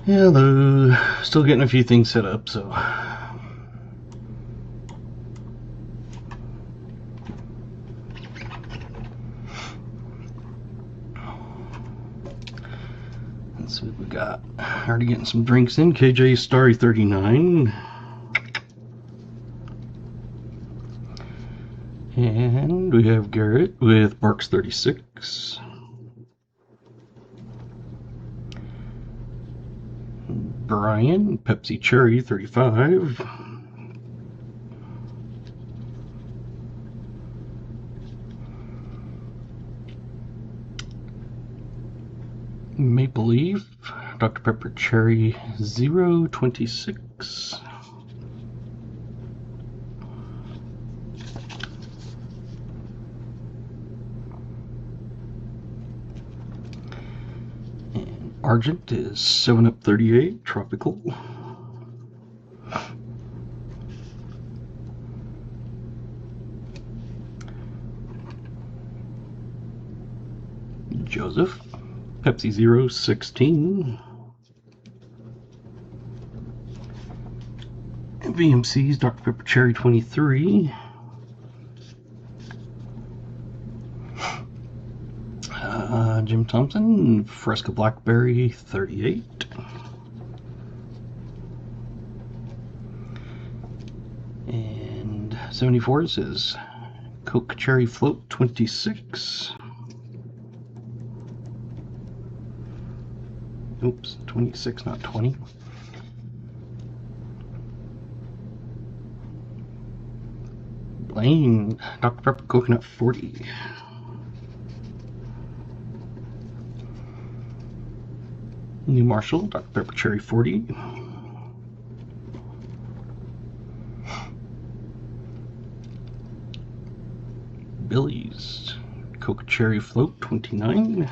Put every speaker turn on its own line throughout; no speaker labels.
Hello. Still getting a few things set up, so. Let's see what we got. Already getting some drinks in. KJ Starry 39. And we have Garrett with Barks 36. Brian, Pepsi Cherry 35. Maple Leaf, Dr. Pepper Cherry 026. And Argent is 7-Up 38, Tropical. Joseph, Pepsi 016. VMC's Dr. Pepper Cherry 23. Jim Thompson, Fresca Blackberry 38. And 74 says Coke Cherry Float 26. Oops, 26, not 20. Blaine, Dr. Pepper Coconut 40. New Marshall, Dr. Pepper Cherry 40. Billy's, Coke Cherry Float 29.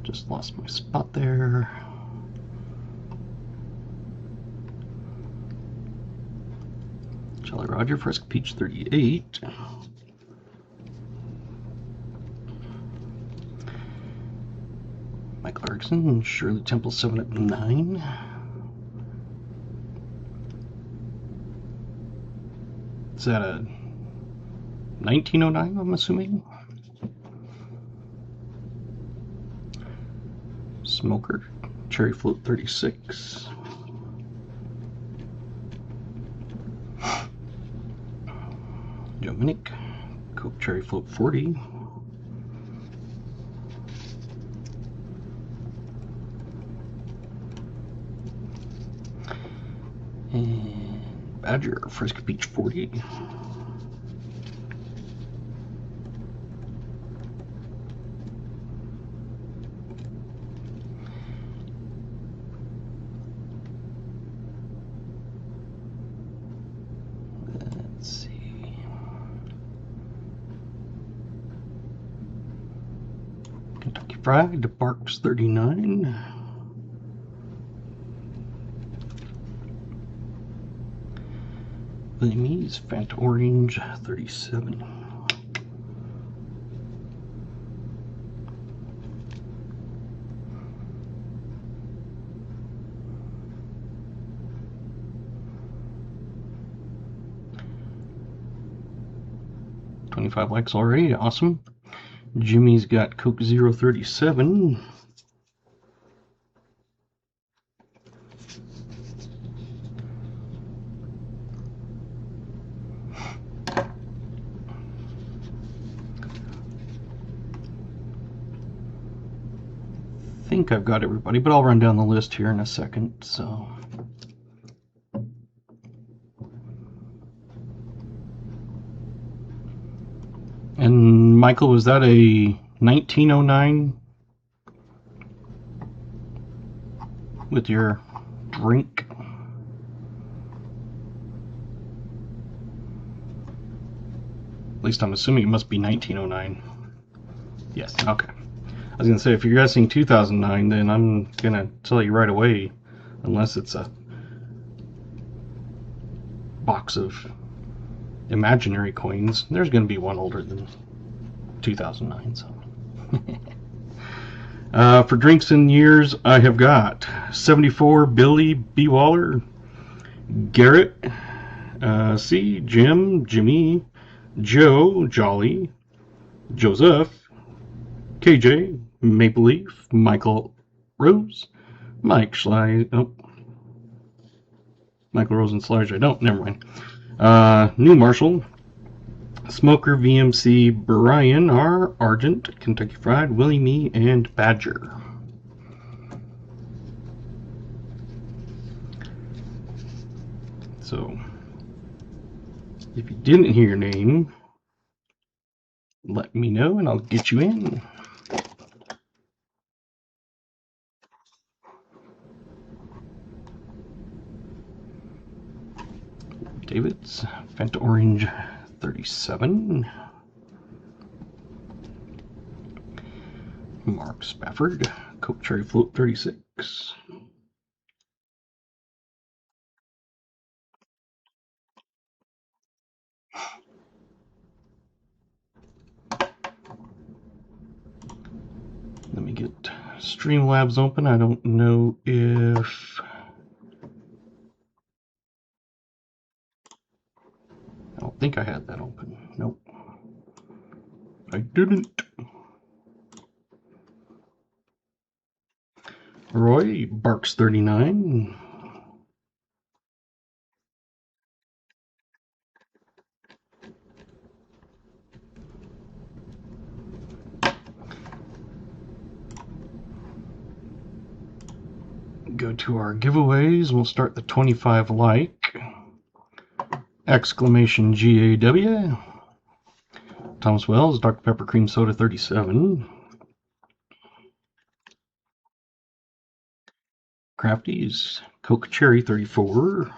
Just lost my spot there. Jolly Roger, Fresca Peach 38. Michael Erickson, Shirley Temple 7-Up 9. Is that a 1909, I'm assuming? Smoker, Cherry Float 36. Dominic, Coke Cherry Float 40. And Badger, Fresca Peach 40. Let's see. Kentucky Fried, Barks 39. Vietnamese, Fanta Orange 37. $25 likes already, awesome. Jimmy's got Coke 037. I think I've got everybody, but I'll run down the list here in a second. So, and Michael, was that a 1909 with your drink? At least I'm assuming it must be 1909. Yes, okay. I was going to say, if you're guessing 2009, then I'm going to tell you right away, unless it's a box of imaginary coins, there's going to be one older than 2009. So. For drinks and years, I have got 74 Billy B. Waller, Garrett, C. Jim, Jimmy, Joe, Jolly, Joseph, KJ, Maple Leaf, Michael Rose, Mike Schley, oh, Michael Rose and Sludge, never mind. New Marshall, Smoker, VMC, Brian R. Argent, Kentucky Fried, Willie Me, and Badger. So, if you didn't hear your name, let me know and I'll get you in. David's Fanta Orange 37. Mark Spafford, Coke Cherry Float 36. Let me get Streamlabs open. I don't know if... I don't think I had that open. Nope. I didn't. Roy Barks 39. Go to our giveaways. We'll start the 25 like. Exclamation GAW. Thomas Wells, Dr. Pepper Cream Soda 37. Crafties, Coke Cherry 34.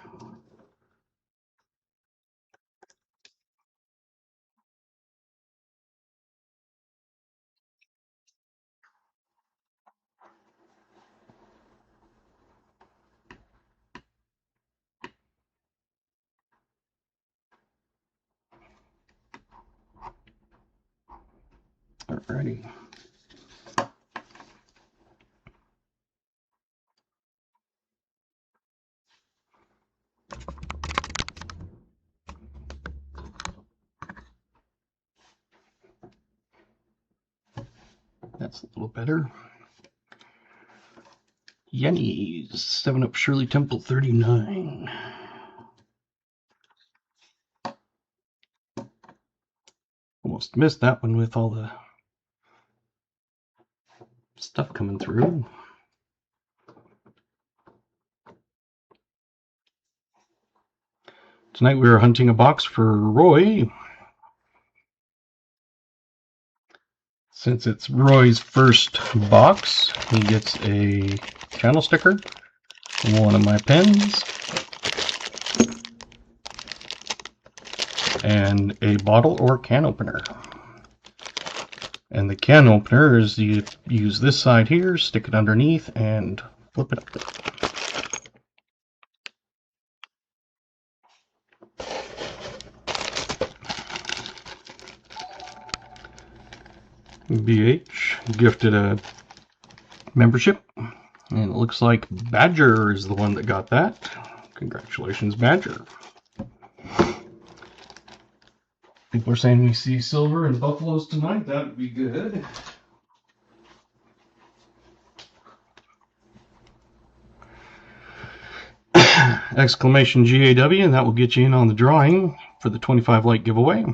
Alrighty. That's a little better. Yenny's 7-Up Shirley Temple 39. Almost missed that one with all the stuff coming through. Tonight we are hunting a box for Roy. Since it's Roy's first box, he gets a channel sticker, one of my pens, and a bottle or can opener. And the can opener is you use this side here, stick it underneath, and flip it up. BH gifted a membership, and it looks like Badger is the one that got that. Congratulations, Badger. People are saying we see silver and buffaloes tonight. That would be good. Exclamation GAW, and that will get you in on the drawing for the 25 like giveaway.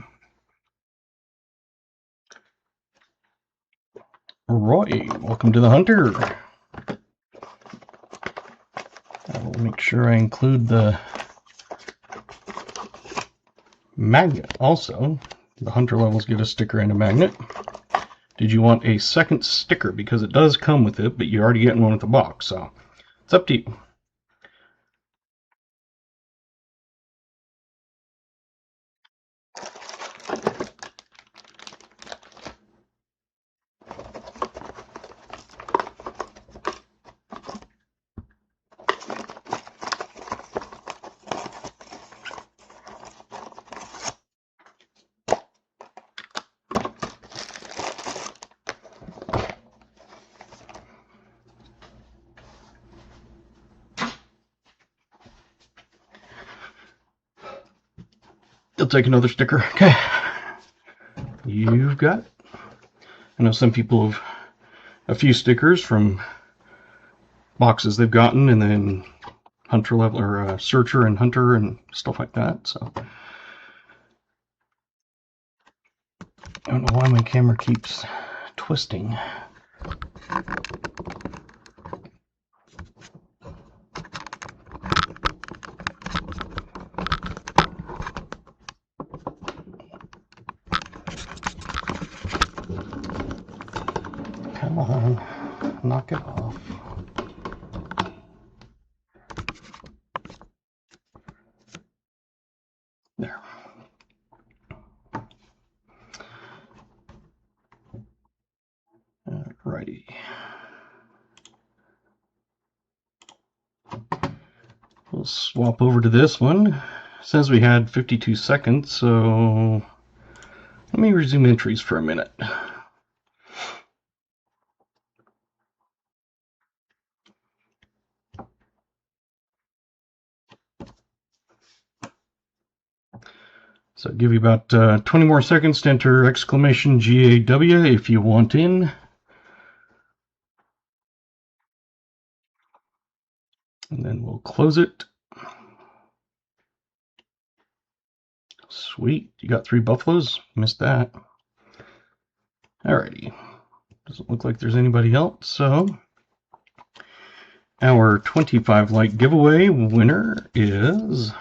Roy, welcome to the Hunter. I will make sure I include the magnet also. The Hunter levels get a sticker and a magnet. Did you want a second sticker? Because it does come with it, but you're already getting one with the box, so it's up to you. take another sticker. Okay. You've got it. I know some people have a few stickers from boxes they've gotten, and then hunter level or searcher and hunter and stuff like that. So I don't know why my camera keeps twisting. Come on, knock it off. There. Alrighty. We'll swap over to this one. It says we had 52 seconds, so let me resume entries for a minute. So I'll give you about 20 more seconds to enter exclamation GAW if you want in. And then we'll close it. Sweet, you got 3 buffaloes? Missed that. Alrighty. Doesn't look like there's anybody else, so our 25 like giveaway winner is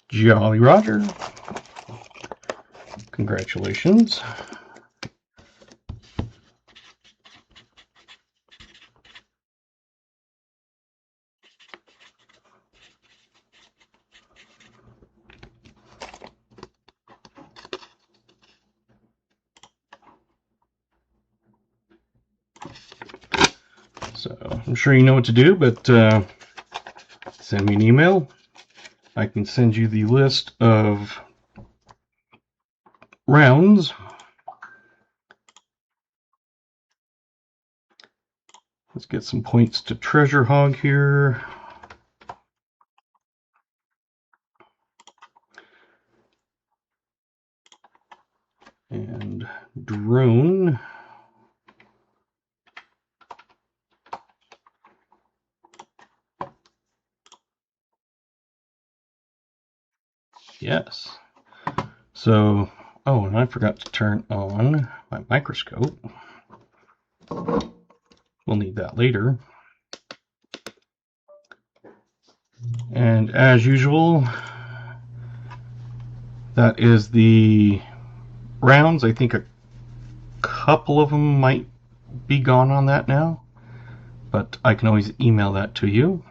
Jolly Roger. Congratulations. So I'm sure you know what to do, but send me an email. I can send you the list of rounds. Let's get some points to Treasure Hog here. And Drone. Yes. So, oh, and I forgot to turn on my microscope. We'll need that later. And as usual, that is the rounds. I think a couple of them might be gone on that now, but I can always email that to you.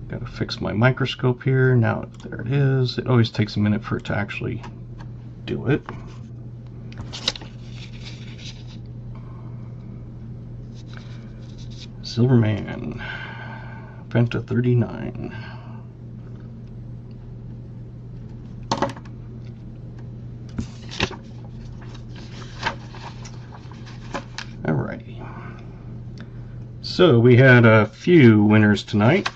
Gotta fix my microscope here. Now there it is. It always takes a minute for it to actually do it. Silverman, Fenta 39. Alrighty. So we had a few winners tonight.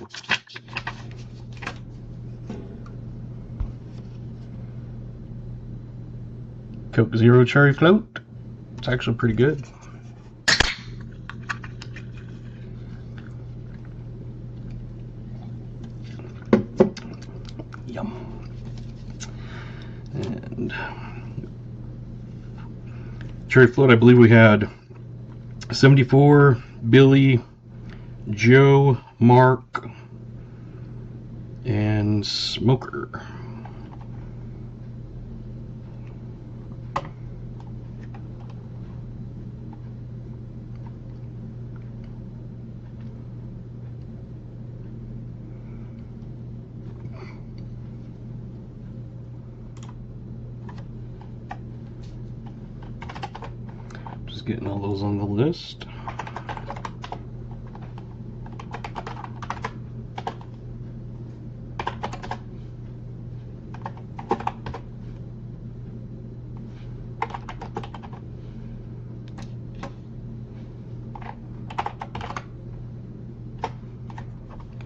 Coke Zero Cherry Float. It's actually pretty good. Yum. And Cherry Float, I believe we had 74, Billy, Joe, Mark, and Smoker. Just getting all those on the list.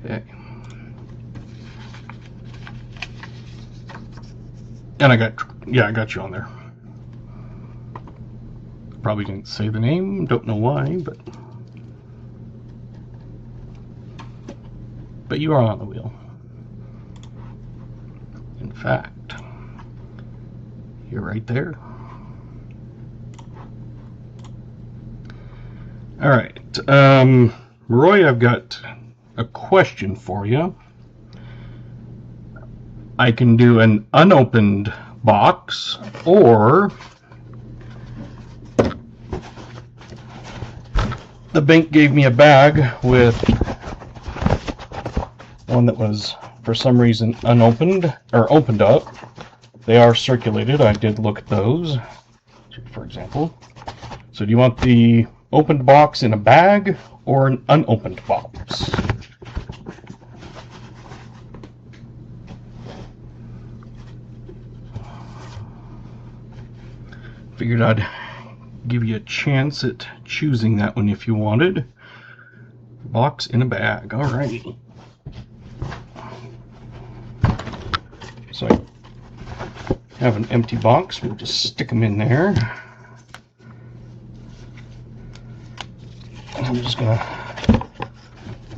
Okay. And I got you on there. Probably didn't say the name, don't know why, but you are on the wheel. In fact, you're right there. All right, Roy, I've got a question for you. I can do an unopened box, or the bank gave me a bag with one that was, for some reason, unopened or opened up. They are circulated. I did look at those, for example. So do you want the opened box in a bag or an unopened box? Figured I'd give you a chance at choosing that one if you wanted. Box in a bag. Alrighty. So I have an empty box. We'll just stick them in there. I'm just gonna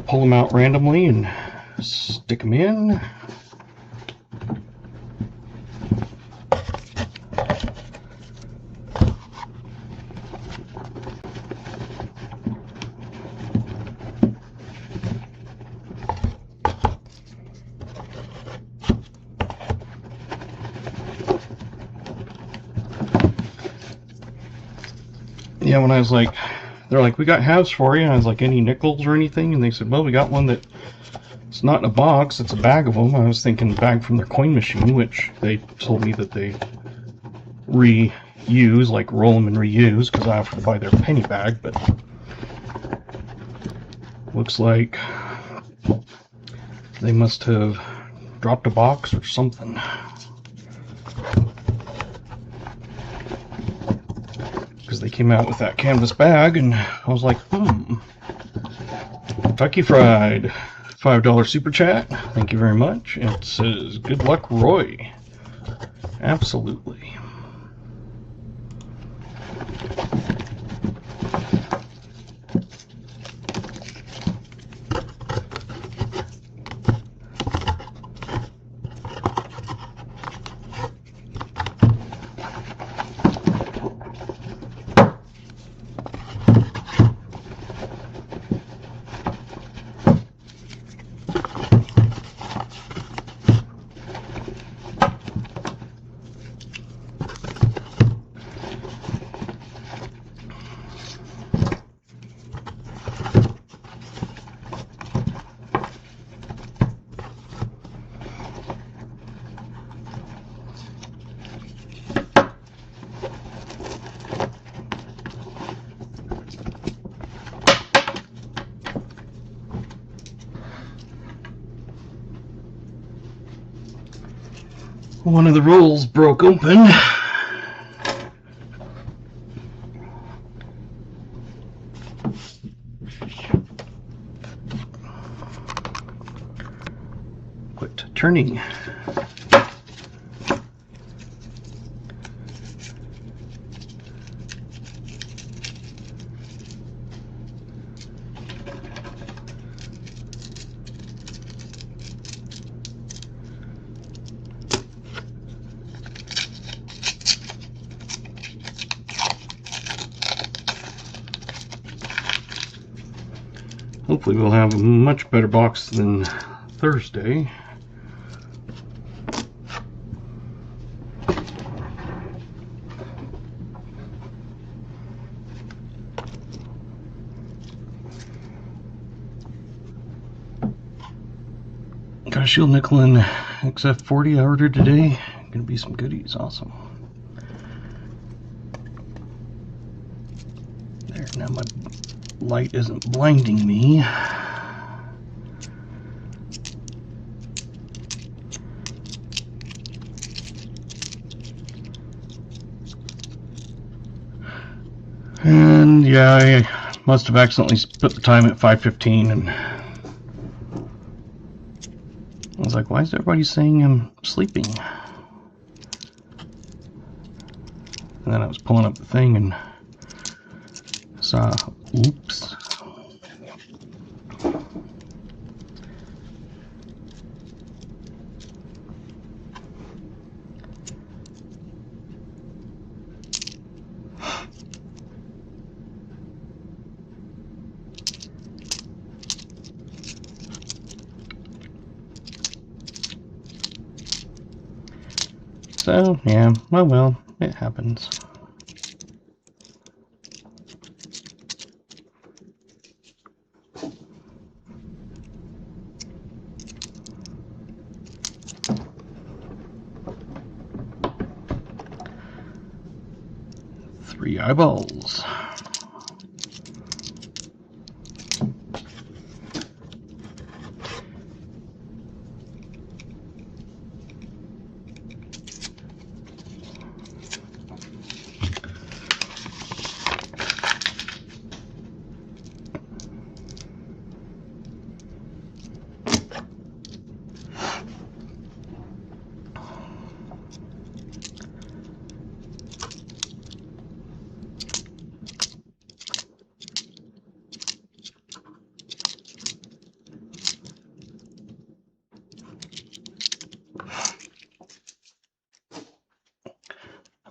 pull them out randomly and stick them in. Yeah, when I was like, they're like, we got halves for you. And I was like, any nickels or anything? And they said, well, we got one that it's not in a box, it's a bag of them. I was thinking bag from their coin machine, which they told me that they reuse, like roll them and reuse, because I have to buy their penny bag. But looks like they must have dropped a box or something. Because they came out with that canvas bag, and I was like, Kentucky Fried, $5 super chat. Thank you very much. It says, good luck, Roy. Absolutely. One of the rolls broke open. Quit turning. Hopefully we'll have a much better box than Thursday. Got a shield nickel in XF40 I ordered today. Gonna be some goodies, awesome. There, now my light isn't blinding me. And yeah, I must have accidentally put the time at 5:15, and I was like, why is everybody saying I'm sleeping? And then I was pulling up the thing and saw, oops. So, yeah, well, it happens. Three eyeballs.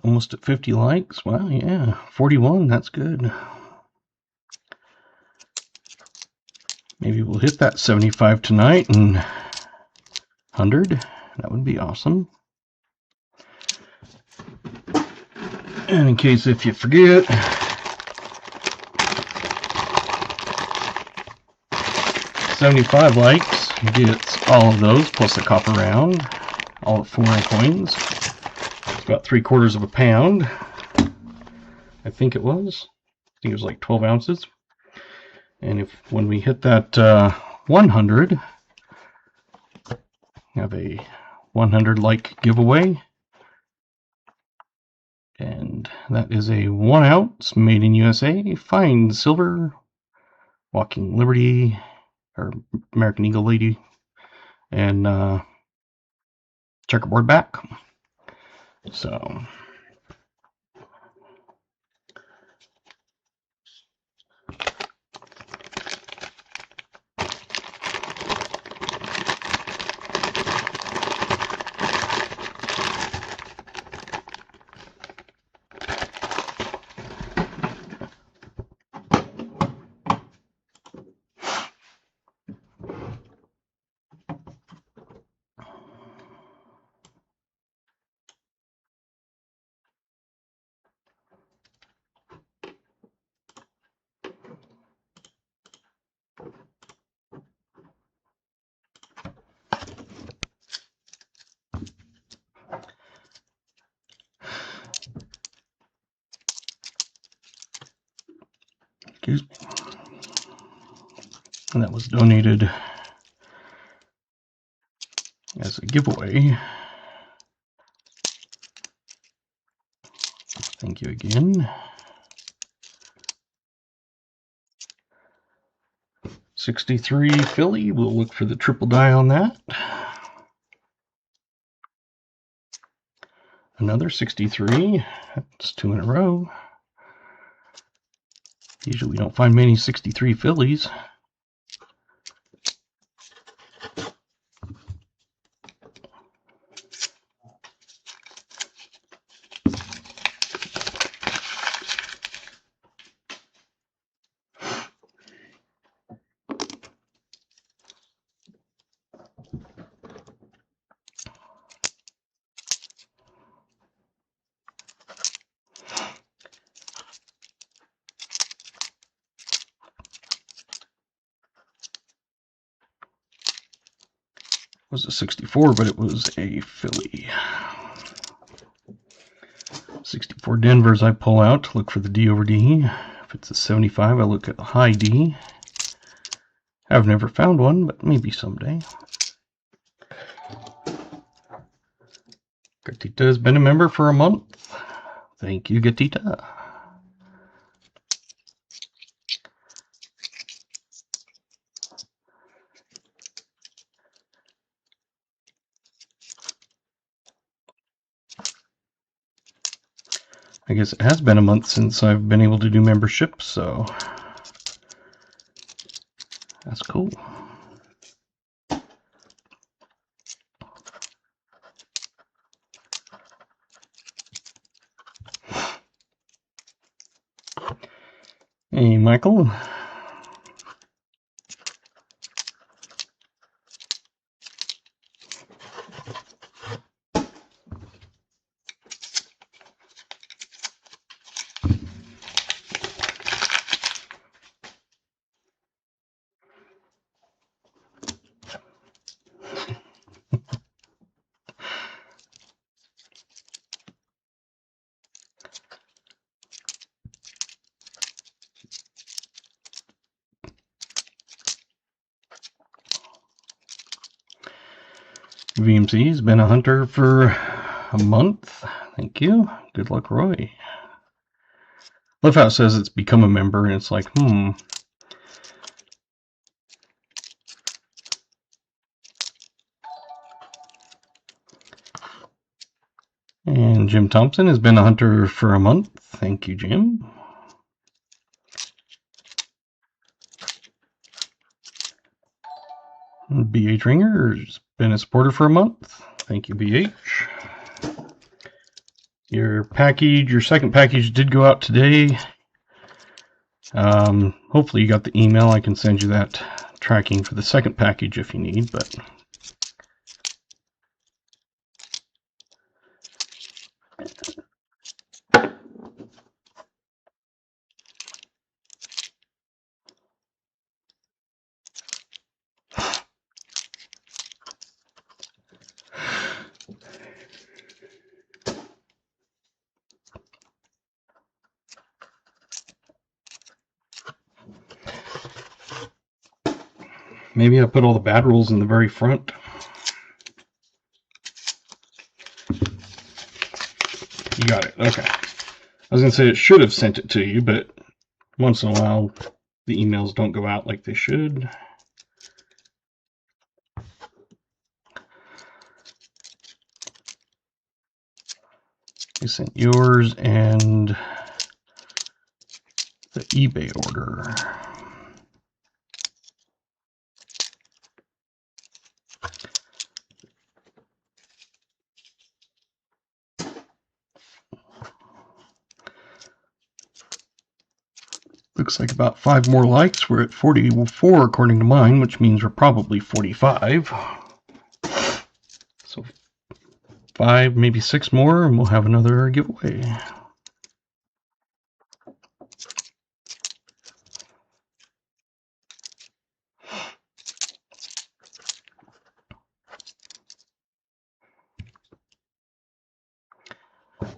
Almost at 50 likes. Wow, yeah. 41, that's good. Maybe we'll hit that 75 tonight and 100. That would be awesome. And in case if you forget, 75 likes gets all of those plus a copper round, all at 4 coins. It's about 3/4 of a pound. I think it was. I think it was like 12 ounces. And when we hit that 100, have a 100 like giveaway. And that is a 1 ounce made in USA fine silver Walking Liberty or American Eagle Lady and checkerboard back. So excuse me. And that was donated as a giveaway. Thank you again. 63 Philly. We'll look for the triple die on that. Another 63. That's 2 in a row. Usually we don't find many 63 Phillies. Was a 64, but it was a Philly. 64 Denvers I pull out to look for the D over D. If it's a 75, I look at the high D. I've never found one, but maybe someday. Gatita has been a member for a month. Thank you, Gatita. I guess it has been a month since I've been able to do memberships, so that's cool. Hey, Michael. VMC's been a hunter for a month. Thank you. Good luck, Roy. Love how it says it's become a member, and it's like, And Jim Thompson has been a hunter for a month. Thank you, Jim. BH Ringer has been a supporter for a month. Thank you, BH. Your second package did go out today. Hopefully you got the email. I can send you that tracking for the second package if you need, but maybe I put all the bad rolls in the very front. You got it. Okay. I was going to say it should have sent it to you, but once in a while the emails don't go out like they should. You sent yours and the eBay order. Looks like about 5 more likes. We're at 44 according to mine, which means we're probably 45. So 5, maybe 6 more, and we'll have another giveaway.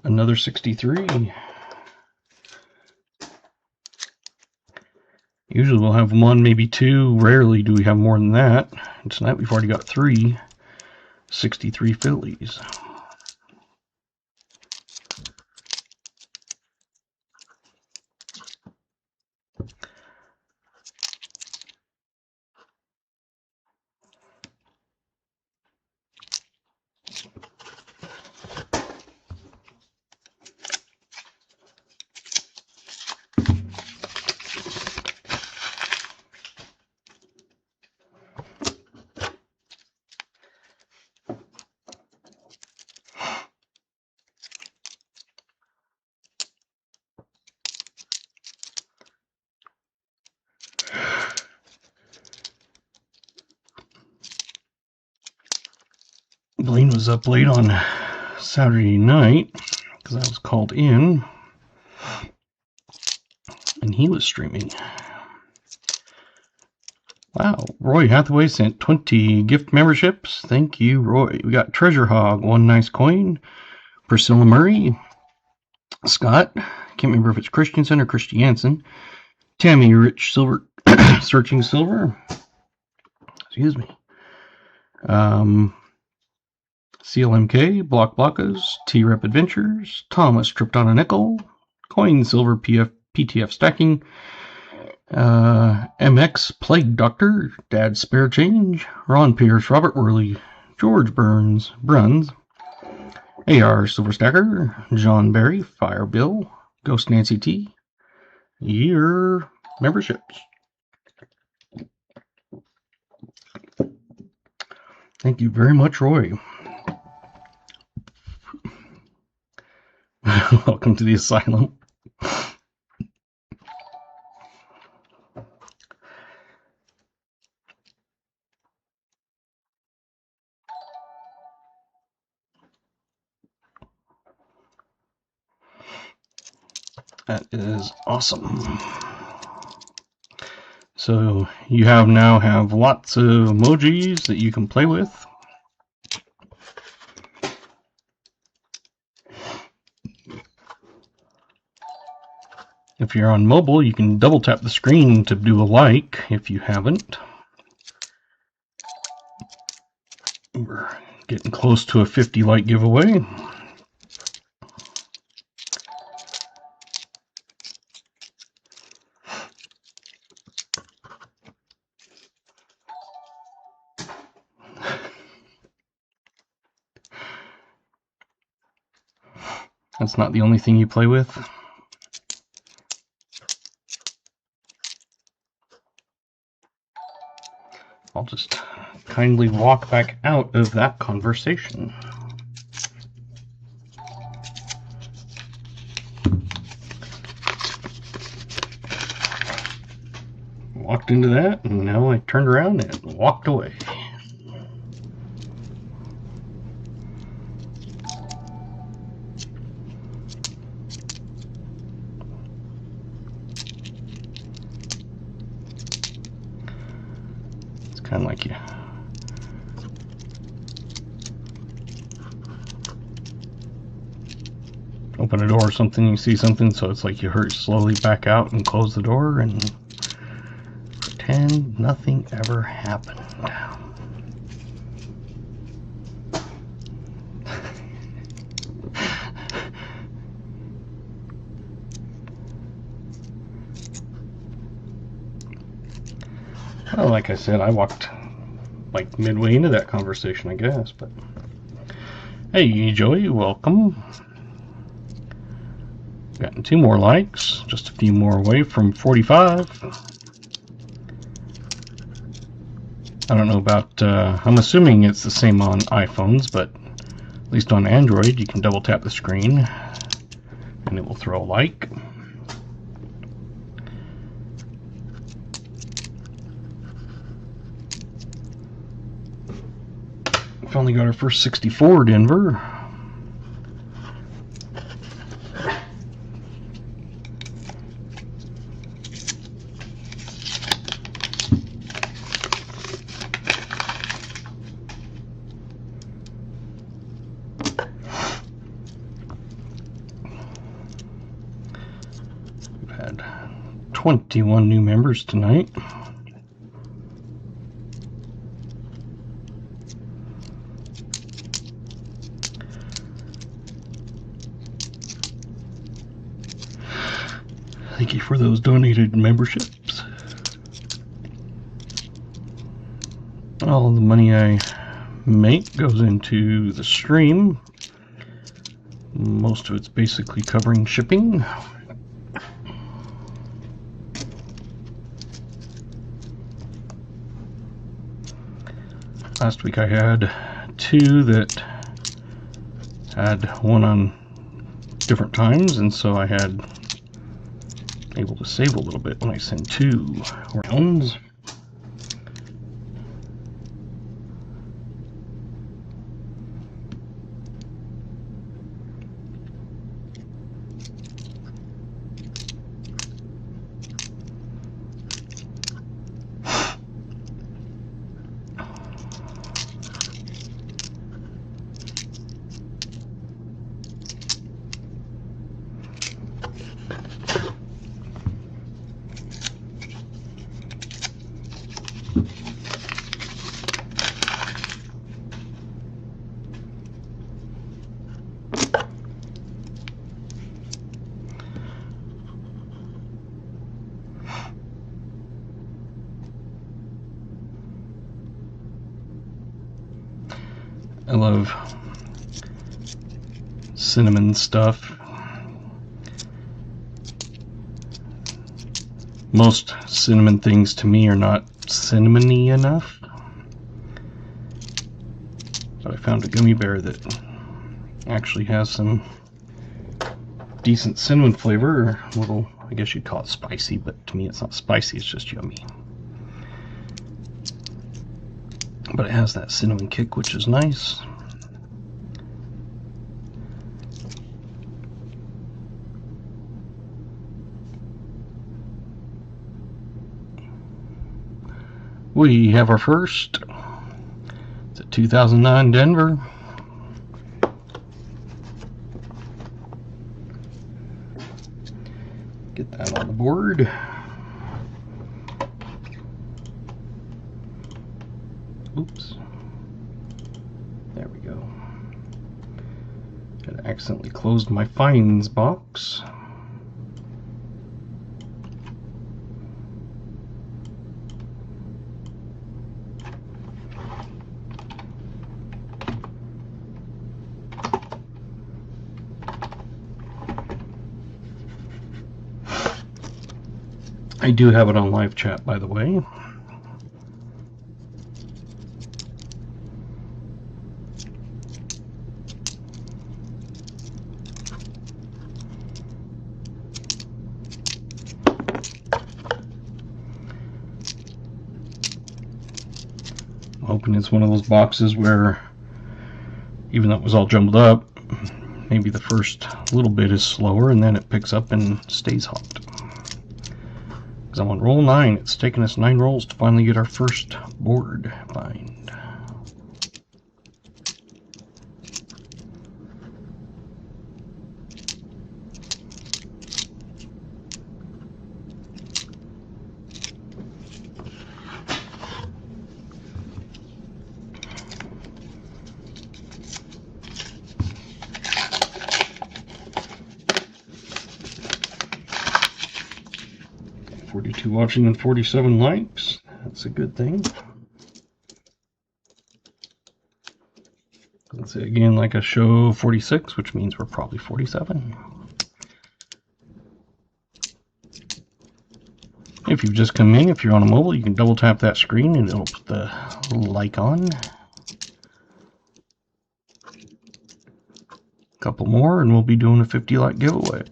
Another 63. Usually we'll have 1, maybe 2. Rarely do we have more than that. And tonight we've already got 3. 63 fillies. Blaine was up late on Saturday night because I was called in and he was streaming. Wow, Roy Hathaway sent 20 gift memberships. Thank you, Roy. We got Treasure Hog, 1 nice coin. Priscilla Murray. Scott, can't remember if it's Christensen or Christiansen. Tammy Rich Silver, Searching Silver. Excuse me. CLMK, Block Blockas, T-Rep Adventures, Thomas Tripped on a Nickel, Coin Silver PTF Stacking, MX Plague Doctor, Dad's Spare Change, Ron Pierce, Robert Worley, George Bruns, AR Silver Stacker, John Barry, Fire Bill, Ghost Nancy T, your memberships. Thank you very much, Roy. Welcome to the asylum. That is awesome. So you now have lots of emojis that you can play with. If you're on mobile, you can double tap the screen to do a like if you haven't. We're getting close to a 50 like giveaway. That's not the only thing you play with. I'll just kindly walk back out of that conversation. Walked into that, and now I turned around and walked away. It's kind of like you open a door or something, you see something, so it's like you hurry slowly back out and close the door and pretend nothing ever happened. Well, like I said, I walked like midway into that conversation, I guess, but hey, Joey, welcome. Gotten 2 more likes, just a few more away from 45. I don't know about, I'm assuming it's the same on iPhones, but at least on Android, you can double tap the screen and it will throw a like. Finally got our first 64, Denver. We've had 21 new members tonight. Thank you for those donated memberships. All the money I make goes into the stream. Most of it's basically covering shipping. Last week I had 2 that had one on different times, and so I had able to save a little bit when I send 2 rounds. I love cinnamon stuff. Most cinnamon things to me are not cinnamony enough. But I found a gummy bear that actually has some decent cinnamon flavor, or a little, I guess you'd call it spicy, but to me it's not spicy, it's just yummy. But it has that cinnamon kick, which is nice. We have our first. It's a 2009 Denver. Get that on the board. Oops. There we go. I accidentally closed my finds box. I do have it on live chat, by the way. I'm hoping it's one of those boxes where, even though it was all jumbled up, maybe the first little bit is slower and then it picks up and stays hot. Because I'm on roll 9. It's taken us 9 rolls to finally get our first board find. Watching and 47 likes. That's a good thing. Let's say again, like a show 46, which means we're probably 47. If you've just come in, if you're on a mobile, you can double tap that screen and it'll put the like on. A couple more and we'll be doing a 50 like giveaway.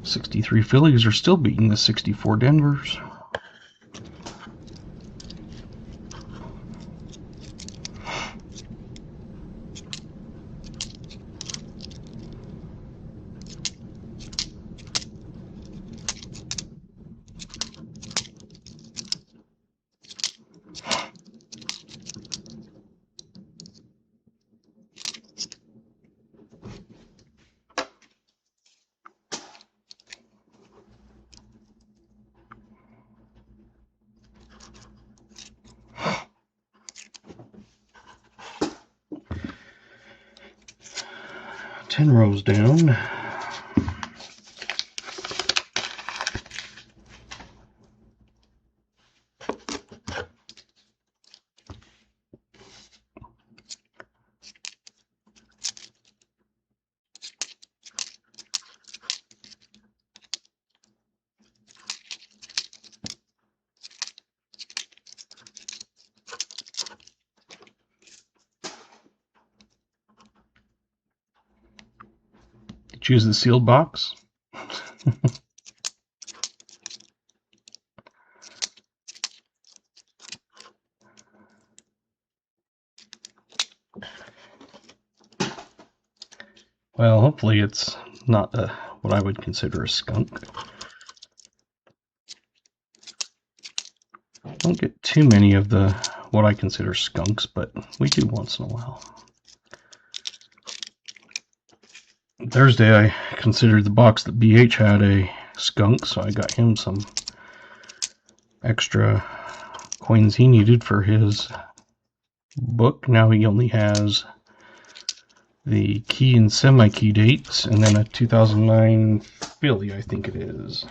'63 Phillies are still beating the '64 Denvers. Ten rows down. Choose the sealed box. Well, hopefully it's not what I would consider a skunk. Don't get too many of the what I consider skunks, but we do once in a while. Thursday I considered the box that BH had a skunk, so I got him some extra coins he needed for his book. Now he only has the key and semi-key dates, and then a 2009 filly, I think it is.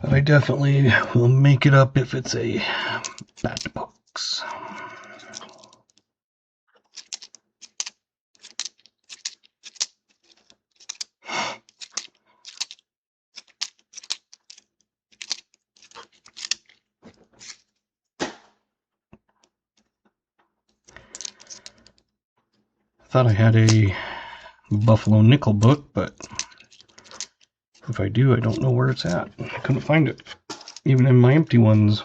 But I definitely will make it up if it's a bad box. Thought I had a Buffalo Nickel book, but if I do, I don't know where it's at. I couldn't find it, even in my empty ones.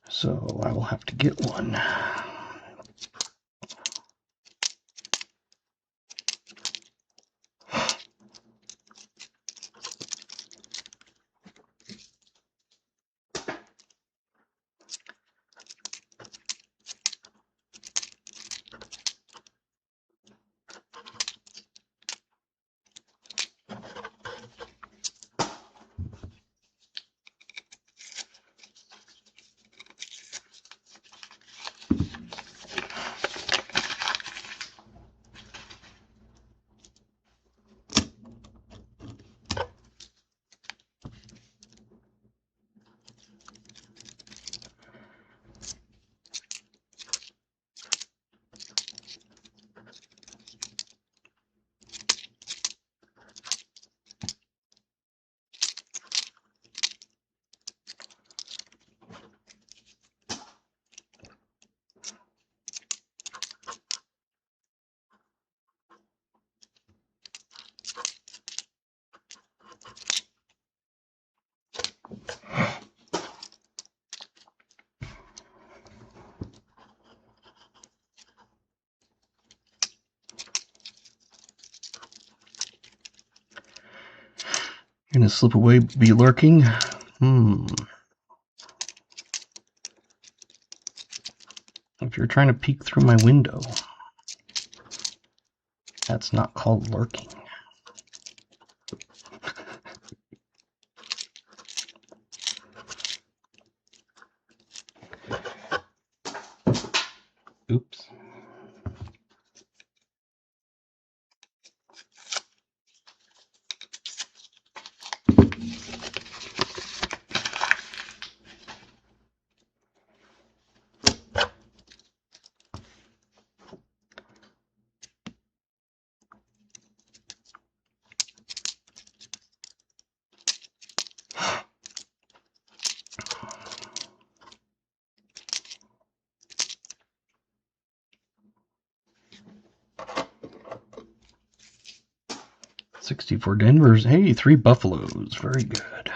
So I will have to get one. Gonna slip away, be lurking. If you're trying to peek through my window, that's not called lurking. Oops. $64 Denvers. Hey, 3 Buffaloes. Very good.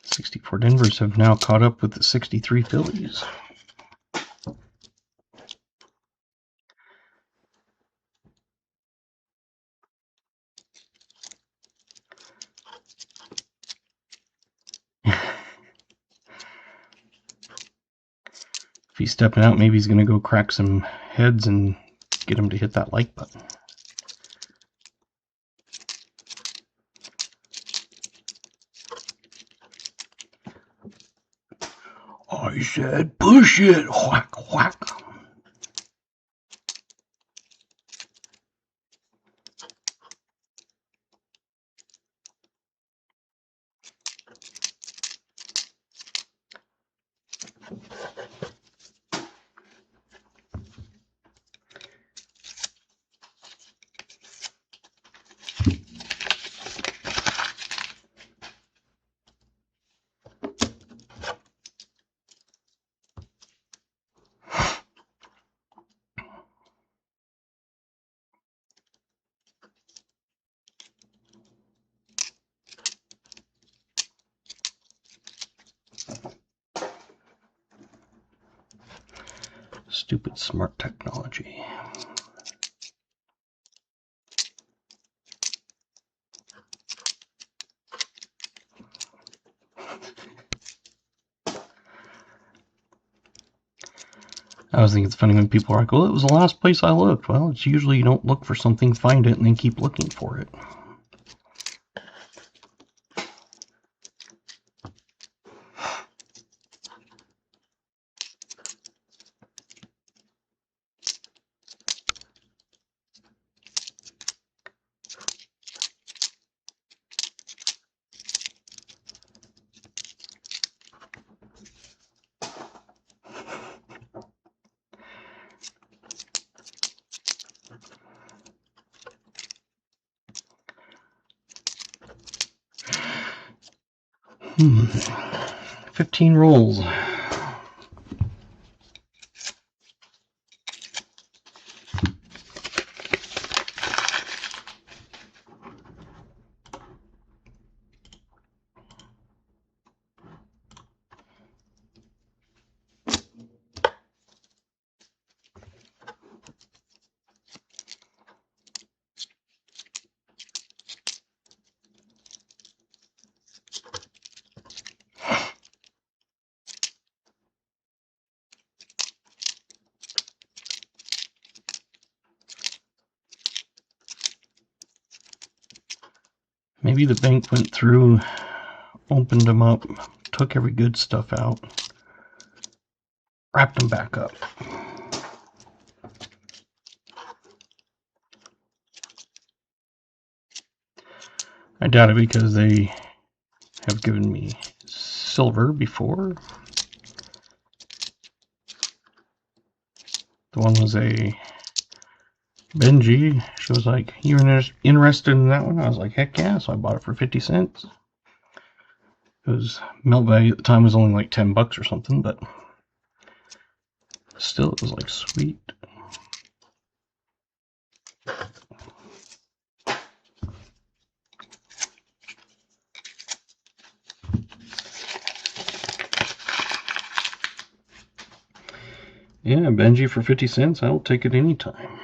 64 Denvers have now caught up with the 63 Phillies. If he's stepping out, maybe he's going to go crack some heads and get him to hit that like button. I said push it! Whack, whack. Stupid smart technology. I always think it's funny when people are like, well, it was the last place I looked. Well, it's usually you don't look for something, find it, and then keep looking for it. Hmm. 15 rolls. Maybe the bank went through, opened them up, took every good stuff out, wrapped them back up. I doubt it because they have given me silver before. The one was a Benji. She was like, "You interested in that one?" I was like, "Heck yeah!" So I bought it for 50 cents. It was melt value at the time was only like $10 or something, but still, it was like sweet. Yeah, Benji for 50 cents. I'll take it anytime.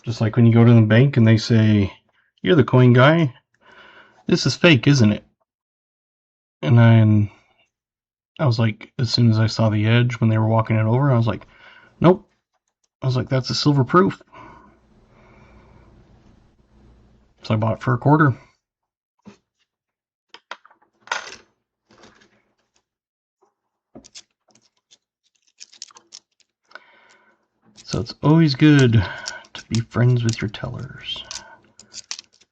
Just like when you go to the bank and they say, "You're the coin guy. This is fake, isn't it?" And then I was like, as soon as I saw the edge when they were walking it over, I was like, "Nope." I was like, "That's a silver proof." So I bought it for $0.25. So it's always good to be friends with your tellers.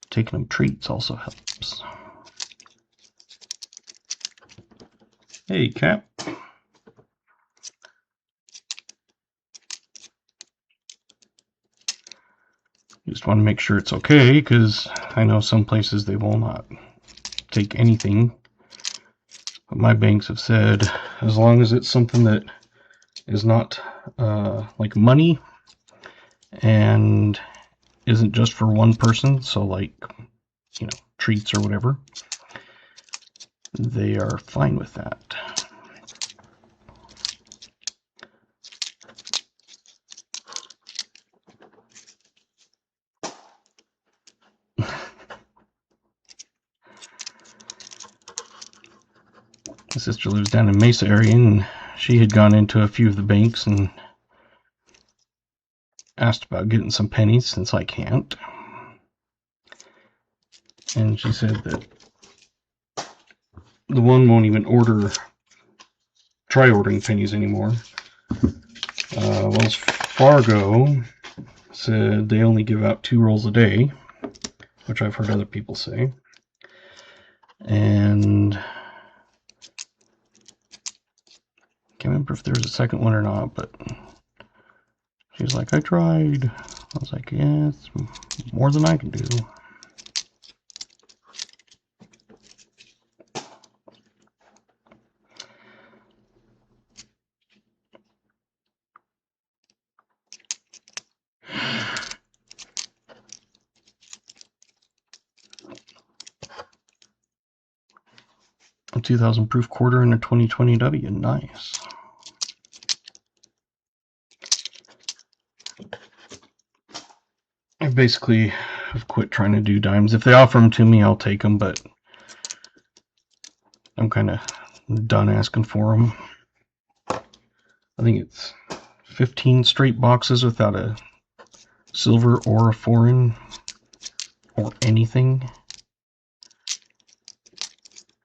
Taking them treats also helps. Hey, Cap. Just want to make sure it's okay, because I know some places they will not take anything. But my banks have said, as long as it's something that is not like money and isn't just for one person, so like, you know, treats or whatever, they are fine with that. My sister lives down in Mesa area, and she had gone into a few of the banks and asked about getting some pennies since I can't. And she said that the one won't even try ordering pennies anymore. Wells Fargo said they only give out 2 rolls a day, which I've heard other people say. And can't remember if there was a second one or not, but she was like, "I tried." I was like, "Yeah, it's more than I can do." A 2000 proof quarter and a 2020 W. Nice. I basically have quit trying to do dimes. If they offer them to me, I'll take them, but I'm kind of done asking for them. I think it's 15 straight boxes without a silver or a foreign or anything.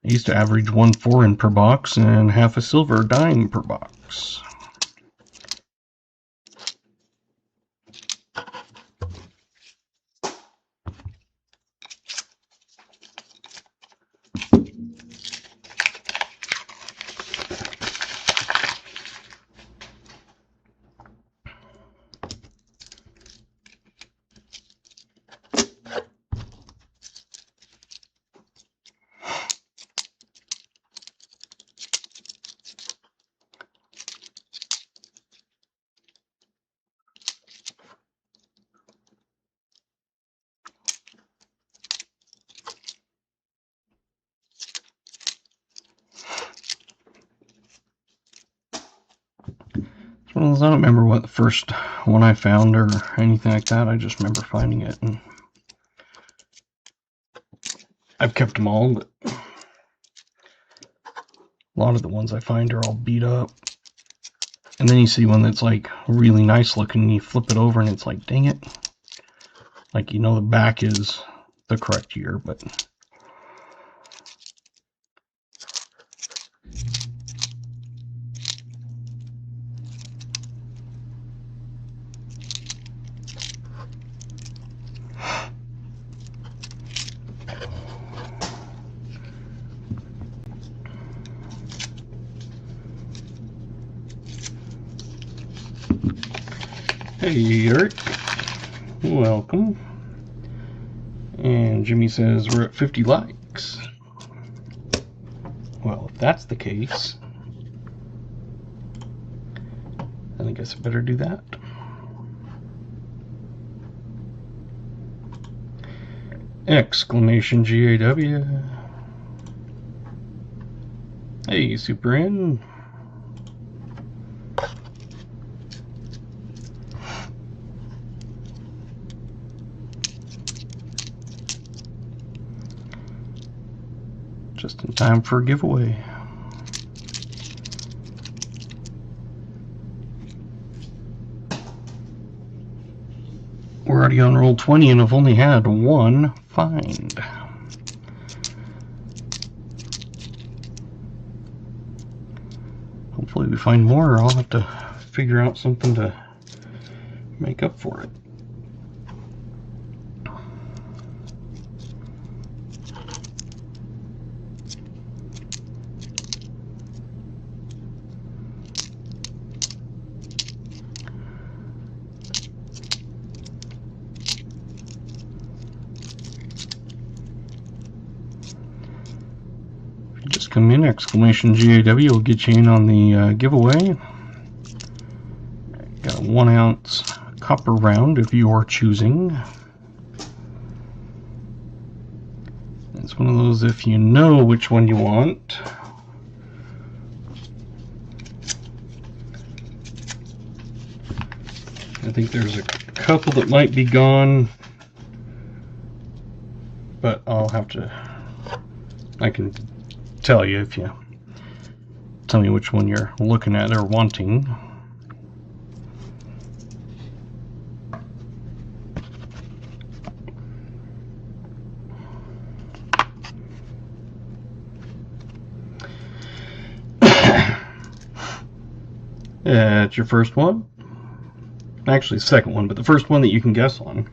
I used to average 1 foreign per box and half a silver dime per box. Well, I don't remember what the first one I found or anything like that. I just remember finding it, and I've kept them all, but a lot of the ones I find are all beat up. And then you see one that's like really nice looking, and you flip it over and it's like, dang it. Like, you know, the back is the correct year, but hey, Eric, welcome. And Jimmy says we're at 50 likes. Well, if that's the case, then I guess I better do that. Exclamation GAW. Hey, Super N. Just in time for a giveaway. We're already on roll 20 and I've only had one find. Hopefully we find more, or I'll have to figure out something to make up for it. Just come in, exclamation GAW will get you in on the giveaway. Got a 1 ounce copper round of your choosing. It's one of those, if you know which one you want, I think there's a couple that might be gone, but I'll have to, I can tell you if you tell me which one you're looking at or wanting. That's your first one. Actually, second one, but the first one that you can guess on.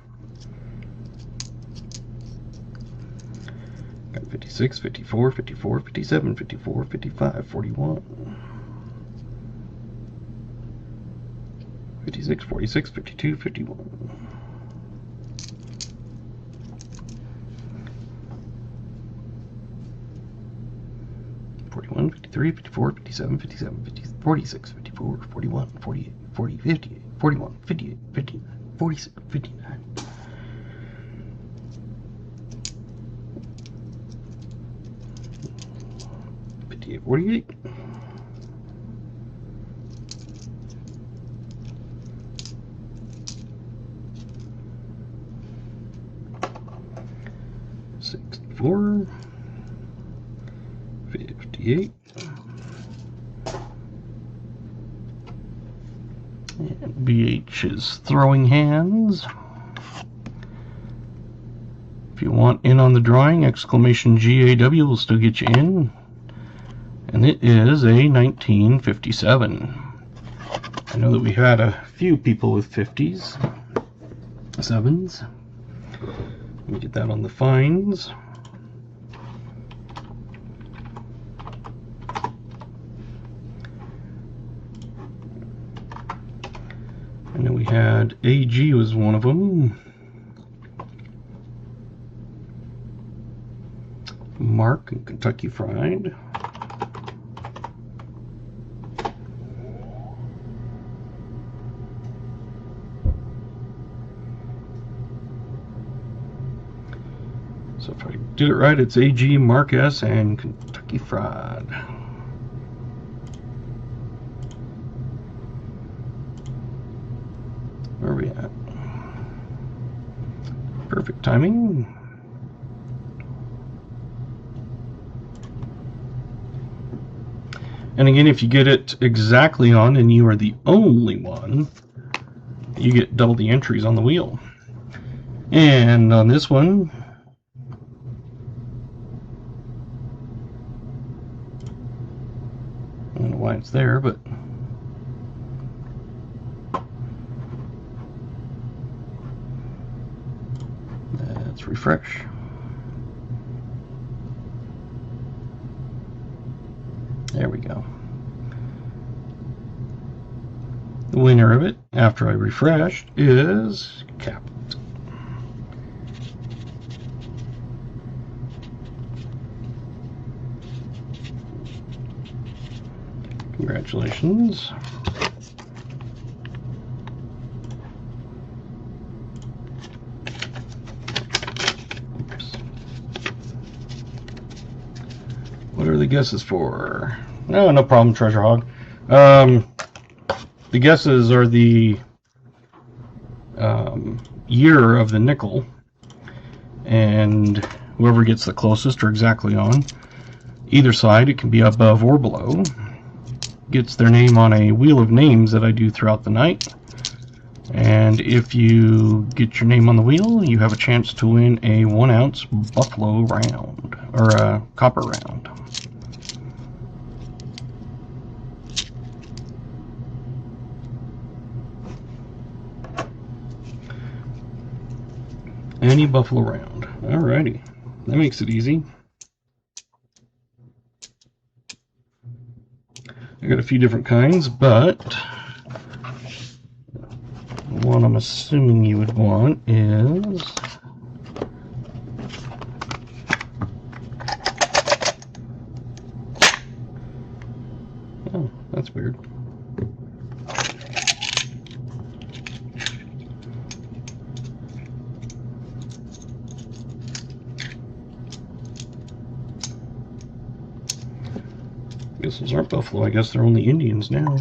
Got 56, 54, 54, 57, 54, 55, 41. 56, 46, 52, 51. 41, 53, 54, 57, 57, 50, 46, 54, 41, 48, 40, 58, 41, 58, 59, 46, 59. $58, 48. $64, 58, And BH's throwing hands. If you want in on the drawing, exclamation GAW will still get you in. And it is a 1957. I know that we had a few people with 50s, 7s. Let me get that on the fines. I know we had AG was one of them. Mark and Kentucky Fried. So if I did it right, it's AG, Mark S, and Kentucky Fried. Where are we at? Perfect timing. And again, if you get it exactly on and you are the only one, you get double the entries on the wheel. And on this one, I don't know why it's there, but let's refresh. There we go. The winner of it, after I refreshed, is Captain. Congratulations. Oops. What are the guesses for? No, no problem, Treasure Hog. The guesses are the year of the nickel, and whoever gets the closest or exactly on either side, it can be above or below, gets their name on a wheel of names that I do throughout the night. And if you get your name on the wheel, you have a chance to win a 1 ounce buffalo round, or a copper round. Any buffalo round. Alrighty, that makes it easy. I got a few different kinds, but the one I'm assuming you would want is oh, that's weird. I guess those aren't buffalo. I guess they're only Indians now.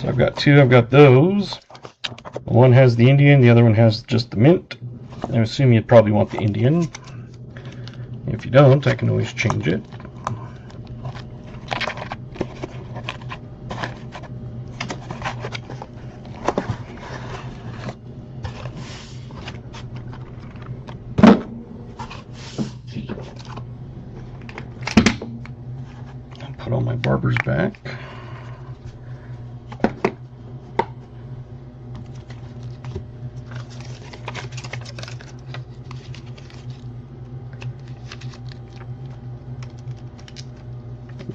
So I've got two, I've got those. One has the Indian, the other one has just the mint. I assume you'd probably want the Indian. If you don't, I can always change it. I'll put all my barbers back.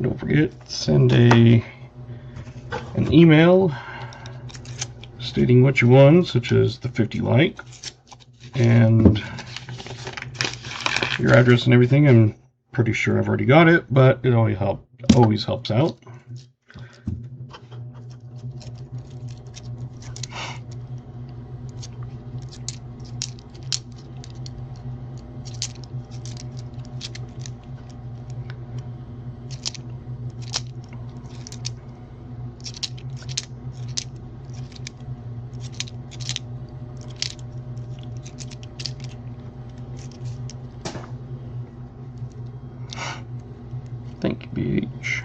Don't forget, send an email stating what you won, such as the 50 like, and your address and everything, and pretty sure I've already got it, but it always helps out. Thank you, BH.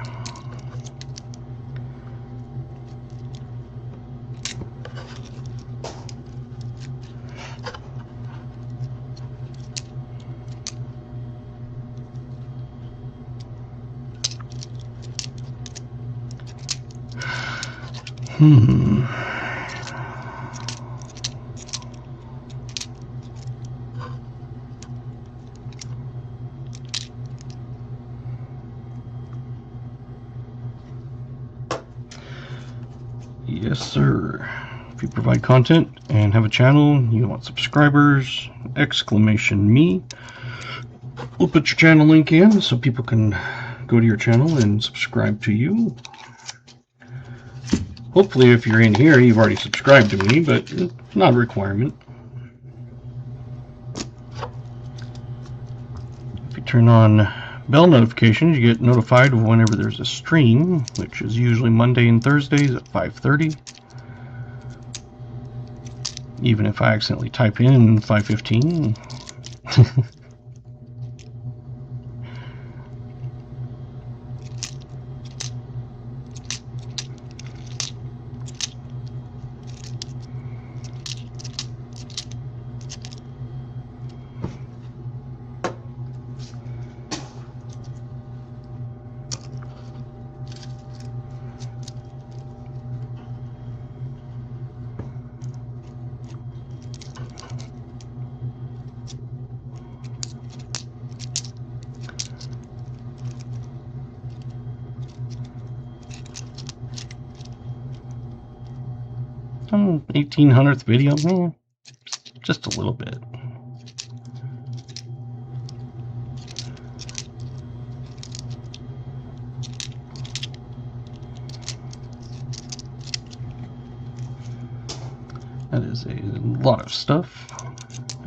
Yes, sir. If you provide content and have a channel, you want subscribers, !me. We'll put your channel link in so people can go to your channel and subscribe to you. Hopefully, if you're in here, you've already subscribed to me, but not a requirement. If you turn on bell notifications, you get notified whenever there's a stream, which is usually Monday and Thursdays at 5:30. Even if I accidentally type in 5:15. Some 1800th video, just a little bit. That is a lot of stuff.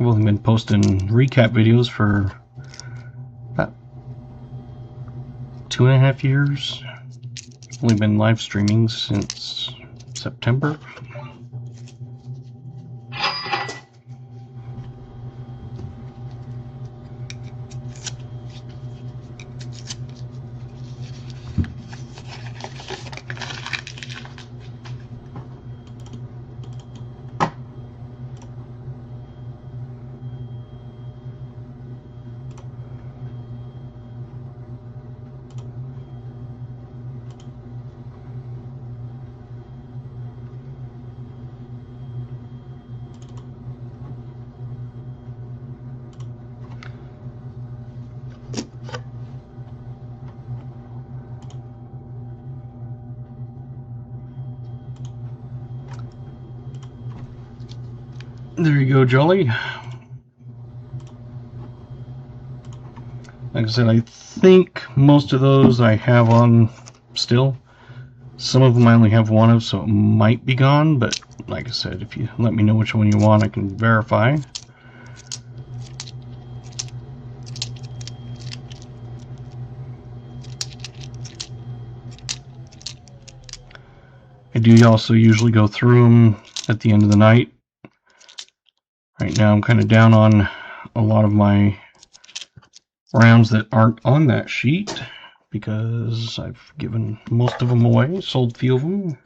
I've only been posting recap videos for about 2.5 years. Only been live streaming since September. There you go, Jolly. Like I said, I think most of those I have on still. Some of them I only have one of, so it might be gone, but like I said, if you let me know which one you want, I can verify. I do also usually go through them at the end of the night. Right now I'm kind of down on a lot of my rounds that aren't on that sheet because I've given most of them away, sold a few of them.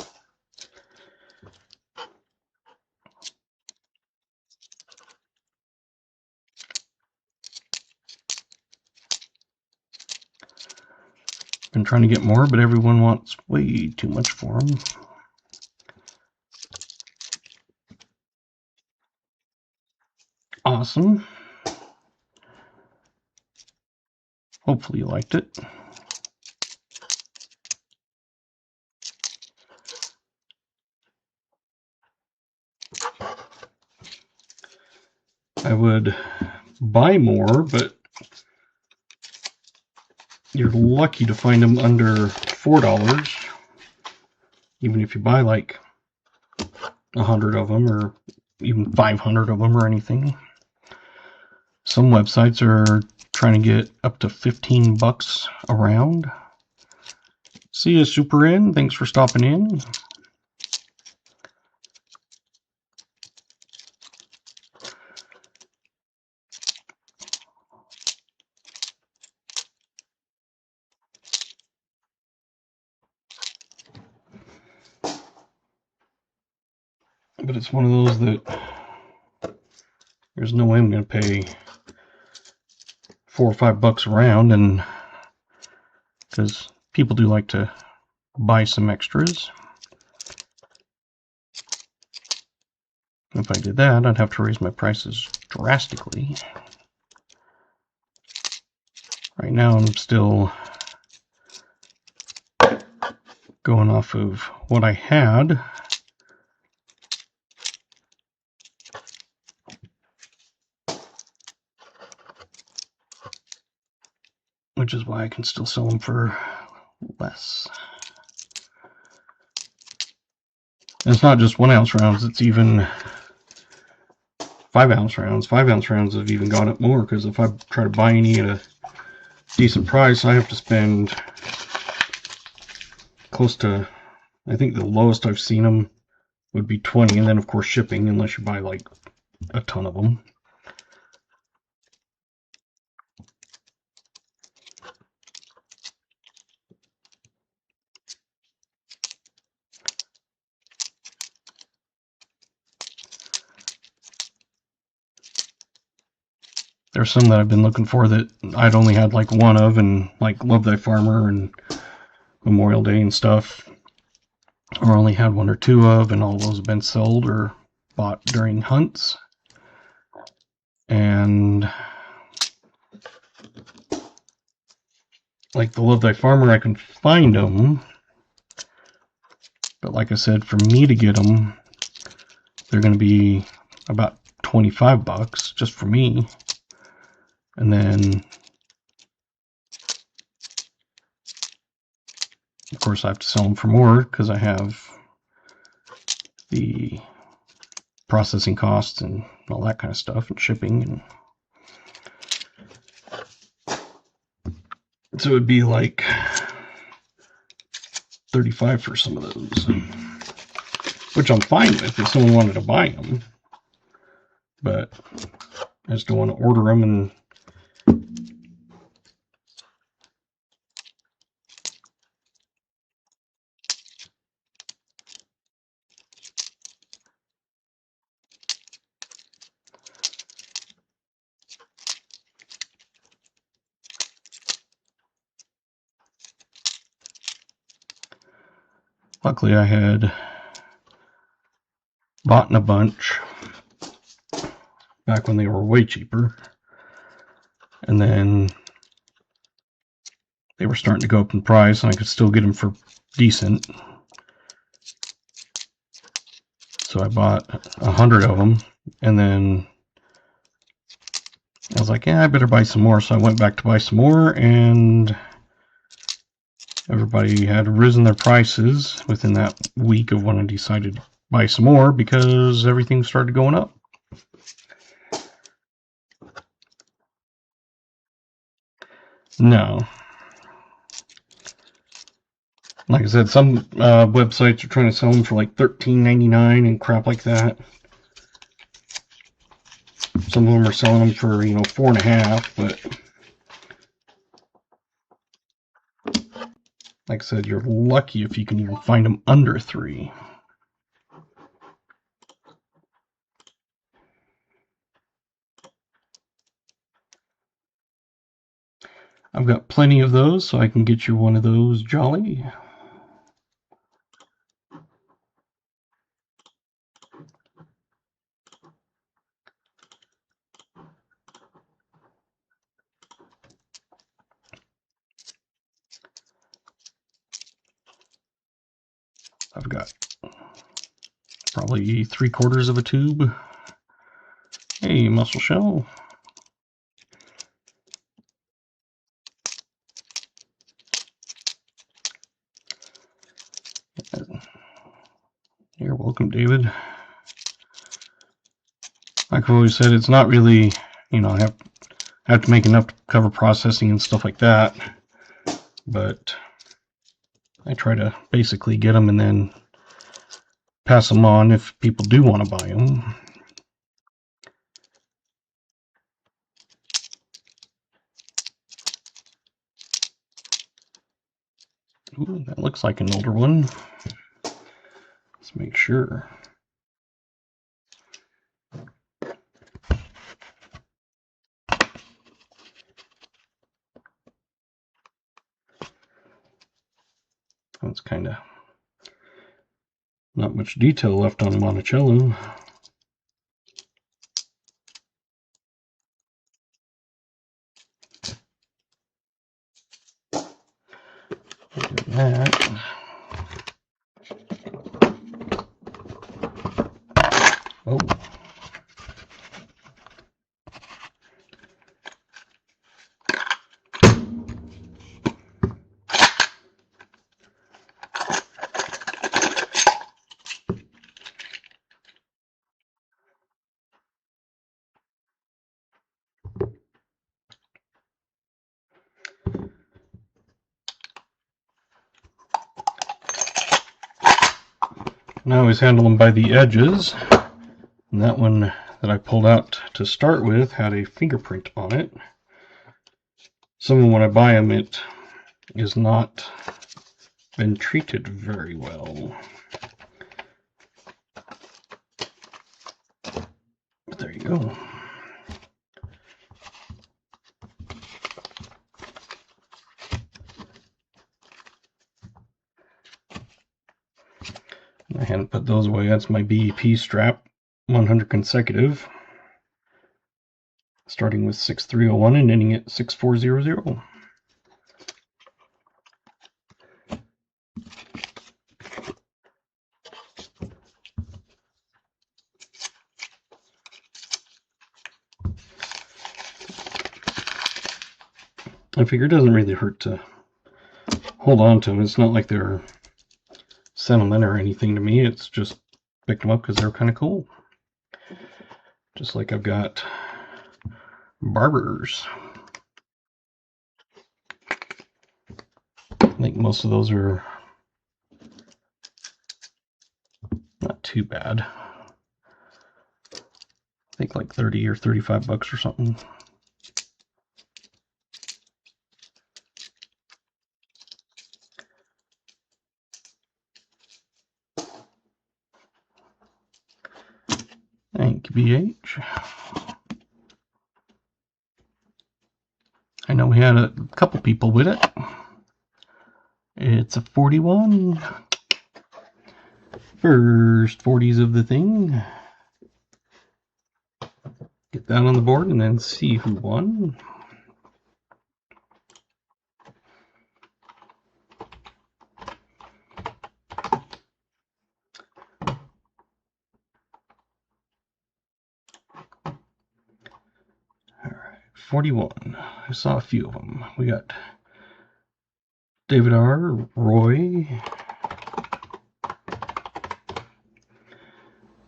Been trying to get more, but everyone wants way too much for them. Awesome. Hopefully you liked it. I would buy more, but you're lucky to find them under $4, even if you buy like 100 of them or even 500 of them or anything. Some websites are trying to get up to 15 bucks a round. See you, Super N. Thanks for stopping in. But it's one of those that there's no way I'm going to pay $4 or $5 a round, and because people do like to buy some extras. If I did that, I'd have to raise my prices drastically. Right now, I'm still going off of what I had. Which is why I can still sell them for less. And it's not just 1 ounce rounds, it's even 5 ounce rounds. 5 ounce rounds have even gone up more, because if I try to buy any at a decent price, I have to spend close to, I think the lowest I've seen them would be 20, and then of course shipping, unless you buy like a ton of them. There's some that I've been looking for that I'd only had like one of, and like Love Thy Farmer and Memorial Day and stuff, or only had 1 or 2 of, and all those have been sold or bought during hunts. And like the Love Thy Farmer, I can find them, but like I said, for me to get them, they're going to be about 25 bucks just for me. And then, of course, I have to sell them for more because I have the processing costs and all that kind of stuff, and shipping. And so it would be like 35 for some of those, which I'm fine with if someone wanted to buy them. But I just don't want to order them and luckily I had bought in a bunch back when they were way cheaper, and then they were starting to go up in price, and I could still get them for decent. So I bought 100 of them, and then I was like, yeah, I better buy some more. So I went back to buy some more, and everybody had risen their prices within that week of when I decided to buy some more, because everything started going up. No. Like I said, some websites are trying to sell them for like $13.99 and crap like that. Some of them are selling them for, you know, $4.50, but like I said, you're lucky if you can even find them under $3. I've got plenty of those, so I can get you one of those, Jolly. I've got probably 3/4 of a tube. Hey, Muscle Shell. You're welcome, David. Like I've always said, it's not really, you know, I have to make enough to cover processing and stuff like that. But I try to basically get them and then pass them on if people do want to buy them. Ooh, that looks like an older one. Let's make sure. That's kind of not much detail left on Monticello. Look at that. Oh. And I always handle them by the edges. And that one that I pulled out to start with had a fingerprint on it. Some of them, when I buy them, it is not been treated very well. But there you go. I hadn't put those away. That's my BEP strap, 100 consecutive, starting with 6301 and ending at 6400. I figure it doesn't really hurt to hold on to them. It's not like they're sentimental or anything to me. It's just picked them up because they're kind of cool. Just like I've got Barbers. I think most of those are not too bad. I think like 30 or 35 bucks or something. Thank you, BH. I know we had a couple people with it. It's a 41. First 40s of the thing. Get that on the board and then see who won. All right, 41. I saw a few of them. We got David R., Roy.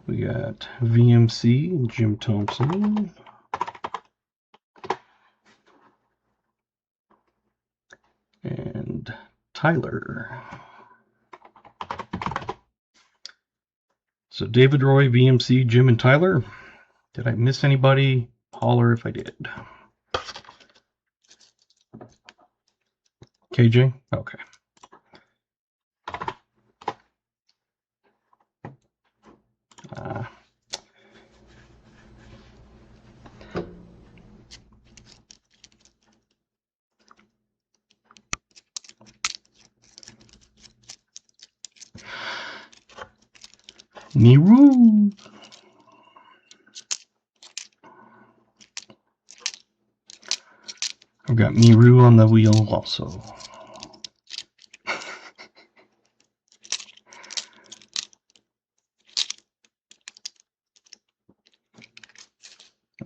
We got VMC, Jim Thompson. And Tyler. So David, Roy, VMC, Jim, and Tyler. Did I miss anybody? Holler if I did. KJ? Okay. Miru. I've got Miru on the wheel also.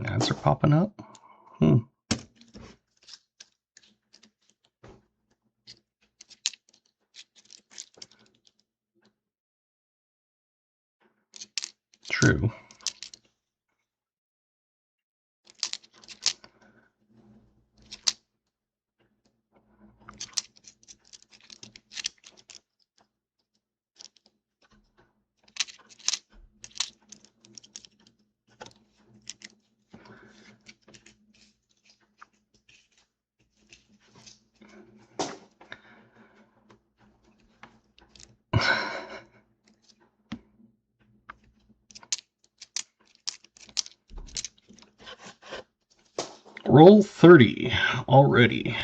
Ads are popping up. True. Roll 30 already.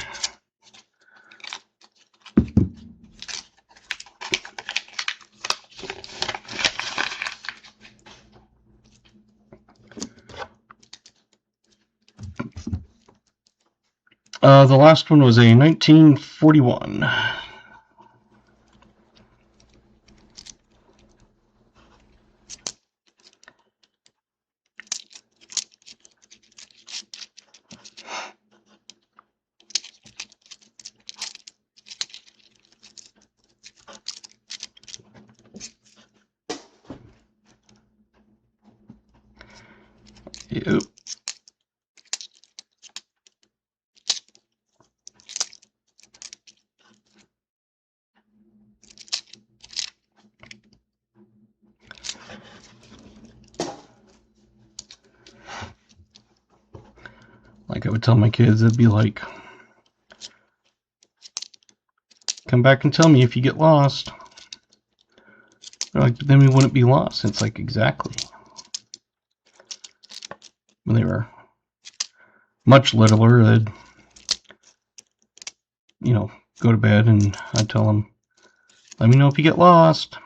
The last one was a 1941. Yep. Like I would tell my kids, it'd be like, come back and tell me if you get lost. They're like, then we wouldn't be lost. It's like, exactly. When they were much littler, they'd, you know, go to bed and I'd tell them, let me know if you get lost.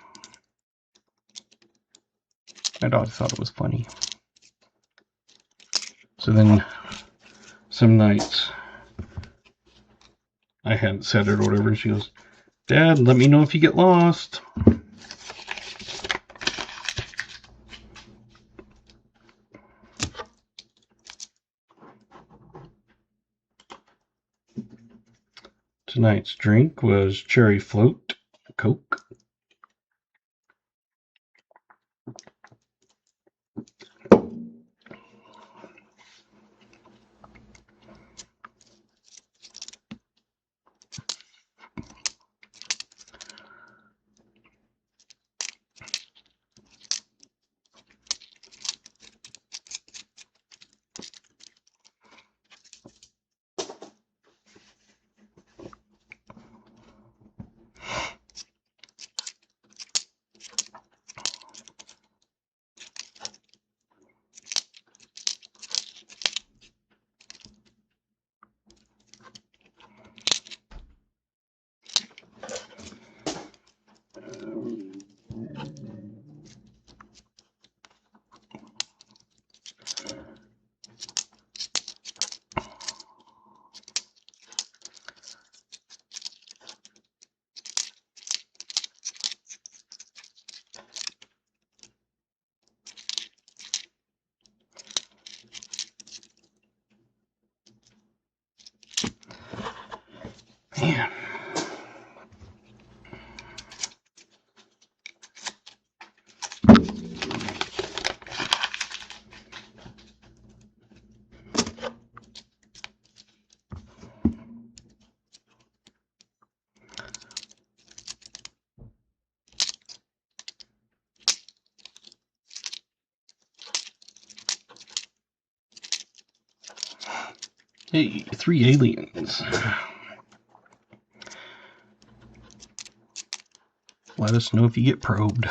My dog thought it was funny. So then some nights I hadn't said it or whatever, and she goes, Dad, let me know if you get lost. Tonight's drink was cherry float, Coke. Man. Hey, 3 aliens. Let us know if you get probed.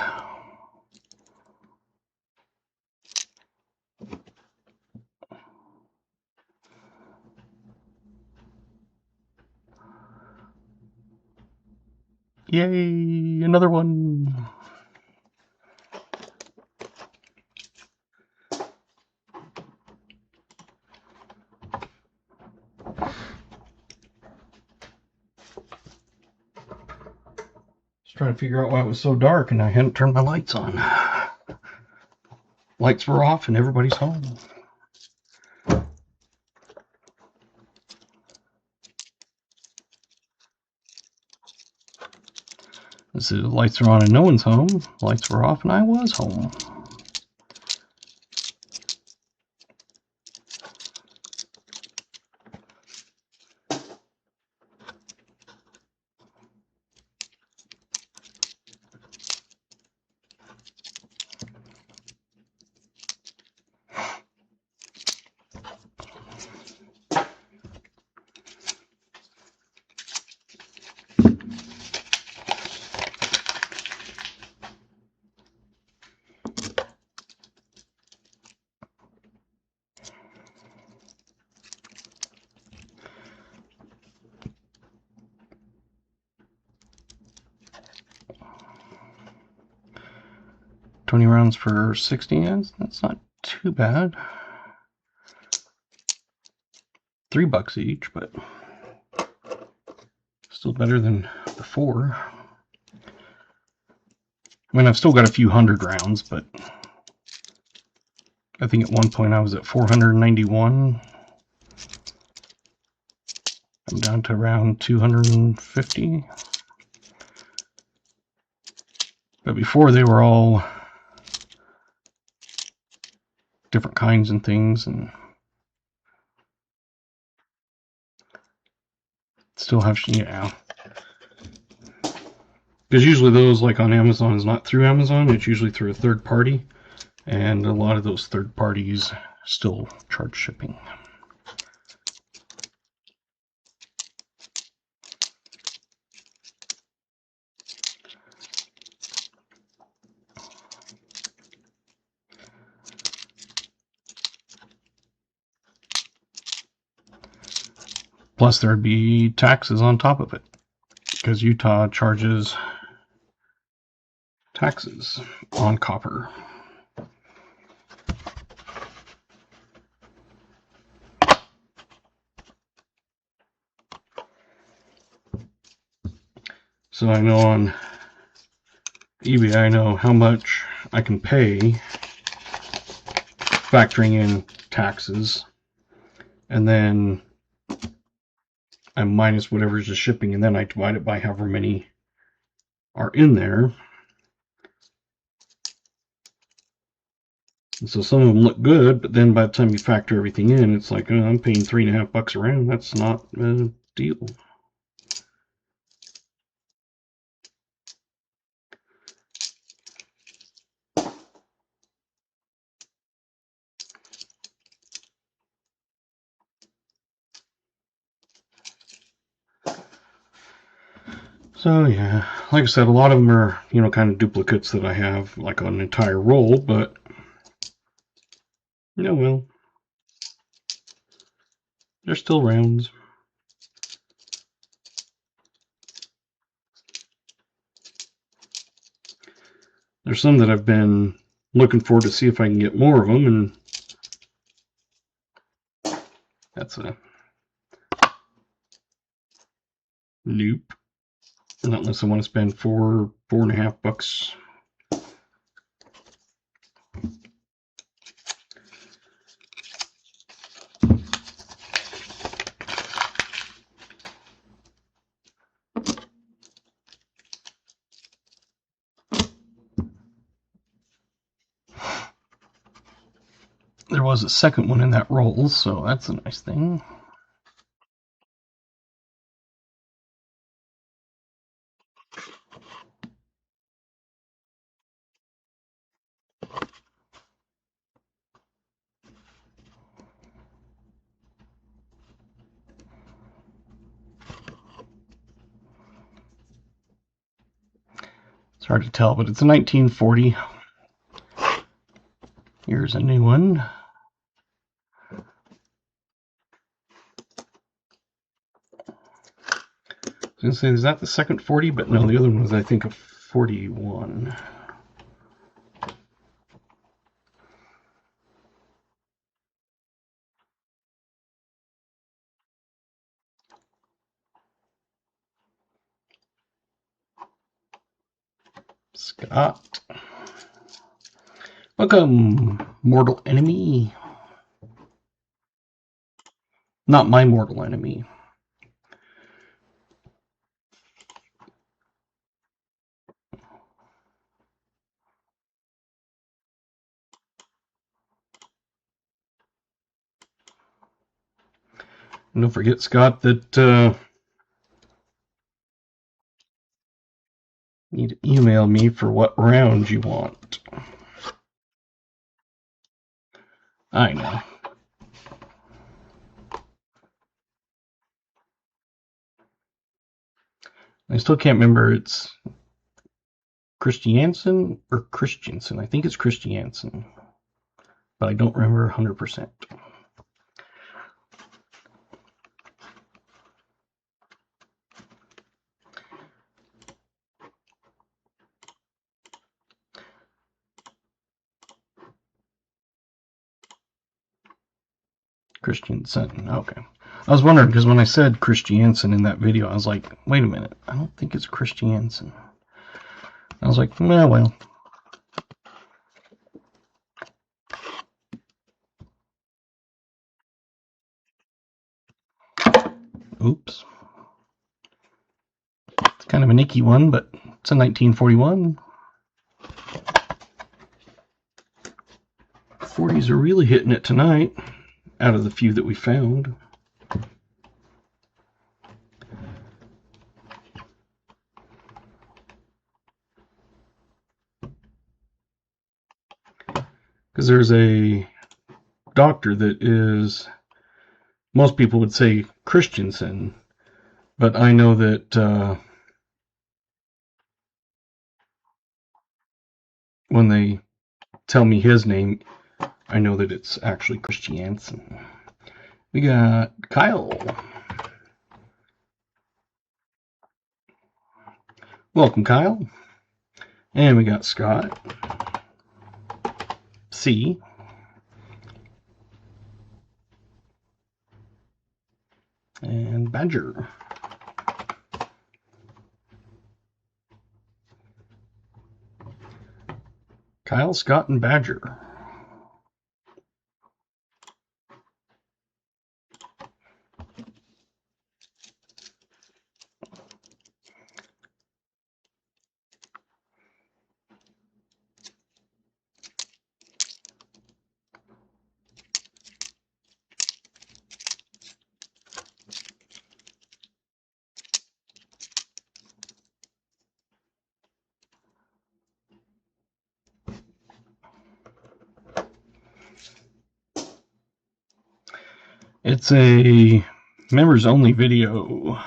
Yay, another one. Just trying to figure out why it was so dark and I hadn't turned my lights on. Lights were off and everybody's home. So the lights are on and no one's home. Lights were off and I was home. 20 rounds for 60 ends. That's not too bad. $3 each, but still better than before. I mean, I've still got a few hundred rounds, but I think at one point I was at 491. I'm down to around 250. But before they were all different kinds and things, and still have, yeah. Because usually those, like on Amazon, is not through Amazon, it's usually through a third party. And a lot of those third parties still charge shipping. Plus there'd be taxes on top of it, because Utah charges taxes on copper. So I know on eBay, I know how much I can pay factoring in taxes, and then I minus whatever's the shipping, and then I divide it by however many are in there. And so some of them look good, but then by the time you factor everything in, it's like, oh, I'm paying $3.50 a round. That's not a deal. So yeah, like I said, a lot of them are, kind of duplicates that I have, like on an entire roll, but well, they're still rounds. There's some that I've been looking for to see if I can get more of them, and that's a nope. Not unless I want to spend $4.50. There was a second one in that roll, so that's a nice thing. It's hard to tell, but it's a 1940. Here's a new one. I was going to say, is that the second 40? But no, the other one was, I think, a 41. Scott. Welcome, mortal enemy. Not my mortal enemy. And don't forget, Scott, that you need to email me for what round you want. I know. I still can't remember. It's Christiansen or Christiansen. I think it's Christiansen, but I don't remember 100%. Christiansen. Okay. I was wondering, because when I said Christiansen in that video, I was like, wait a minute. I don't think it's Christiansen. I was like, well. Oops. It's kind of an icky one, but it's a 1941. 40s are really hitting it tonight, out of the few that we found. Because there's a doctor that is, most people would say Christensen, but I know that when they tell me his name, I know that it's actually Christiansen. We got Kyle. Welcome, Kyle. And we got Scott. C. And Badger. Kyle, Scott, and Badger. It's a members only video.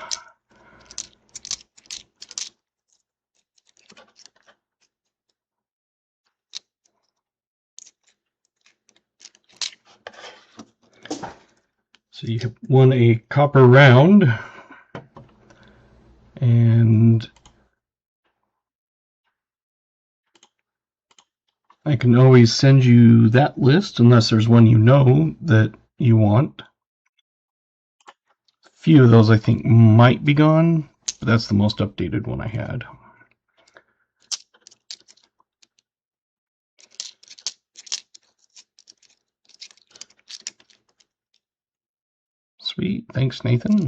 So you have won a copper round, and I can always send you that list unless there's one you know that you want. A few of those I think might be gone, but that's the most updated one I had. Sweet, thanks Nathan.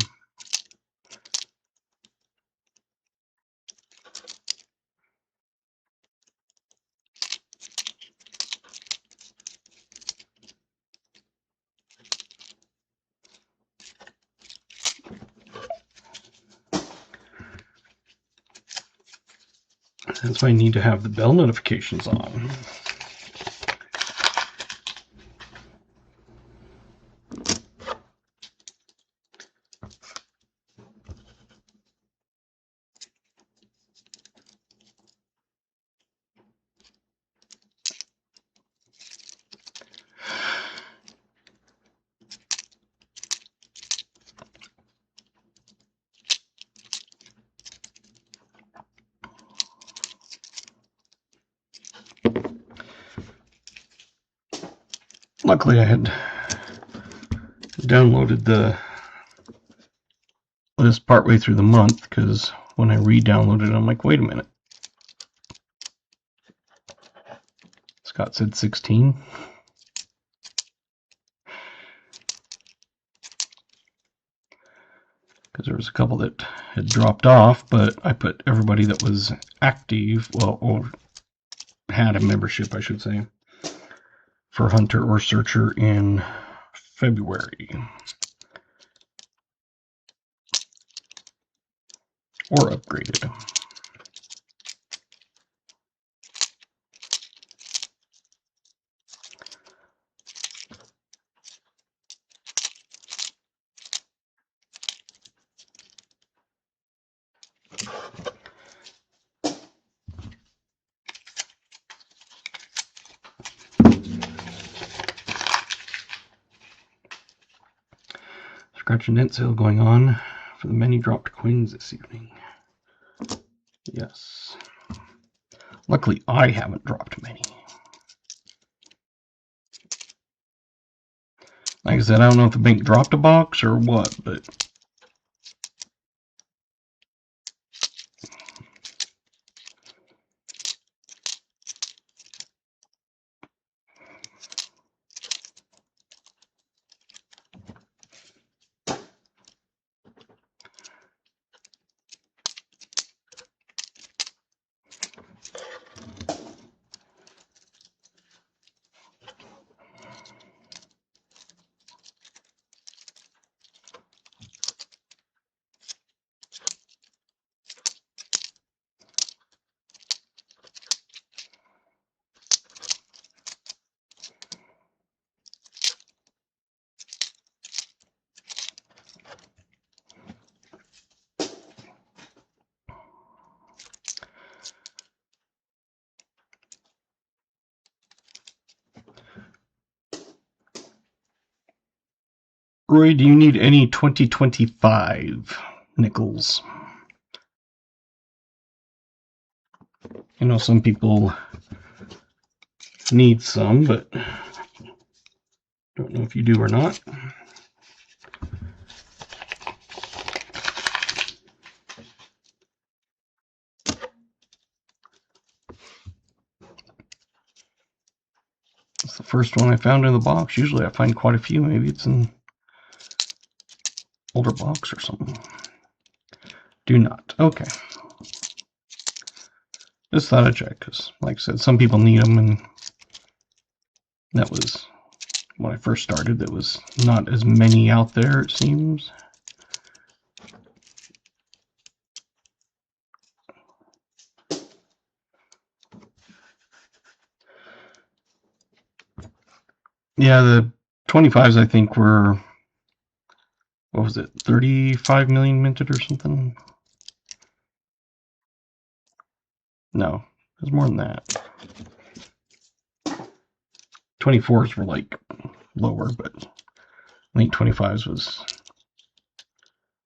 That's why I need to have the bell notifications on. Luckily I had downloaded the list partway through the month, because when I re-downloaded it, I'm like, wait a minute. Scott said 16. Because there was a couple that had dropped off, but I put everybody that was active, well, or had a membership, I should say, for Hunter or Searcher in February. Or upgraded. Scratch and dent sale going on for the many dropped coins this evening. Yes. Luckily, I haven't dropped many. Like I Like I said, I don't know if the bank dropped a box or what, but Roy, do you need any 2025 nickels? I know some people need some, but don't know if you do or not. It's the first one I found in the box. Usually I find quite a few. Maybe it's in older box or something. Do not. Okay. Just thought I'd check, because like I said, some people need them, and that was when I first started. There was not as many out there, it seems. Yeah, the 25s I think were, what was it, 35 million minted or something? No, it was more than that. 24s were like lower, but I think 25s was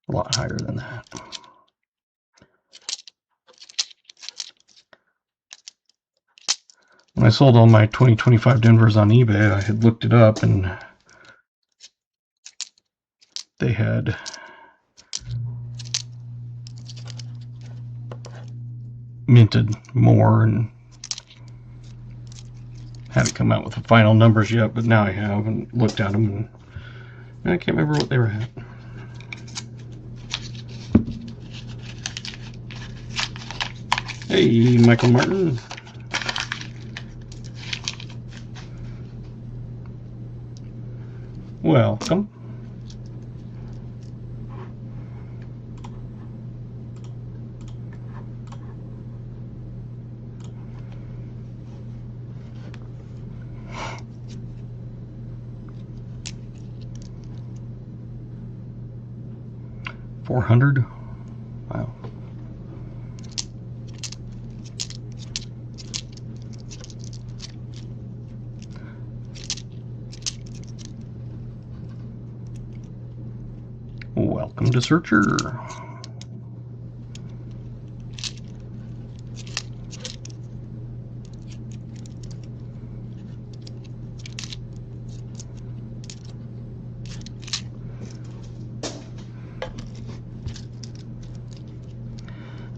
a lot higher than that. When I sold all my 2025 Denvers on eBay, I had looked it up, and they had minted more and haven't come out with the final numbers yet, but now I have and looked at them, and I can't remember what they were at. Hey, Michael Martin. Welcome. $400. Wow. Welcome to Searcher.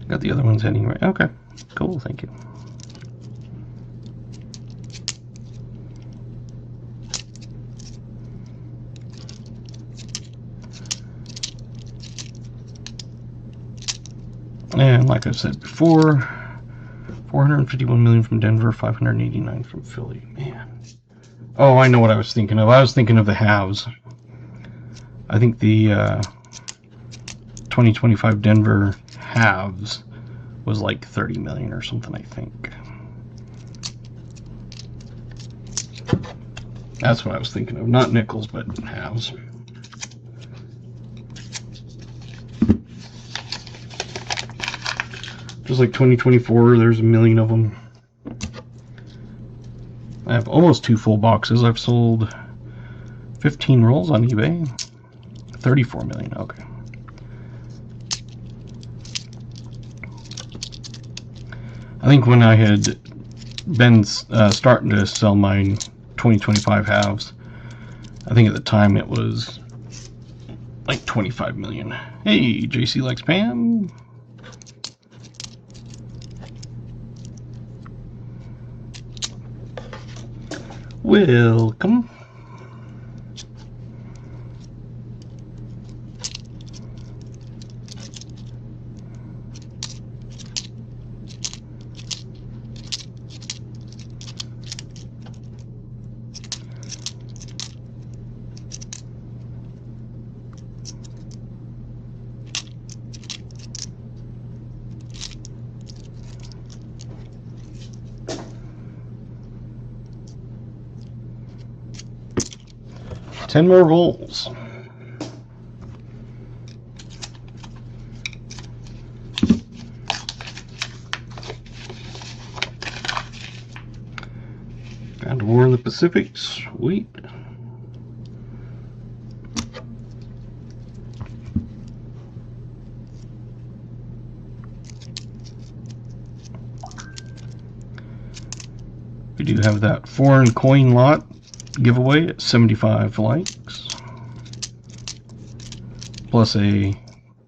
Got the other ones anyway. Okay, cool, thank you. And like I said before, 451 million from Denver, 589 from Philly. Man. Oh, I know what I was thinking of. I was thinking of the halves. I think the 2025 Denver halves was like 30 million or something, I think. That's what I was thinking of. Not nickels, but halves. Just like 2024, there's a million of them. I have almost 2 full boxes. I've sold 15 rolls on eBay. 34 million, okay. I think when I had been starting to sell my 2025 halves, I think at the time it was like 25 million. Hey, JC likes Pam. Welcome. Ten more rolls. Found War in the Pacific. Sweet. We do have that foreign coin lot giveaway at 75 likes, plus a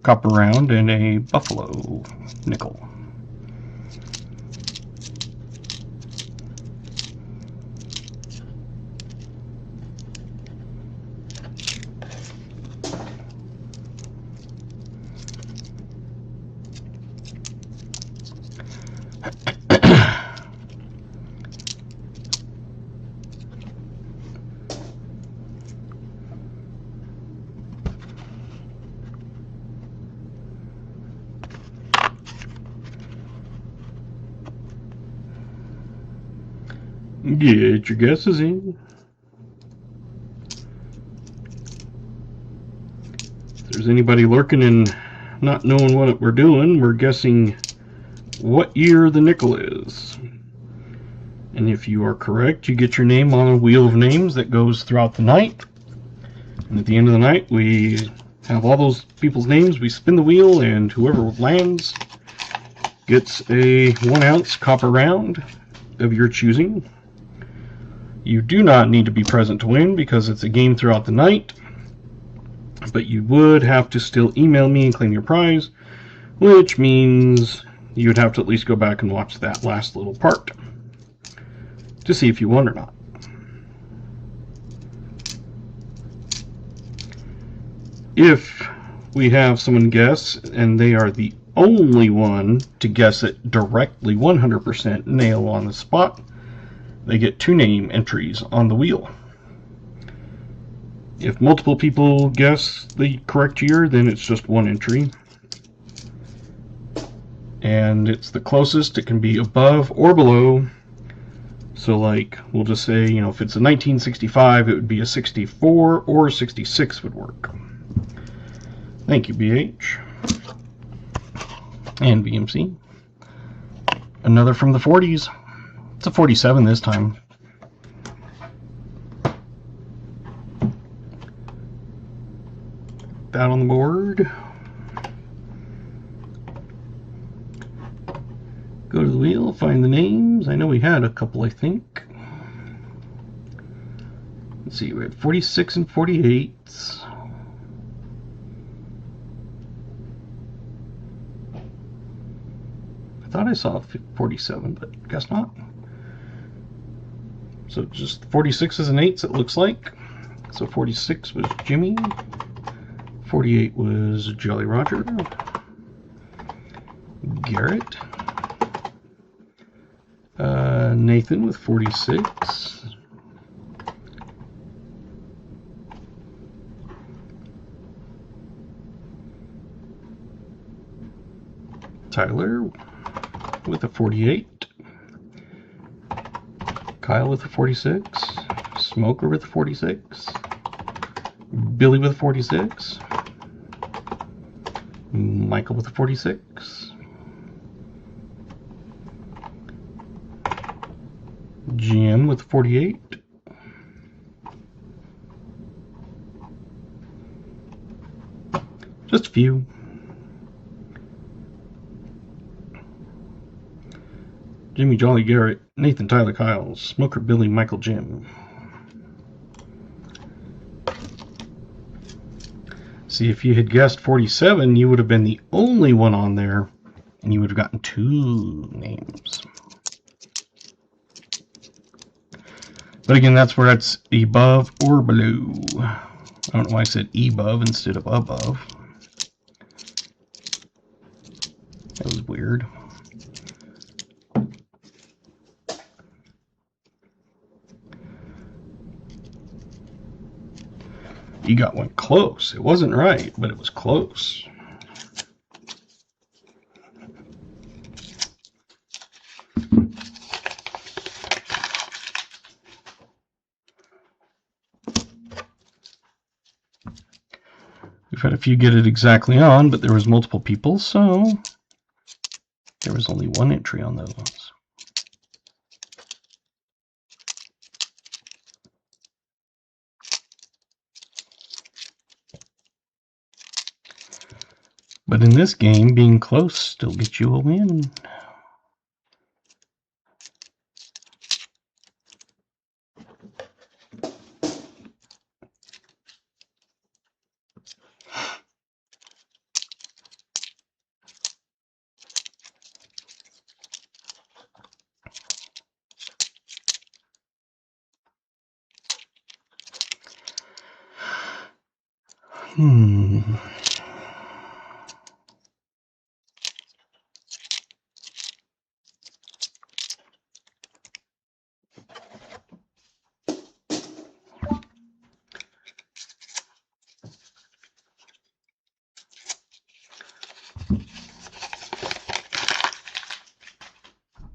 copper round and a buffalo nickel. Get your guesses in. If there's anybody lurking and not knowing what we're doing, we're guessing what year the nickel is. And if you are correct, you get your name on a wheel of names that goes throughout the night. And at the end of the night, we have all those people's names. We spin the wheel, and whoever lands gets a 1 ounce copper round of your choosing. You do not need to be present to win because it's a game throughout the night, but you would have to still email me and claim your prize, which means you would have to at least go back and watch that last little part to see if you won or not. If we have someone guess and they are the only one to guess it directly 100% nail on the spot, they get 2 name entries on the wheel. If multiple people guess the correct year, then it's just 1 entry. And it's the closest. It can be above or below. So like, we'll just say, you know, if it's a 1965, it would be a 64 or a 66 would work. Thank you, BH. And BMC. Another from the 40s. It's a 47 this time. That on the board. Go to the wheel, find the names. I know we had a couple, I think. Let's see, we had 46 and 48s. I thought I saw 47, but guess not. So just 46s and 8s it looks like. So 46 was Jimmy. 48 was Jolly Roger. Garrett. Nathan with 46. Tyler with a 48. Kyle with a 46. Smoker with a 46. Billy with a 46. Michael with a 46. Jim with a 48. Just a few. Jimmy, Jolly, Garrett, Nathan, Tyler, Kyle, Smoker, Billy, Michael, Jim. See, if you had guessed 47, you would have been the only one on there, and you would have gotten 2 names. But again, that's where it's above or below. I don't know why I said above instead of above. That was weird. You got one close. It wasn't right, but it was close. We've had a few get it exactly on, but there was multiple people, so there was only 1 entry on those. But in this game, being close still gets you a win.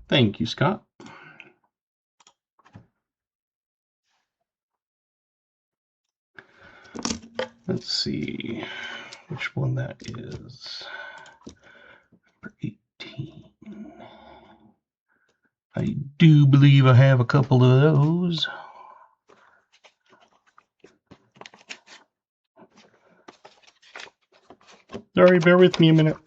Thank you, Scott. Let's see which one that is. Number 18. I do believe I have a couple of those. Sorry, bear with me a minute.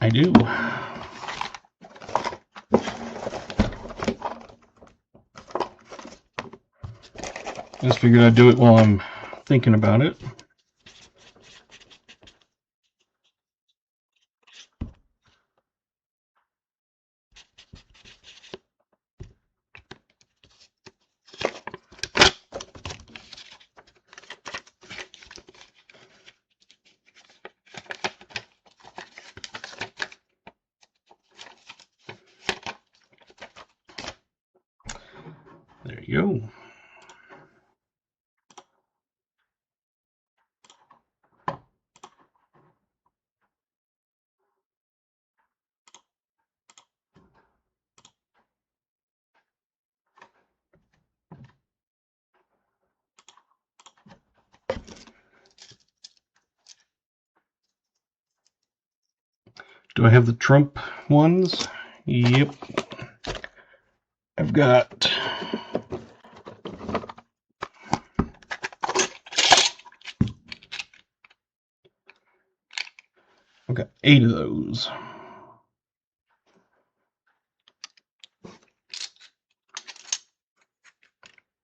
I do. Just figured I'd do it while I'm thinking about it. There you go. Do I have the Trump ones? Yep. I've got I've got 8 of those.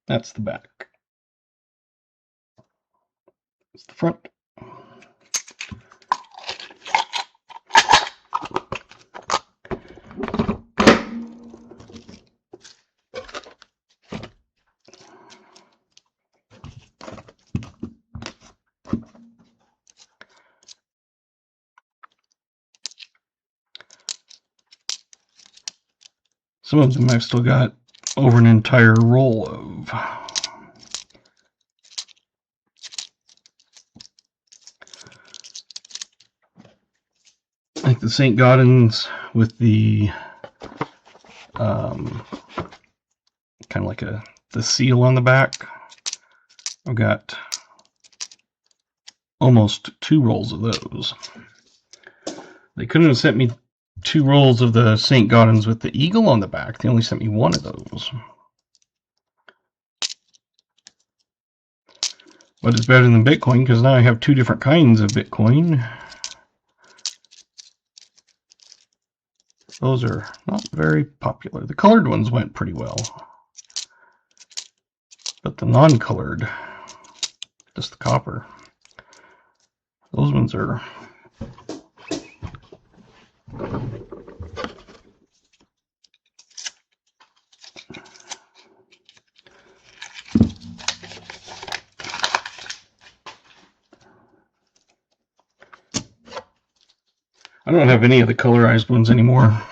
That's the back. That's the front. Some of them I've still got over an entire roll of. Like the St. Gaudens with the kind of like the seal on the back. I've got almost 2 rolls of those. They couldn't have sent me 2 rolls of the St. Gaudens with the eagle on the back. They only sent me 1 of those. But it's better than Bitcoin because now I have 2 different kinds of Bitcoin. those are not very popular. The colored ones went pretty well, but the non-colored, just the copper, those ones are I don't have any of the colorized ones anymore.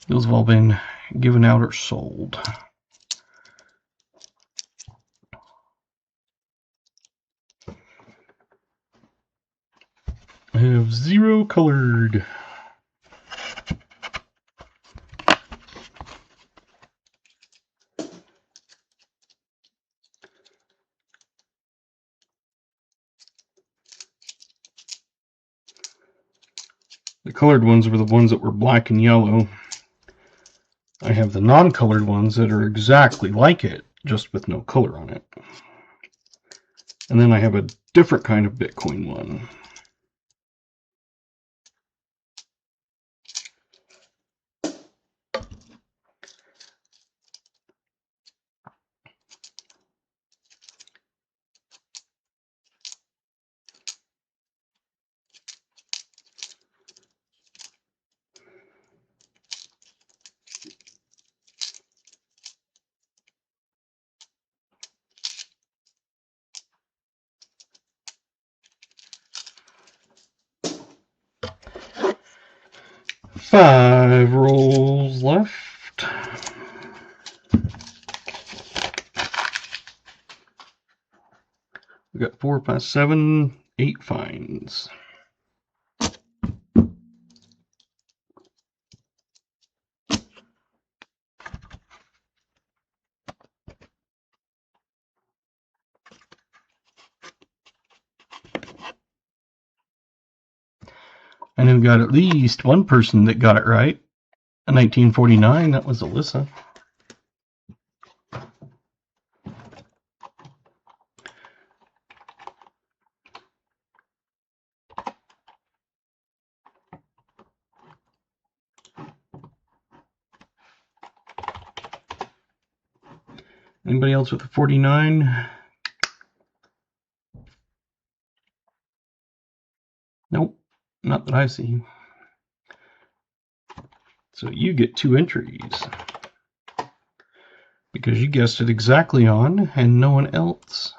Those have all been given out or sold. I have 0 colored. The colored ones were the ones that were black and yellow. I have the non-colored ones that are exactly like it, just with no color on it. And then I have a different kind of Bitcoin one. Five rolls left. We got 4, 5, 7, 8 finds. And we've got at least one person that got it right. In 1949, that was Alyssa. Anybody else with a 49? Nope, not that I see. So you get 2 entries because you guessed it exactly on and no one else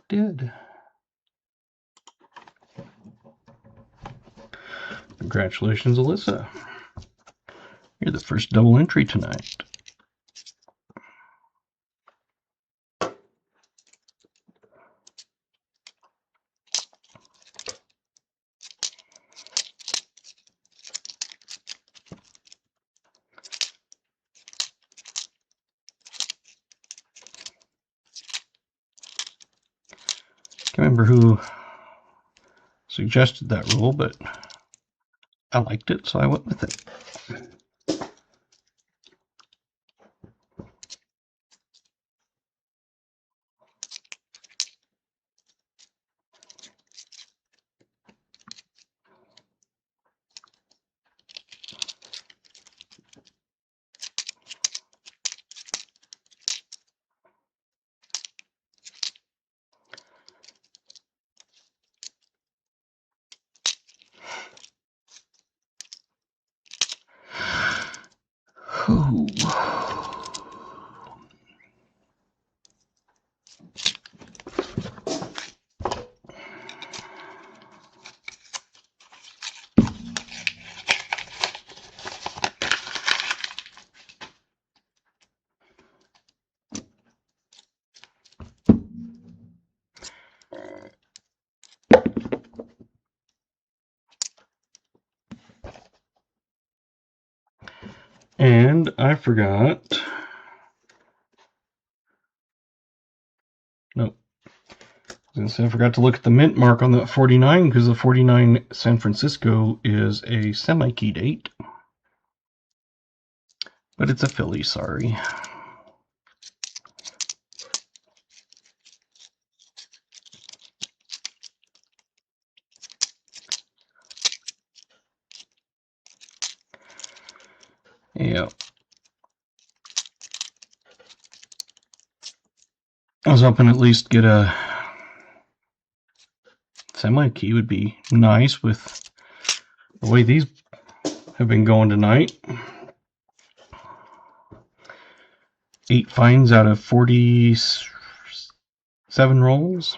did. Congratulations, Alyssa. You're the first double entry tonight. Can't remember who suggested that rule, but I liked it, so I went with it. Ooh. And I forgot. Nope. I forgot to look at the mint mark on that 49 because the 49 San Francisco is a semi-key date. But it's a Philly, sorry. Yeah. I was hoping at least get a semi-key would be nice with the way these have been going tonight. 8 finds out of 47 rolls.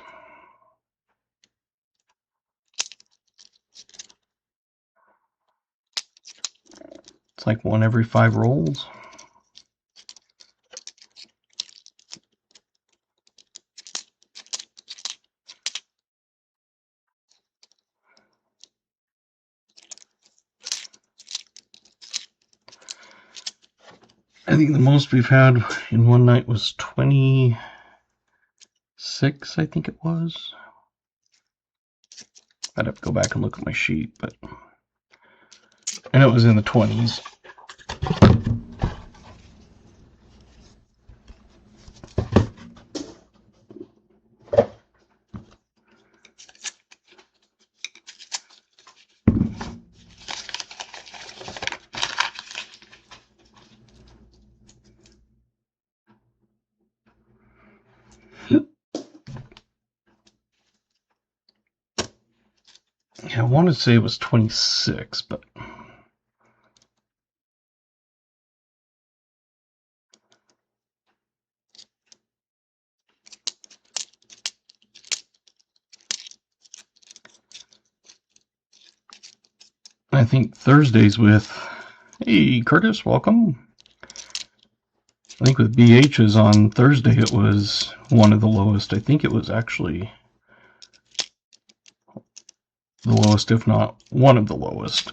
It's like 1 every 5 rolls. I think the most we've had in one night was 26, I think it was. I'd have to go back and look at my sheet, but I know it was in the 20s. Yeah, I want to say it was 26, but I think Thursdays with, hey Curtis, welcome. I think with BH's on Thursday it was one of the lowest. I think it was actually the lowest, if not one of the lowest.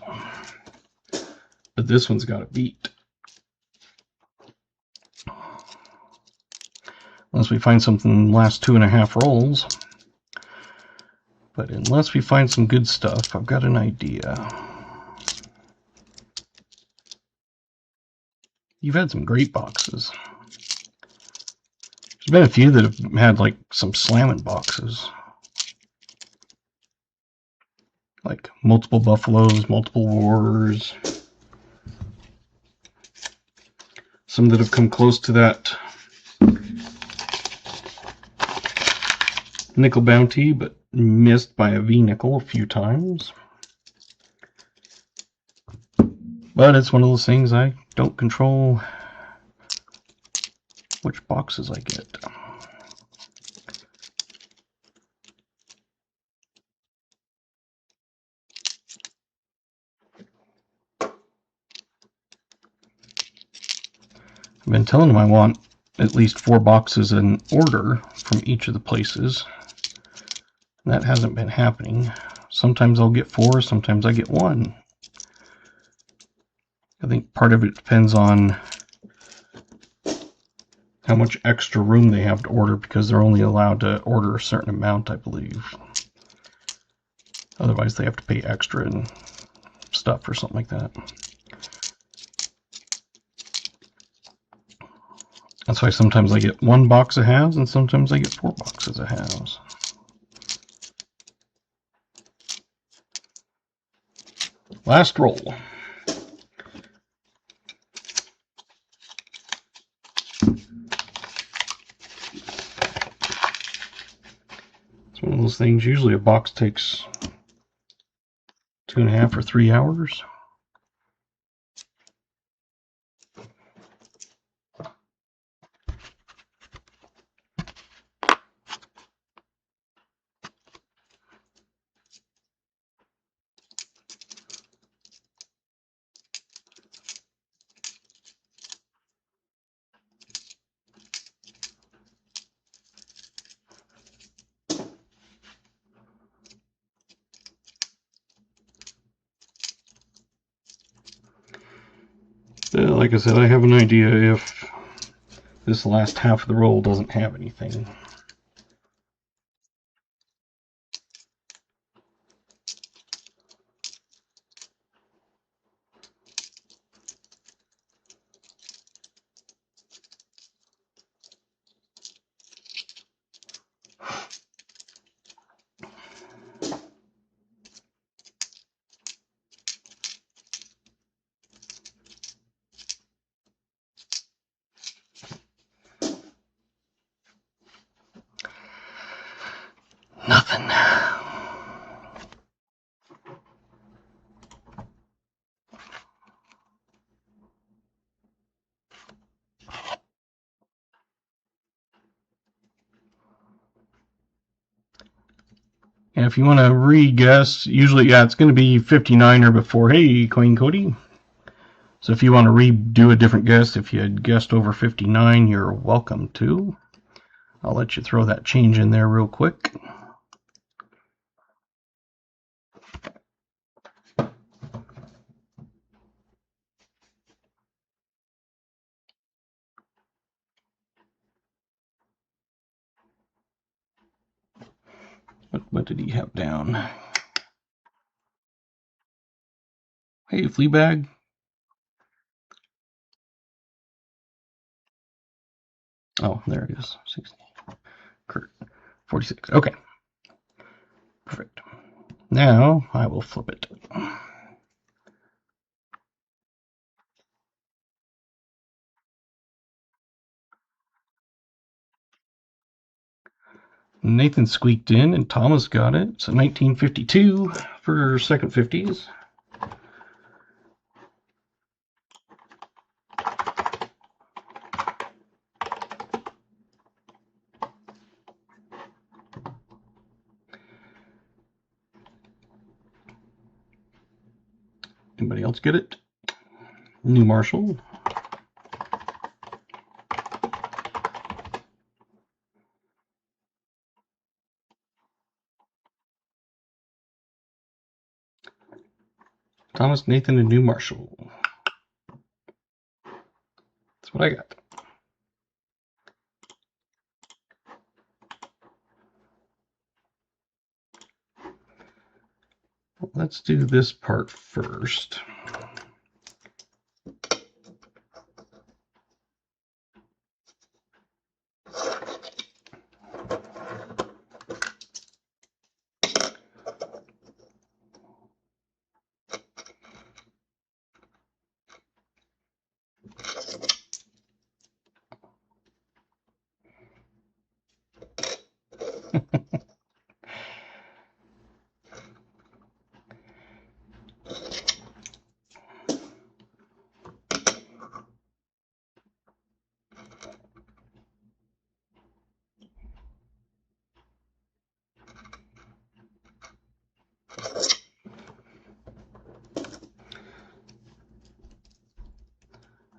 But this one's got a beat. Unless we find something in the last 2.5 rolls. But unless we find some good stuff, I've got an idea. You've had some great boxes. There's been a few that have had like some slamming boxes. Like multiple buffaloes, multiple wars. Some that have come close to that nickel bounty, but missed by a V-nickel a few times. But it's one of those things I don't control which boxes I get. I've been telling them I want at least 4 boxes in order from each of the places. That hasn't been happening. Sometimes I'll get 4, sometimes I get 1. I think part of it depends on how much extra room they have to order, because they're only allowed to order a certain amount, I believe. Otherwise they have to pay extra and stuff or something like that. That's why sometimes I get 1 box of halves and sometimes I get 4 boxes of halves. Last roll. It's one of those things, usually a box takes 2.5 or 3 hours. Like I said, I have an idea if this last half of the roll doesn't have anything. Nothing. And if you want to re-guess, usually, yeah, it's going to be 59 or before. Hey, Coin Cody. So if you want to redo a different guess, if you had guessed over 59, you're welcome to. I'll let you throw that change in there real quick. What did he have down? Hey, Fleabag. Oh, there it is. 60. Kurt. 46. Okay. Perfect. Now I will flip it. Nathan squeaked in and Thomas got it. So 1952 for second 50s. Anybody else get it? New Marshall. Thomas, Nathan, and New Marshall. That's what I got. Let's do this part first.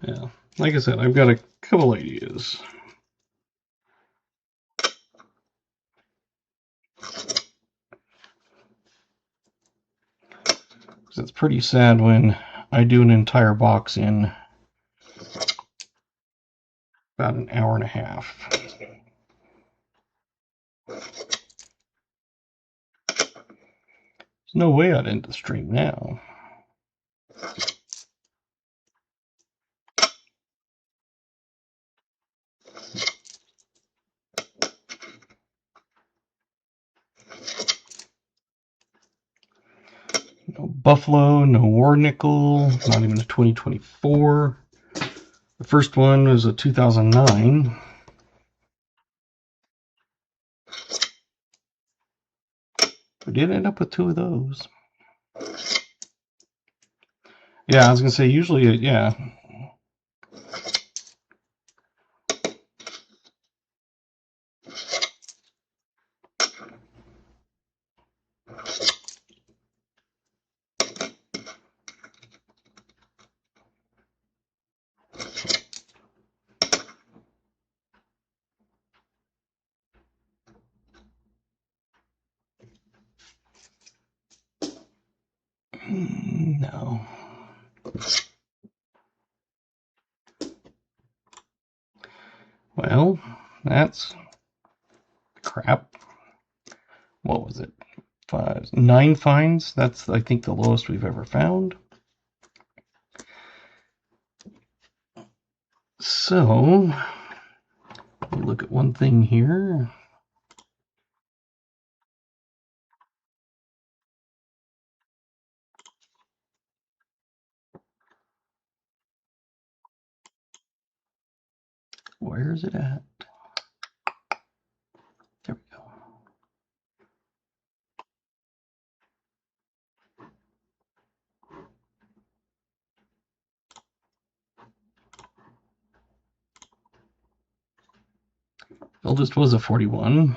Yeah, like I said, I've got a couple ideas. It's pretty sad when I do an entire box in about an hour and a half. There's no way I'd end the stream now. No Buffalo, no War Nickel, not even a 2024. The first one was a 2009. We did end up with two of those. Yeah, I was going to say, usually, yeah. No. Well, that's crap. What was it? 9 finds. That's, I think, the lowest we've ever found. So, look at one thing here. Where is it at? There we go. Oldest was a 41.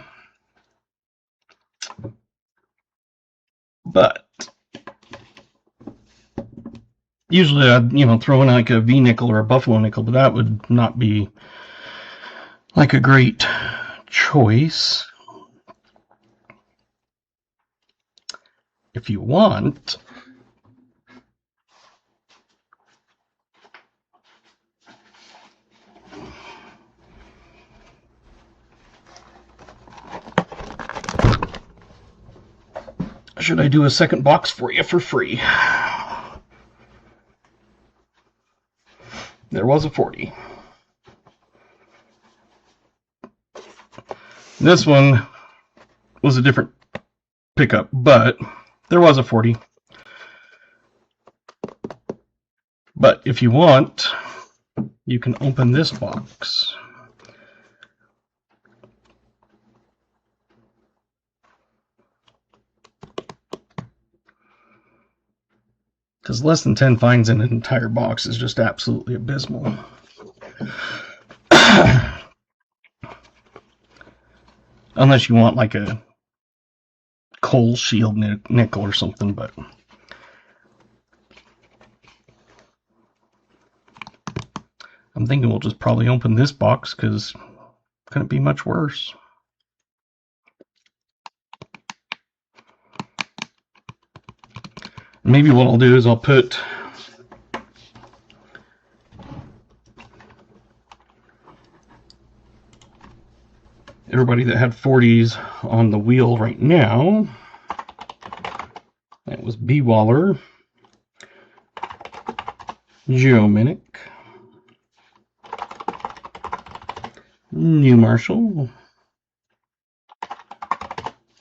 But usually I'd, throw in like a V nickel or a buffalo nickel, but that would not be like a great choice. If you want, should I do a second box for you for free? There was a 40. This one was a different pickup, but there was a 40. But if you want, you can open this box. Because less than 10 finds in an entire box is just absolutely abysmal. Unless you want like a coal shield nickel or something, but I'm thinking we'll just probably open this box because it couldn't be much worse. Maybe what I'll do is I'll put everybody that had 40s on the wheel right now. That was B. Waller, Joe Minnick, New Marshall,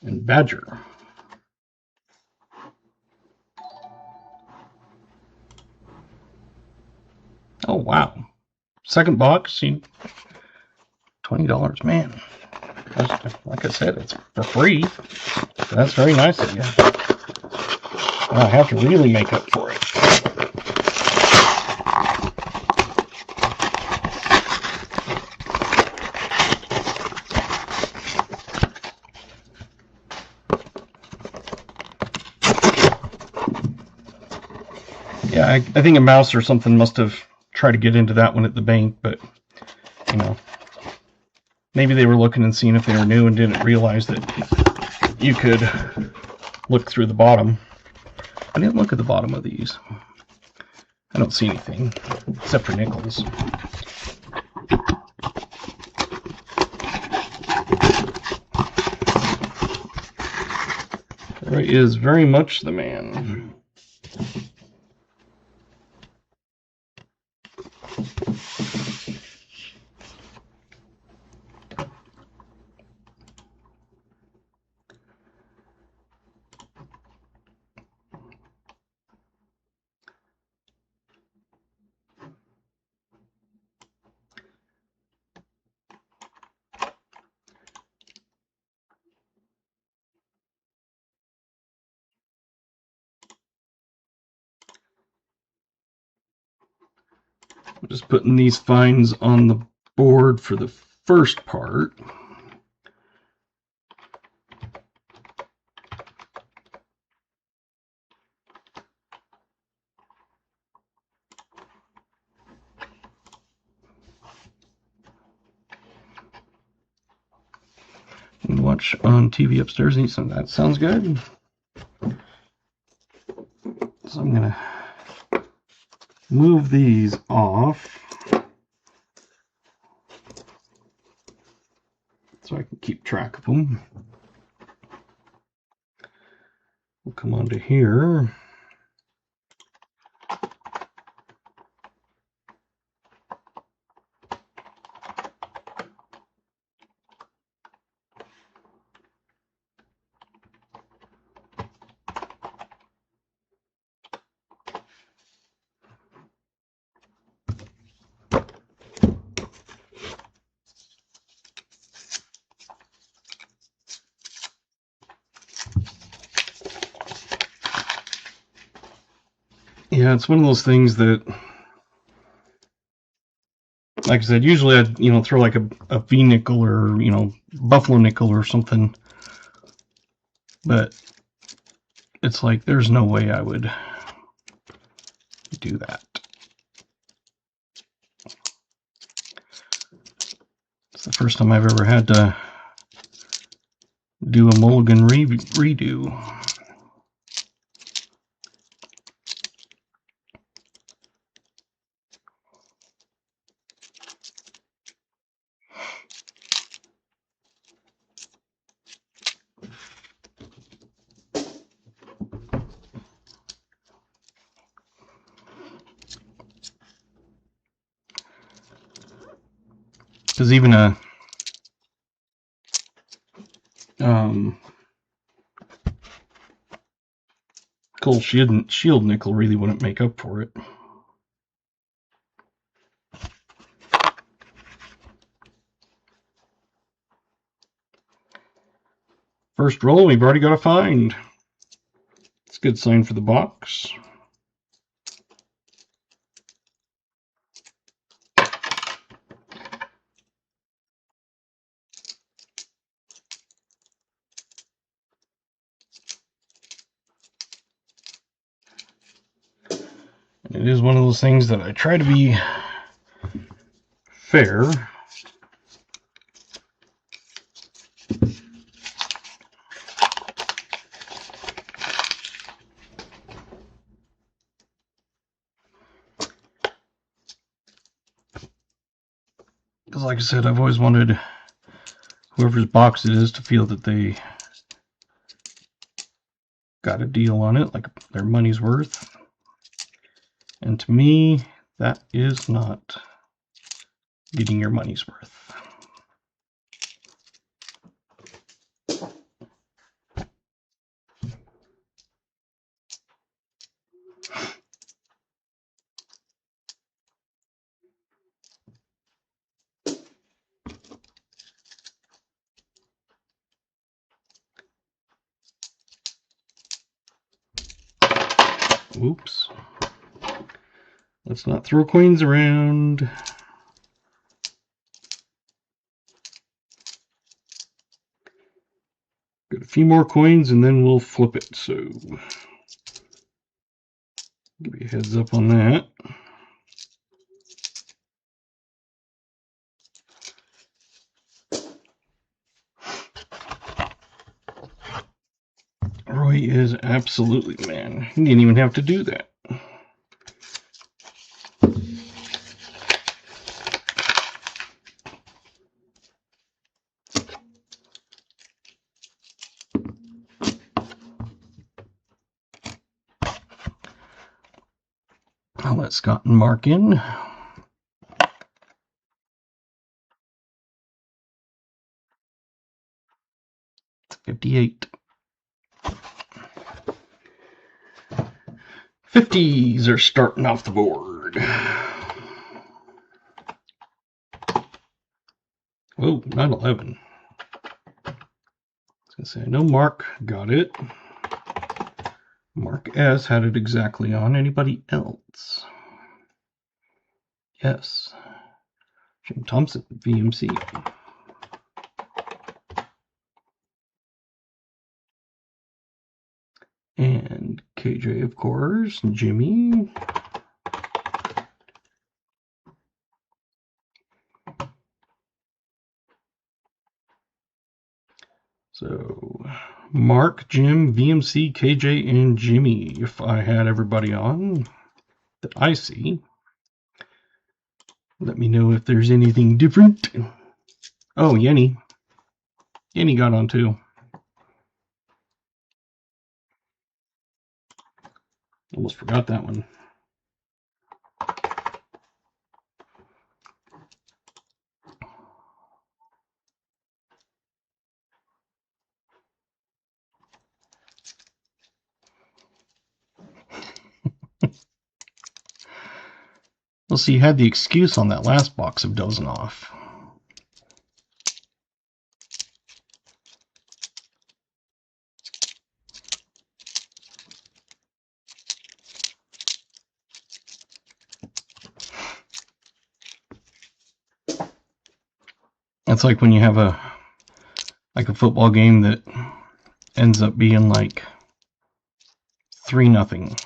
and Badger. Oh, wow. Second box, $20, man. Like I said, it's for free. That's very nice of you. I have to really make up for it. Yeah, I think a mouse or something must have tried to get into that one at the bank, but, maybe they were looking and seeing if they were new and didn't realize that you could look through the bottom. I didn't look at the bottom of these. I don't see anything, except for nickels. There is very much the man. I'm just putting these finds on the board for the first part. And watch on TV upstairs and eat some. That sounds good. So I'm going to move these off so I can keep track of them. We'll come onto here. Yeah, it's one of those things that Like I said, usually I'd, throw like a V nickel or, buffalo nickel or something. But it's like, there's no way I would do that. It's the first time I've ever had to do a mulligan redo. Because even a cold shield nickel really wouldn't make up for it. First roll, we've already got a find. It's a good sign for the box. It is one of those things that I try to be fair. Because like I said, I've always wanted whoever's box it is to feel that they got a deal on it, like their money's worth. And to me, that is not getting your money's worth. Oops. Let's not throw coins around. Got a few more coins and then we'll flip it. So give you a heads up on that. Roy is absolutely the man. He didn't even have to do that. I'll let Scott and Mark in. $58. 50s are starting off the board. Whoa, not 11. I was going to say, I know Mark got it. Mark S. had it exactly on. Anybody else? Yes. Jim Thompson, VMC. And KJ, of course. Jimmy. So, Mark, Jim, VMC, KJ, and Jimmy. If I had everybody on that I see, let me know if there's anything different. Oh, Yenny. Yenny got on too. Almost forgot that one. Well, see, you had the excuse on that last box of dozing off. That's like when you have a football game that ends up being like 3-0.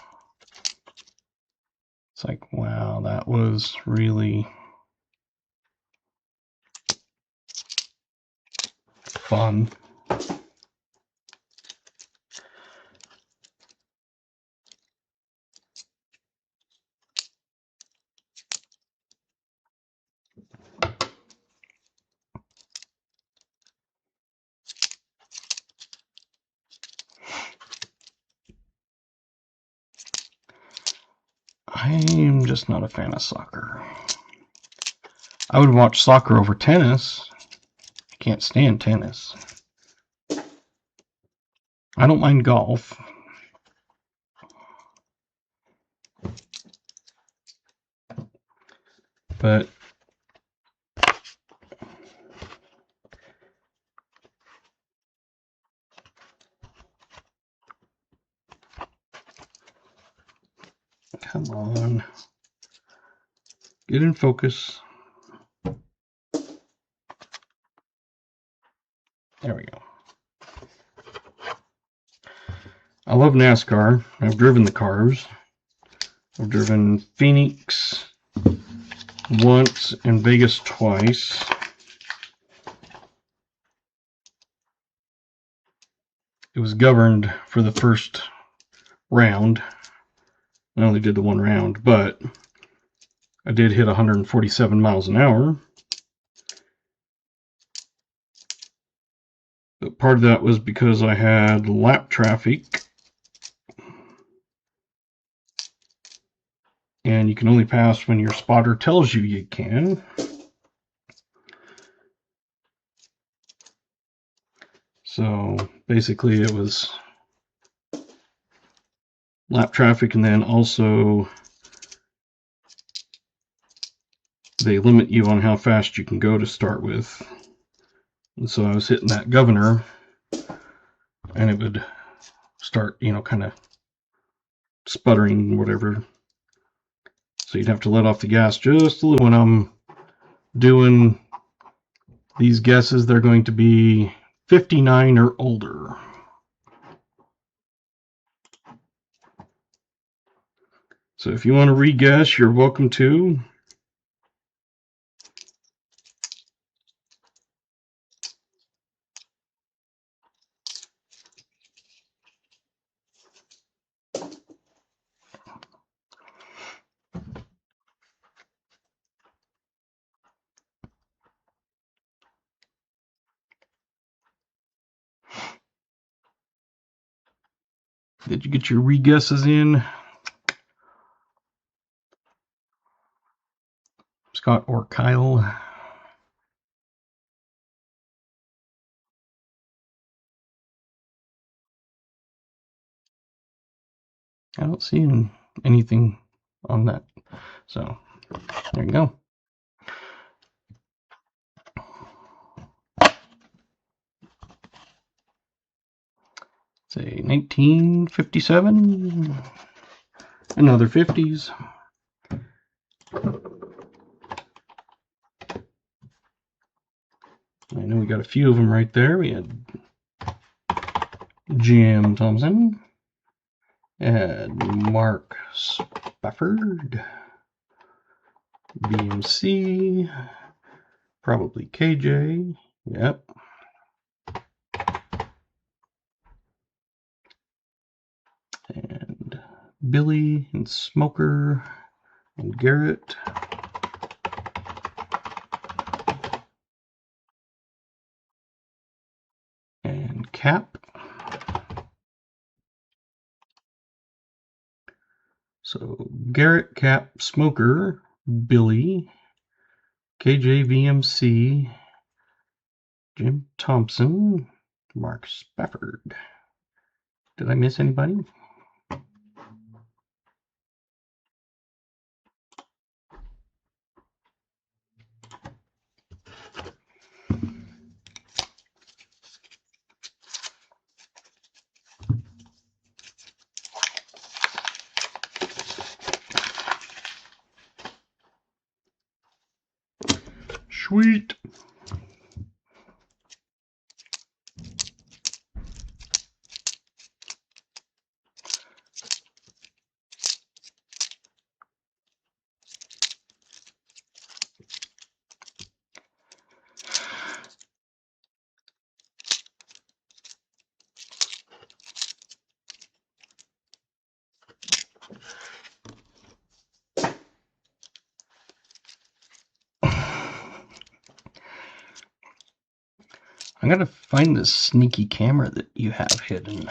It's like, wow, that was really fun. I'm just not a fan of soccer. I would watch soccer over tennis. I can't stand tennis. I don't mind golf. But come on. Get in focus. There we go. I love NASCAR. I've driven the cars. I've driven Phoenix once and Vegas twice. It was governed for the first round. I only did the one round, but I did hit 147 miles an hour. But part of that was because I had lap traffic. And you can only pass when your spotter tells you you can. So basically it was lap traffic, and then also they limit you on how fast you can go to start with. And so I was hitting that governor, and it would start, kind of sputtering, whatever. So you'd have to let off the gas just a little. When I'm doing these guesses, they're going to be 59 or older. So if you want to re-guess, you're welcome to. Did you get your re-guesses in? Scott or Kyle? I don't see anything on that. So, there you go. Say 1957. Another 50s. I know we got a few of them right there. We had Jim Thompson. And Mark Spafford. BMC. Probably KJ. Yep. And Billy and Smoker and Garrett. And Cap. So Garrett, Cap, Smoker, Billy, KJ, VMC, Jim Thompson, Mark Spafford. Did I miss anybody? Sweet. I gotta find this sneaky camera that you have hidden.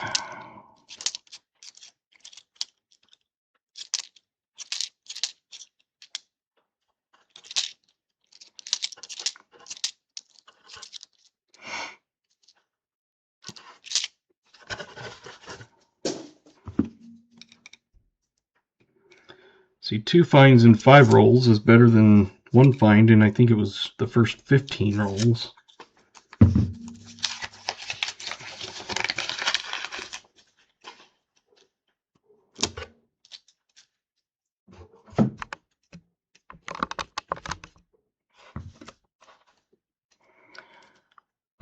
See, 2 finds in 5 rolls is better than 1 find, and I think it was the first 15 rolls.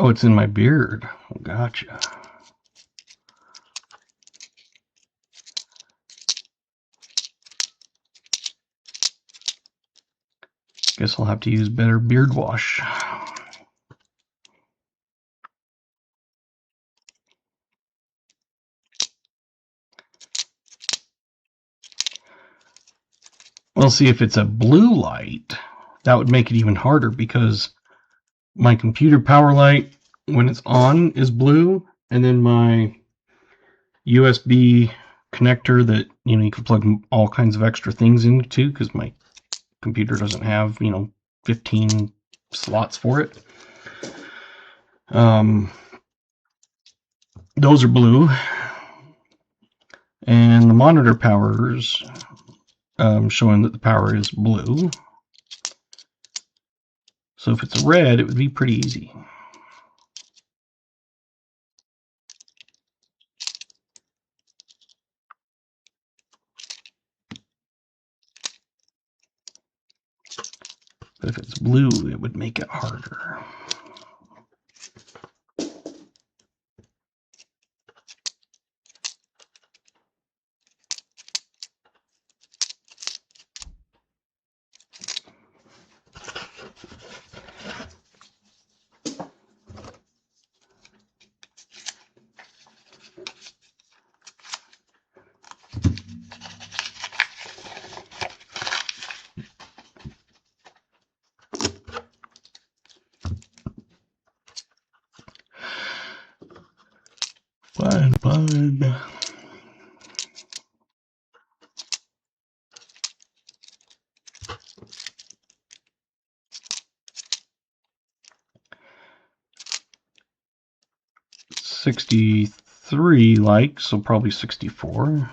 Oh, it's in my beard. Oh, gotcha. Guess I'll have to use better beard wash. Well, see, if it's a blue light, that would make it even harder because my computer power light, when it's on, is blue, and then my USB connector that, you know, you can plug all kinds of extra things into because my computer doesn't have, 15 slots for it. Those are blue, and the monitor powers showing that the power is blue. So if it's red, it would be pretty easy. But if it's blue, it would make it harder. Fun. 63 likes, so probably 64.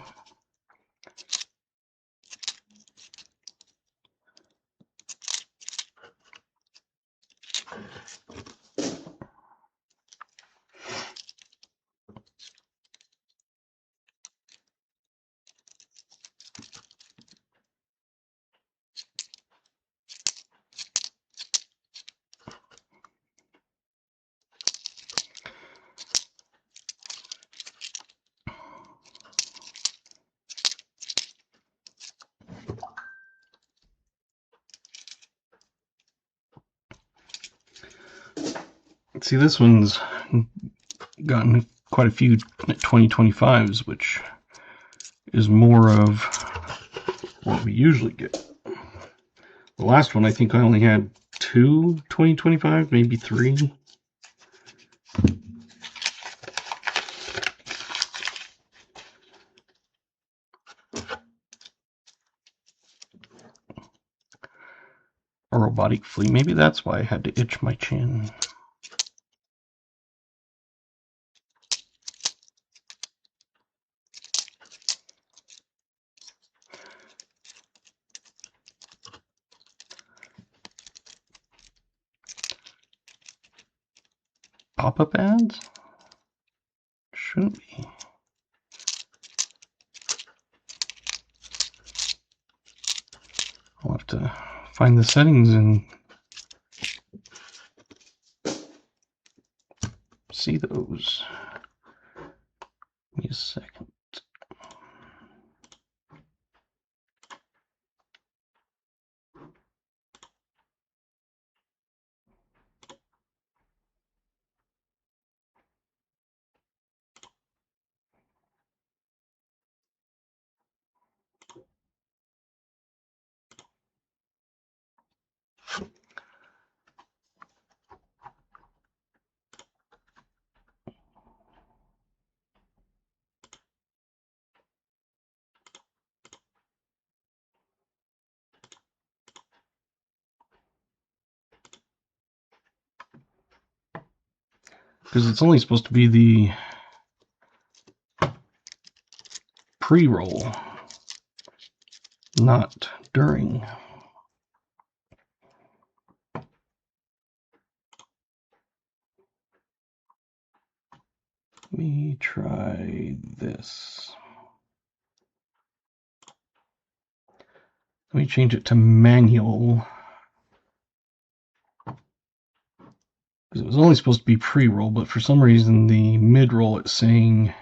See, this one's gotten quite a few 2025s, which is more of what we usually get. The last one, I think I only had 2 2025, maybe 3. A robotic flea. Maybe that's why I had to itch my chin. Pop-up ads? Shouldn't be. I'll have to find the settings and see those. Give me a second. because it's only supposed to be the pre-roll, not during. Let me try this. Let me change it to manual, because it was only supposed to be pre-roll, but for some reason the mid-roll it's saying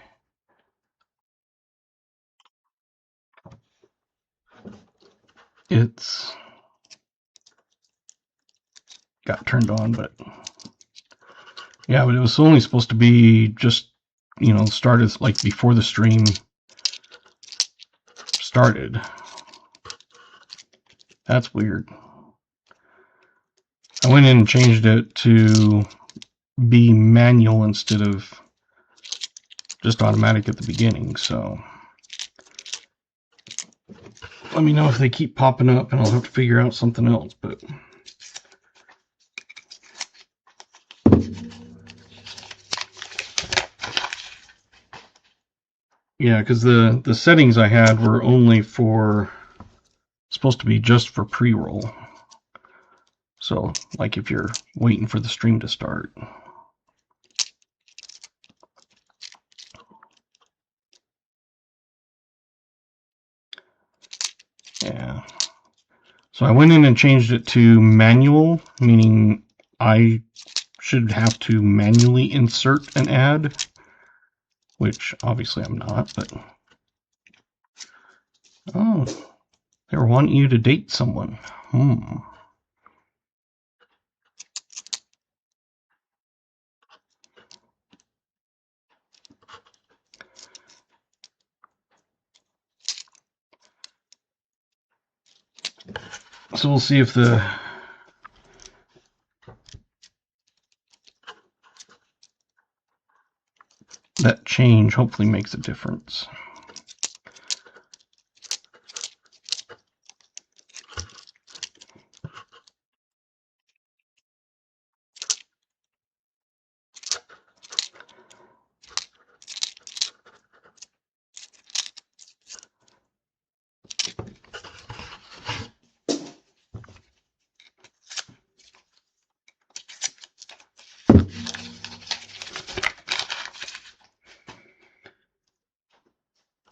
it's got turned on. But yeah, but it was only supposed to be just, you know, started like before the stream started. That's weird. I went in and changed it to be manual instead of just automatic at the beginning, so let me know if they keep popping up and I'll have to figure out something else. But yeah, because the settings I had were only for, supposed to be just for pre-roll. So like if you're waiting for the stream to start. Yeah. So I went in and changed it to manual, meaning I should have to manually insert an ad, which obviously I'm not, but oh, they were wanting you to date someone. So we'll see if that change hopefully makes a difference.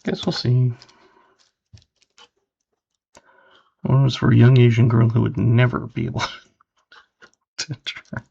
Guess we'll see. One was for a young Asian girl who would never be able to try.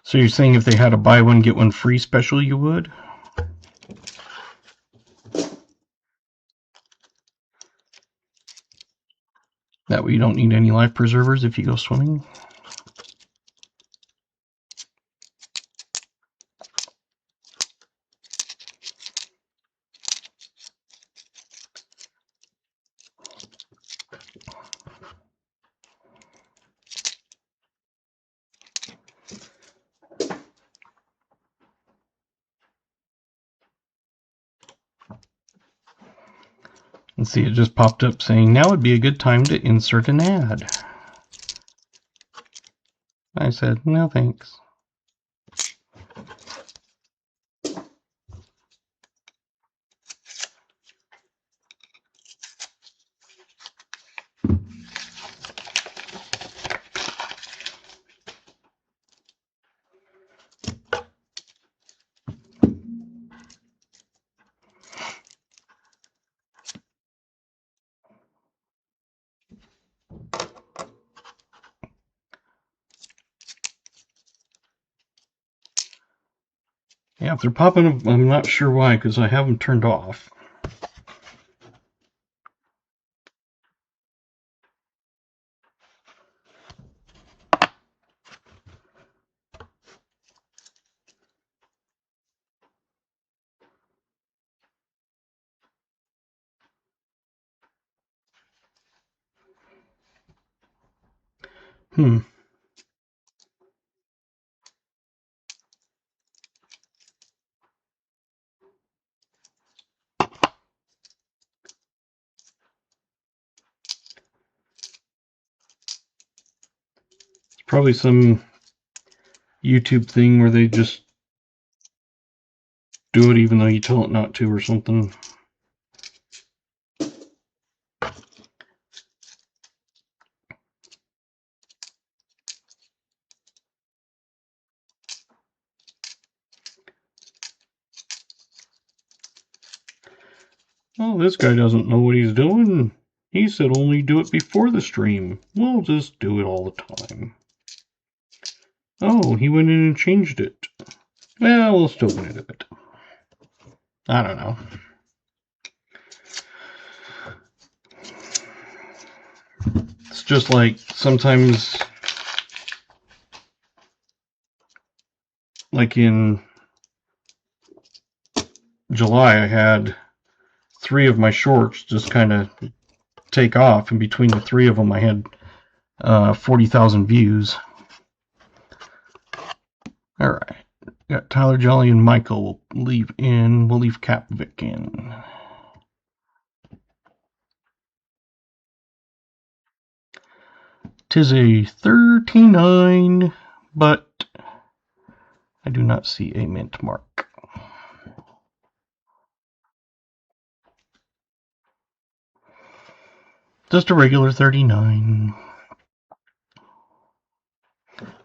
So you're saying if they had a buy one, get one free special, you would? That way you don't need any life preservers if you go swimming? Let's see, it just popped up saying, now would be a good time to insert an ad. I said, no thanks. Yeah, if they're popping up, I'm not sure why, because I have them turned off. It's probably some YouTube thing where they just do it even though you tell it not to or something. Oh, this guy doesn't know what he's doing. He said only do it before the stream. We'll just do it all the time. Oh, he went in and changed it. Well, we'll still win it. I don't know. It's just like sometimes, like in July, I had 3 of my shorts just kind of take off, and between the 3 of them, I had 40,000 views. All right, got Tyler, Jolly, and Michael. We'll leave in. We'll leave Capvic in. Tis a 39, but I do not see a mint mark. Just a regular 39.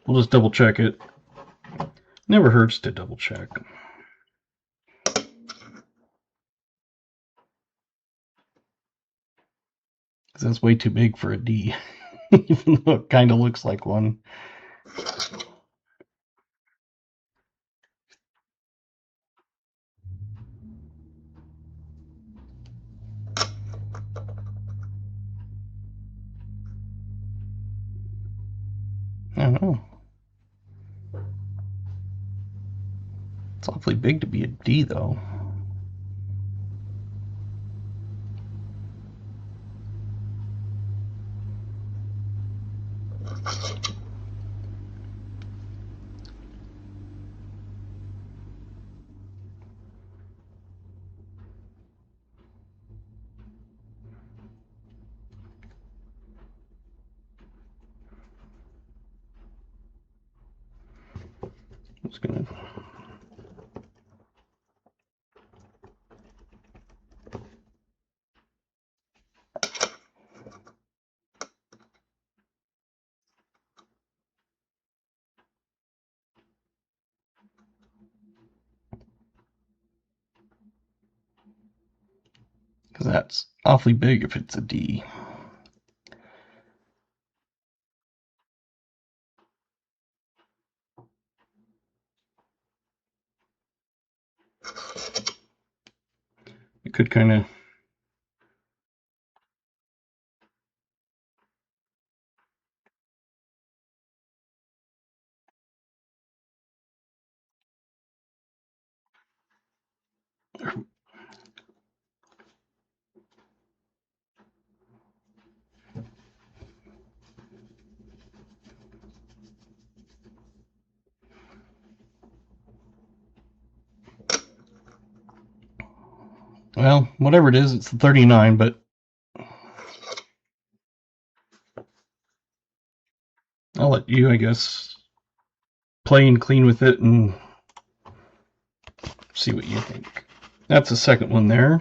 We'll just double check it. Never hurts to double check. That's way too big for a D, even though it kind of looks like one. I don't know. It's awfully big to be a D, though. I'm just gonna. Because that's awfully big if it's a D. You could kind of. Well, whatever it is, it's the 39, but I'll let you, I guess, play and clean with it and see what you think. That's the second one there.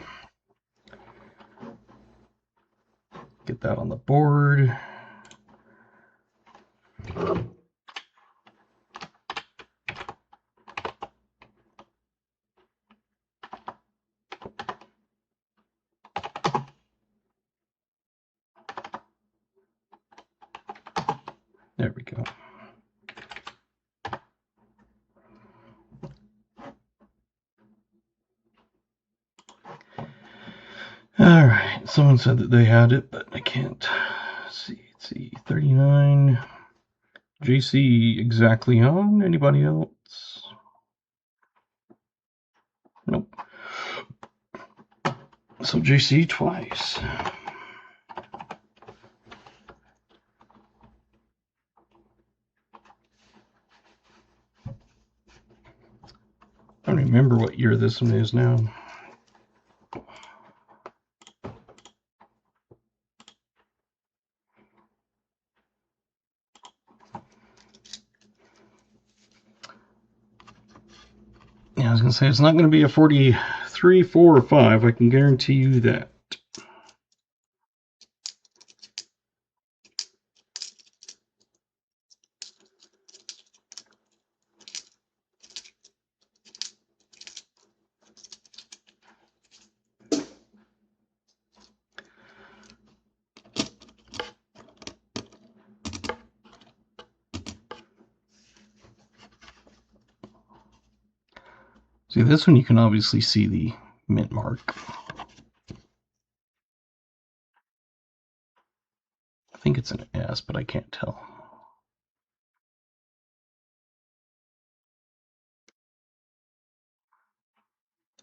Get that on the board. There we go. All right, someone said that they had it, but I can't see. Let's see, 39. JC exactly on. Anybody else? Nope. So JC twice. year this one is now. Yeah, I was going to say, it's not going to be a 43, 4, or 5. I can guarantee you that. See, this one you can obviously see the mint mark. I think it's an S, but I can't tell.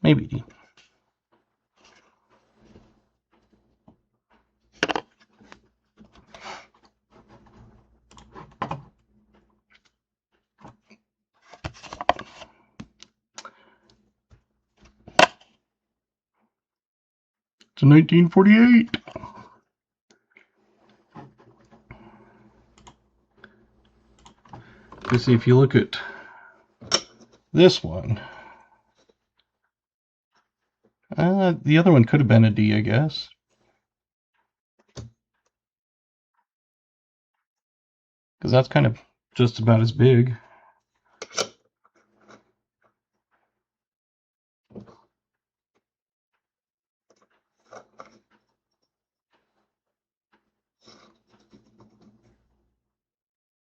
Maybe. It's a 1948. You see, if you look at this one, the other one could have been a D, I guess. Because that's kind of just about as big.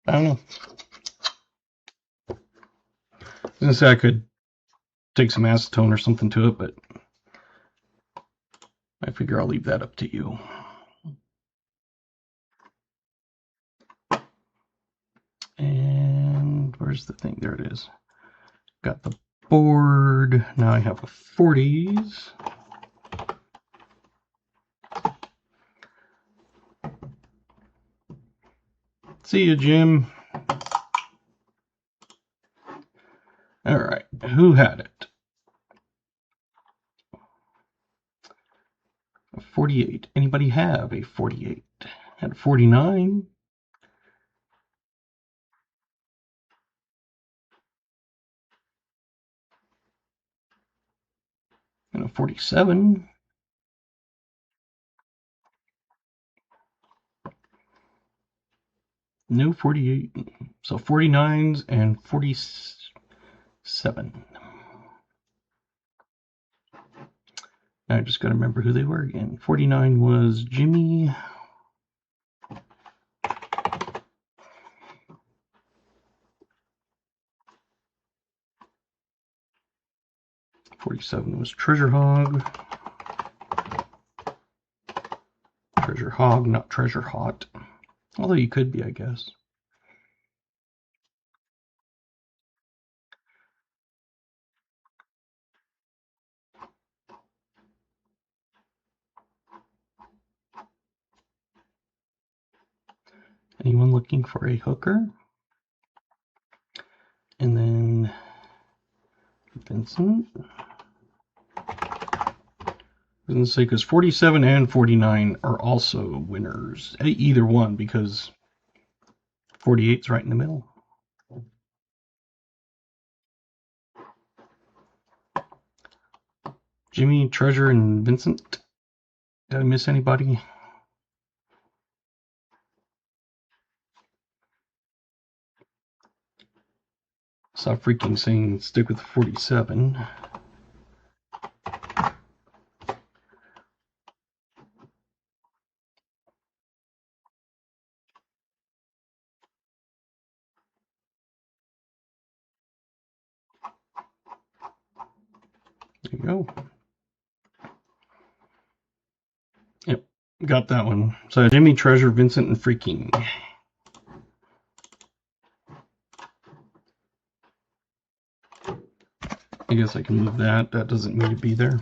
I don't know. I was going to say I could take some acetone or something to it, but I figure I'll leave that up to you. And where's the thing? There it is. Got the board. Now I have a 40s. See you, Jim. All right, who had it? A 48. Anybody have a 48? Had a 49. And a 47. No 48. So 49s and 47. I just got to remember who they were again. 49 was Jimmy. 47 was Treasure Hog. Treasure Hog, not Treasure Hot. Although you could be, I guess. Anyone looking for a hooker? And then Vincent. I was going to say, because 47 and 49 are also winners. Either one, because 48's right in the middle. Jimmy, Treasure, and Vincent. Did I miss anybody? Stop freaking saying stick with 47. There you go. Yep, got that one. So Jimmy, Treasure, Vincent, and Freaking. I guess I can move that. That doesn't need to be there.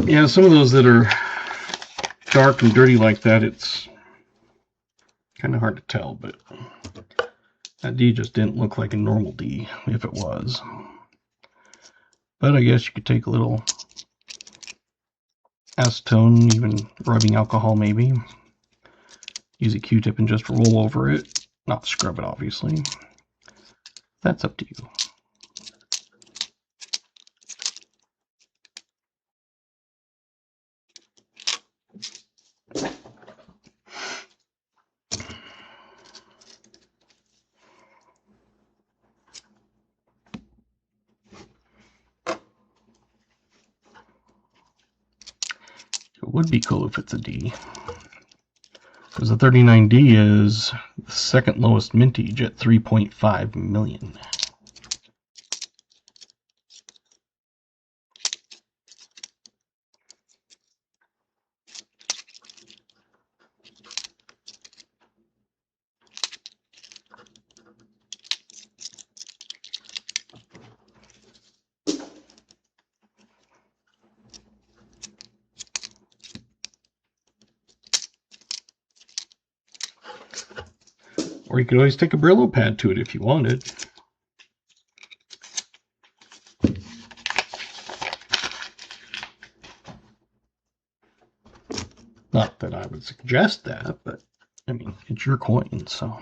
Yeah, some of those that are dark and dirty like that, it's kind of hard to tell, but that D just didn't look like a normal D if it was. But I guess you could take a little acetone, even rubbing alcohol maybe. Use a Q-tip and just roll over it. Not scrub it, obviously. That's up to you. It would be cool if it's a D, because the 39D is the second lowest mintage at 3.5 million. Or you could always take a Brillo pad to it if you wanted. Not that I would suggest that, but I mean, it's your coin, so.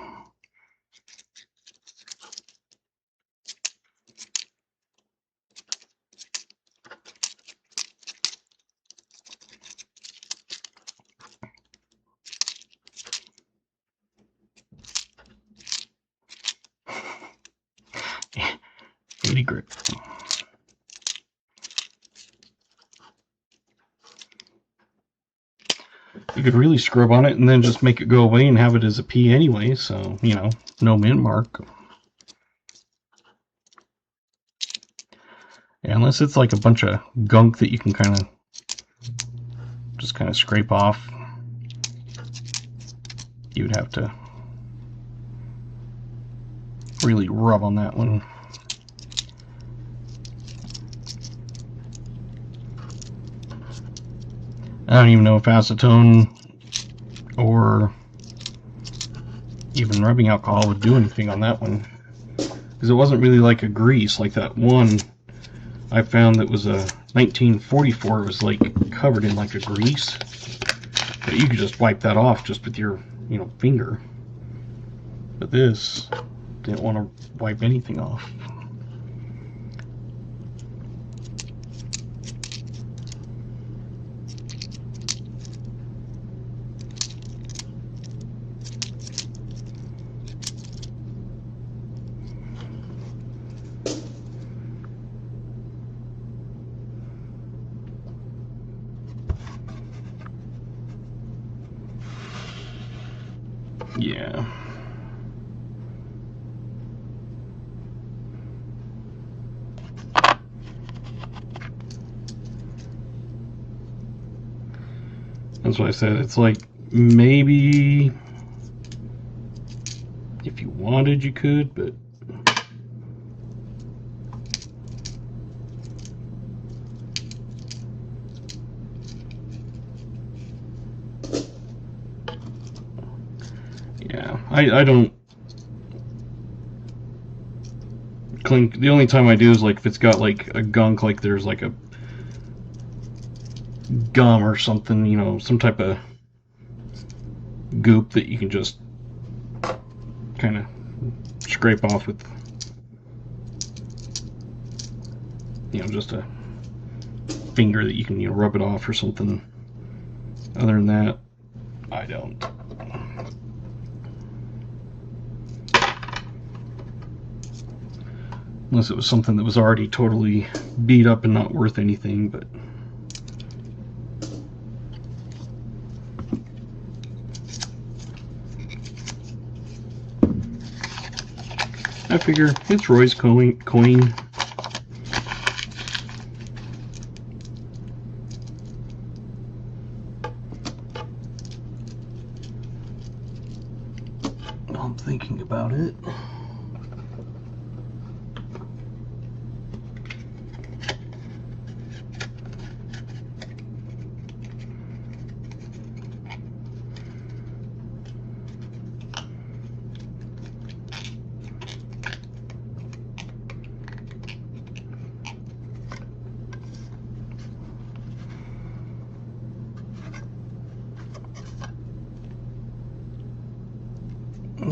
Grip. You could really scrub on it and then just make it go away and have it as a P anyway, so, you know, no min mark. Yeah, unless it's like a bunch of gunk that you can kind of just kind of scrape off, you would have to really rub on that one. I don't even know if acetone or even rubbing alcohol would do anything on that one, because it wasn't really like a grease like that one I found that was a 1944. It was like covered in like a grease, but you could just wipe that off just with your, you know, finger. But this didn't want to wipe anything off. Yeah. That's what I said. It's like, maybe if you wanted you could, but yeah, I don't clink. The only time I do is like if it's got like a gunk, like there's like a gum or something, you know, some type of goop that you can just kind of scrape off with, you know, just a finger that you can, you know, rub it off or something. Other than that, I don't. Unless it was something that was already totally beat up and not worth anything, but I figure it's Roy's coin. I'm thinking about it.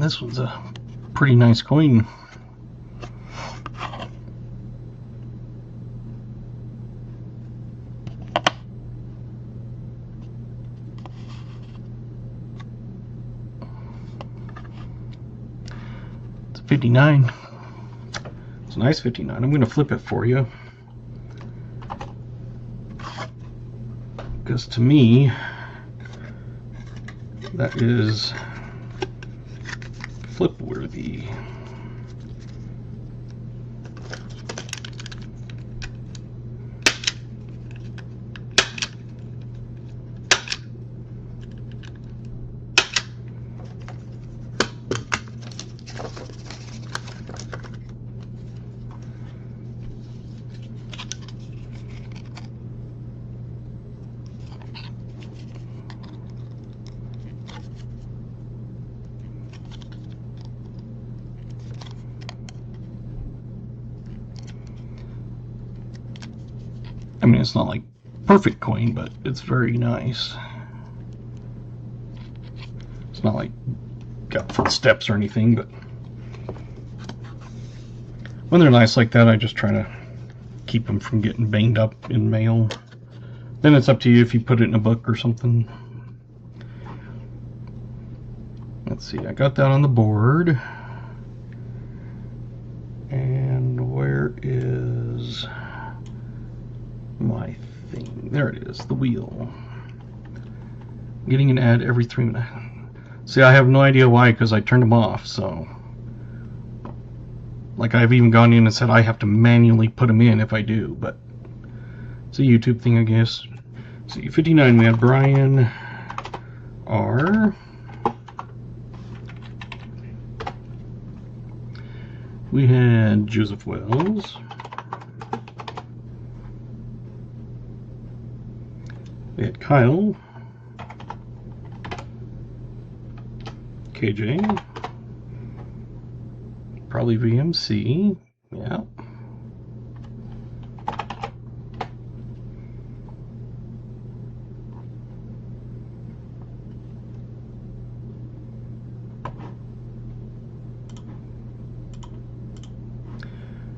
This one's a pretty nice coin. It's a 59. It's a nice 59. I'm going to flip it for you, because to me that is flip worthy. I mean, it's not like perfect coin, but it's very nice. It's not like got footsteps or anything, but when they're nice like that, I just try to keep them from getting banged up in mail. Then it's up to you if you put it in a book or something. Let's see, I got that on the board. And where is my thing? There it is, the wheel. Getting an ad every 3 minutes. See, I have no idea why, because I turned them off. So, like, I've even gone in and said I have to manually put them in if I do, but it's a YouTube thing, I guess. See, 59, we had Brian R. We had Joseph Wells. We had Kyle. KJ. Probably VMC. Yeah.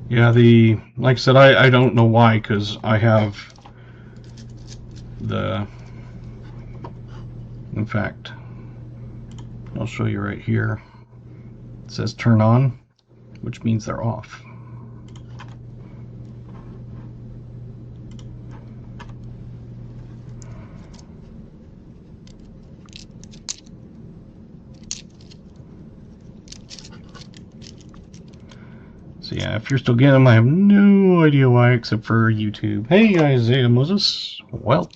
Yeah, like I said, I don't know why, because I have in fact, I'll show you right here. It says turn on, which means they're off. So yeah, if you're still getting them, I have no idea why, except for YouTube. Hey, Isaiah Moses. Well.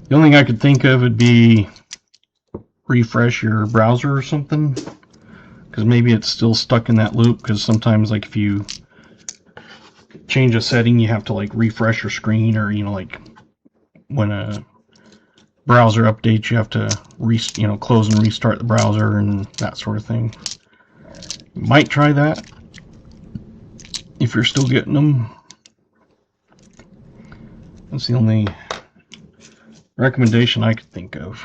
The only thing I could think of would be refresh your browser or something, because maybe it's still stuck in that loop, because sometimes, like, if you change a setting, you have to, like, refresh your screen, or, you know, like, when a browser updates, you have to close and restart the browser and that sort of thing. You might try that if you're still getting them. That's the only recommendation I could think of.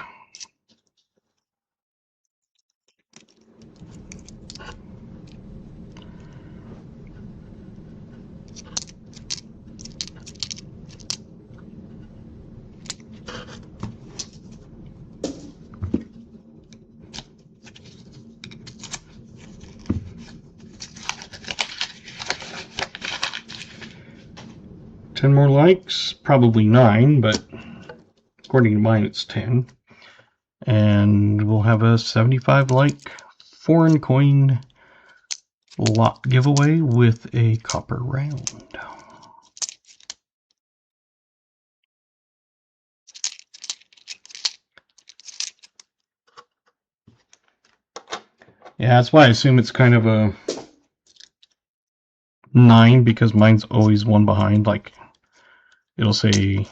Ten more likes, probably 9, but according to mine it's 10. And we'll have a 75 like foreign coin lot giveaway with a copper round. Yeah, that's why I assume it's kind of a 9, because mine's always one behind. Like, it'll say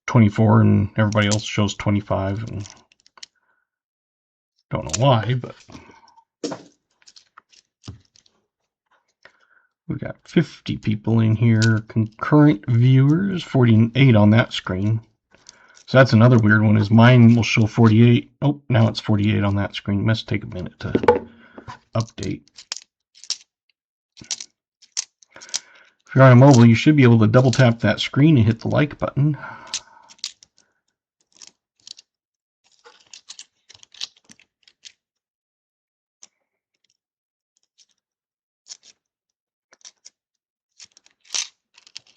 24 and everybody else shows 25. And Don't know why, but we got 50 people in here, concurrent viewers, 48 on that screen. So that's another weird one, is mine will show 48. Oh, now it's 48 on that screen. It must take a minute to update. If you're on a mobile, you should be able to double tap that screen and hit the like button.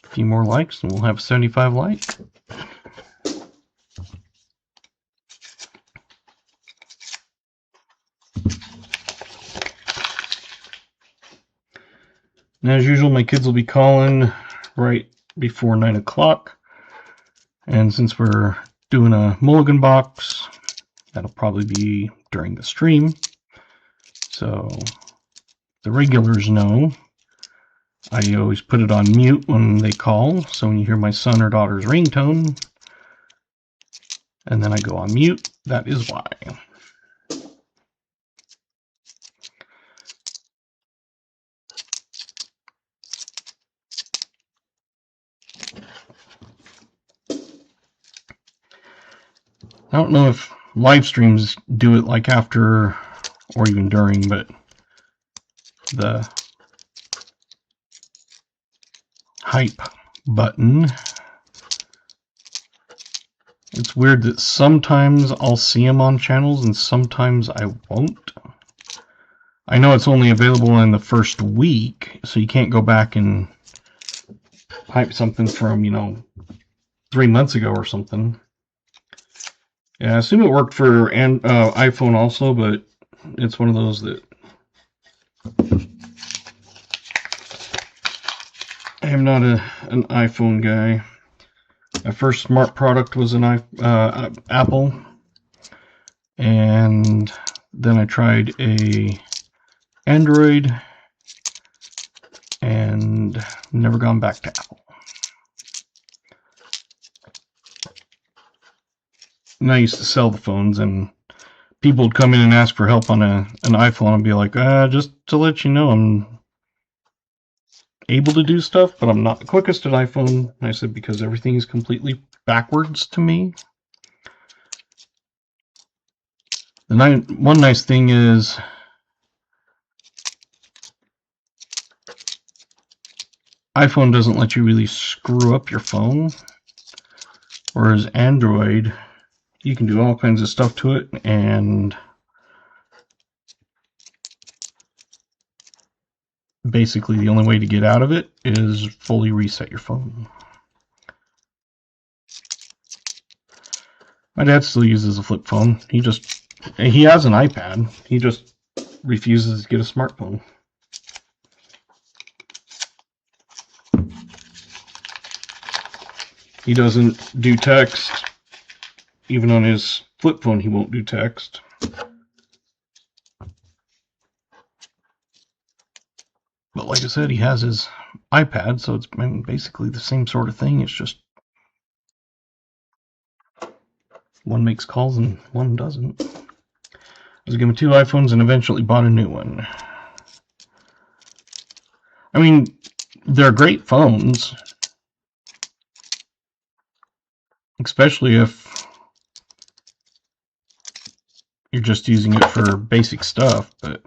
A few more likes and we'll have 75 likes. And as usual, my kids will be calling right before 9 o'clock. And since we're doing a mulligan box, that'll probably be during the stream. So the regulars know. I always put it on mute when they call. So when you hear my son or daughter's ringtone, and then I go on mute, that is why. I don't know if live streams do it like after or even during, but the hype button, it's weird that sometimes I'll see them on channels and sometimes I won't. I know it's only available in the first week, so you can't go back and hype something from, 3 months ago or something. Yeah, I assume it worked for iPhone also, but it's one of those that I am not an iPhone guy. My first smart product was an Apple, and then I tried a Android, and never gone back to Apple. And I used to sell the phones, and people would come in and ask for help on an iPhone. I'd be like, just to let you know, I'm able to do stuff, but I'm not the quickest at iPhone. And I said, because everything is completely backwards to me. One nice thing is iPhone doesn't let you really screw up your phone, whereas Android, you can do all kinds of stuff to it, and basically the only way to get out of it is fully reset your phone. My dad still uses a flip phone. He has an iPad. He just refuses to get a smartphone. He doesn't do text. Even on his flip phone, he won't do text. But like I said, he has his iPad, so it's basically the same sort of thing. It's just one makes calls and one doesn't. I was given 2 iPhones and eventually bought a new one. I mean, they're great phones, especially if you're just using it for basic stuff, but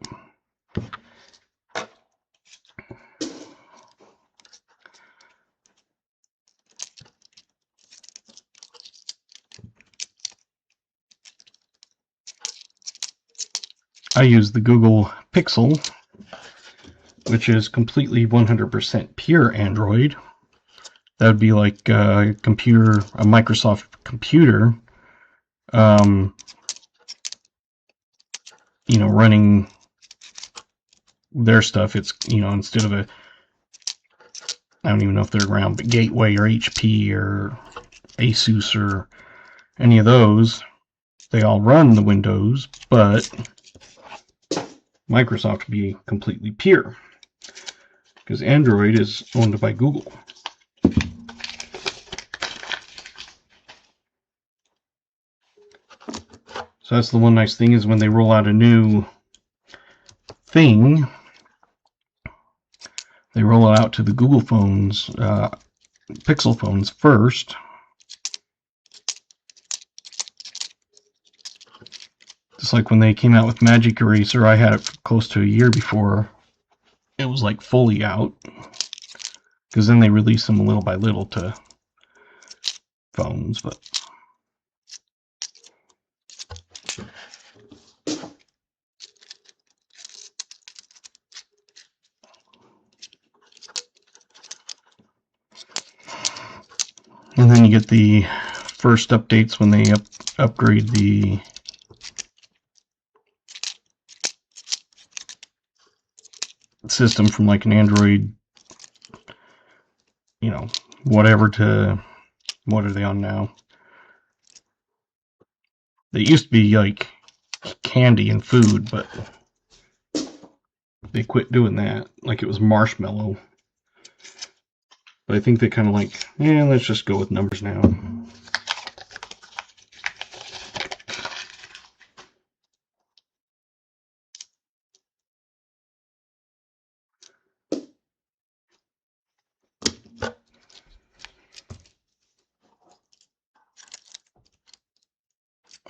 I use the Google Pixel, which is completely 100% pure Android. That would be like a Microsoft computer, running their stuff. It's, instead of I don't even know if they're around, but Gateway or HP or Asus or any of those, they all run the Windows, but Microsoft would be completely pure, because Android is owned by Google. So that's the one nice thing, is when they roll out a new thing, they roll it out to the Google phones, Pixel phones first. Just like when they came out with Magic Eraser, I had it for close to a year before it was like fully out, because then they release them little by little to phones. But and then you get the first updates when they upgrade the system from like an Android, you know, whatever, to what are they on now? They used to be like candy and food, but they quit doing that. Like it was marshmallow. But I think they kind of like, let's just go with numbers now.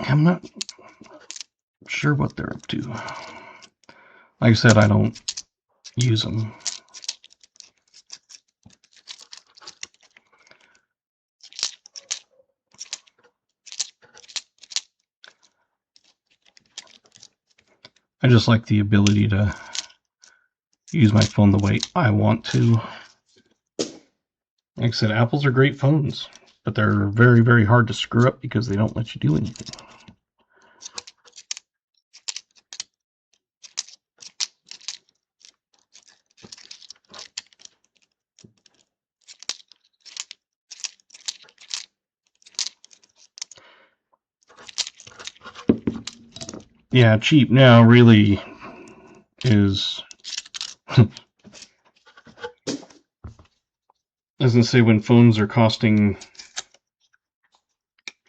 I'm not sure what they're up to. Like I said, I don't use them. I just like the ability to use my phone the way I want to. Like I said, Apples are great phones, but they're very, very hard to screw up because they don't let you do anything. Yeah, cheap now really is, I was going to say, when phones are costing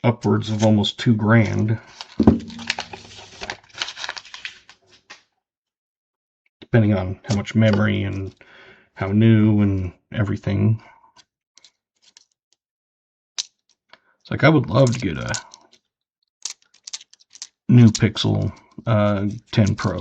upwards of almost $2,000, depending on how much memory and how new and everything. It's like, I would love to get a new Pixel 10 Pro.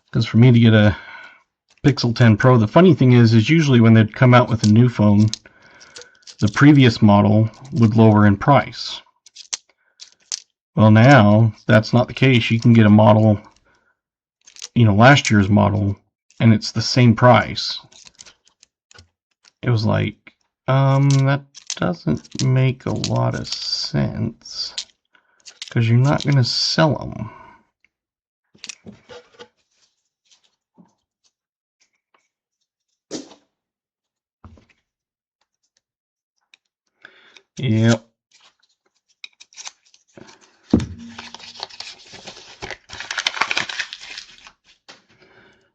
Because for me to get a Pixel 10 Pro, the funny thing is usually when they'd come out with a new phone, the previous model would lower in price. Well, now that's not the case. You can get a model, last year's model, and it's the same price. It was like, that doesn't make a lot of sense, because you're not going to sell them. Yep.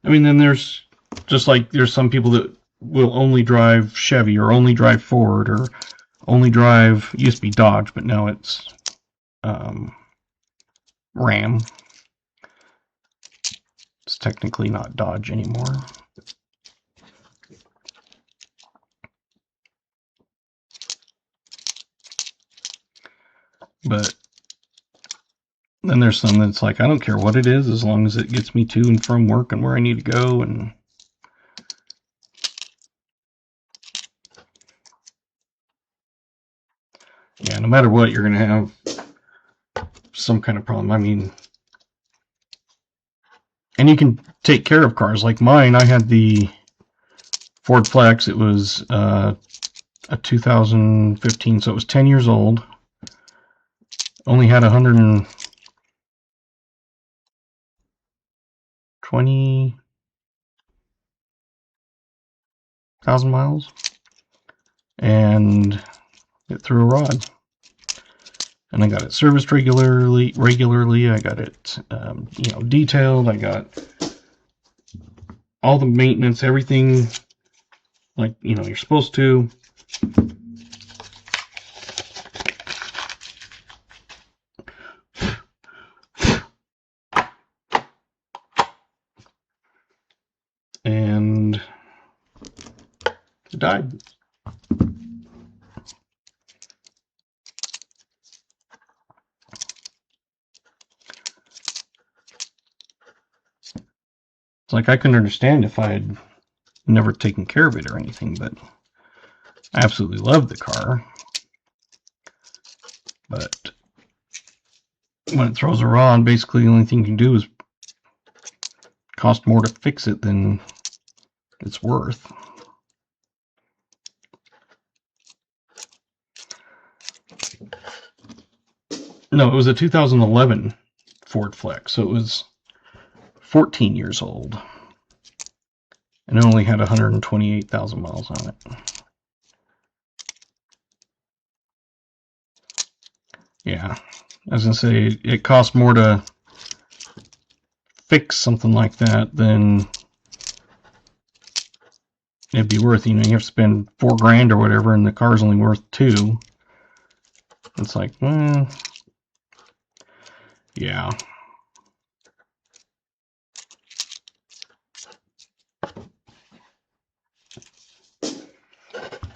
I mean, then there's there's some people that will only drive Chevy or only drive Ford or only drive, used to be Dodge, but now it's Ram. It's technically not Dodge anymore. But then there's some that's like, I don't care what it is as long as it gets me to and from work and where I need to go. And yeah, no matter what, you're going to have some kind of problem. I mean, and you can take care of cars. Like mine, I had the Ford Flex. It was a 2015, so it was 10 years old. Only had 120,000 miles. and it threw a rod. And I got it serviced regularly. I got it, detailed. I got all the maintenance, everything like, you're supposed to. And it died. It's like I couldn't understand if I had never taken care of it or anything, but I absolutely love the car. But when it throws a rod, basically the only thing you can do is cost more to fix it than it's worth. No, it was a 2011 Ford Flex, so it was 14 years old. And it only had 128,000 miles on it. Yeah, I was going to say, it costs more to fix something like that than it'd be worth. You have to spend $4,000 or whatever, and the car's only worth $2,000. It's like, well, yeah.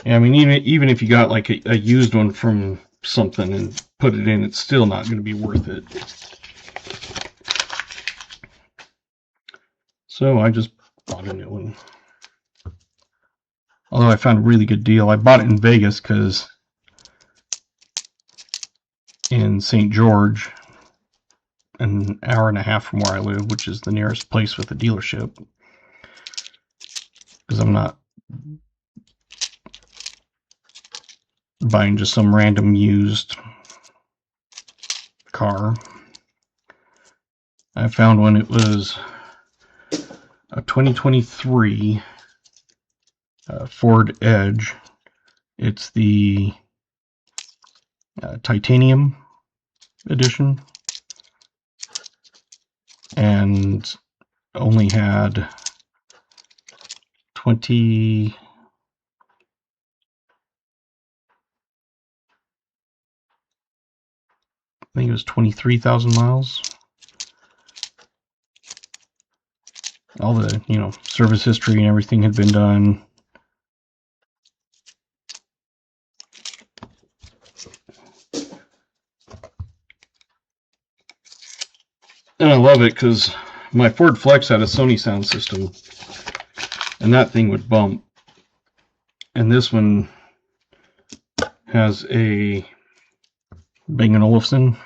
Yeah, I mean, even if you got like a used one from something and put it in, it's still not going to be worth it. So I just bought a new one. Although I found a really good deal. I bought it in Vegas because in St. George, an hour and a half from where I live, which is the nearest place with a dealership, because I'm not buying just some random used car. I found one. It was a 2023 Ford Edge. It's the titanium edition, and only had 20. I think it was 23,000 miles. All the, service history and everything had been done. And I love it because my Ford Flex had a Sony sound system, and that thing would bump. And this one has a Bang & Olufsen,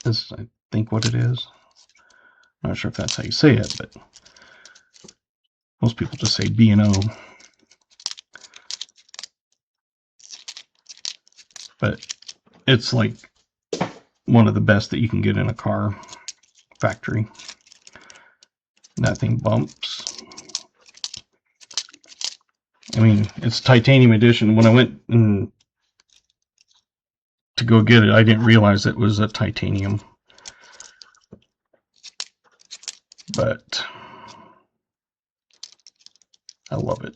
is I think what it is. I'm not sure if that's how you say it, but most people just say B&O. But it's like one of the best that you can get in a car factory. And that thing bumps. I mean, it's titanium edition. When I went to go get it, I didn't realize it was a titanium. But I love it.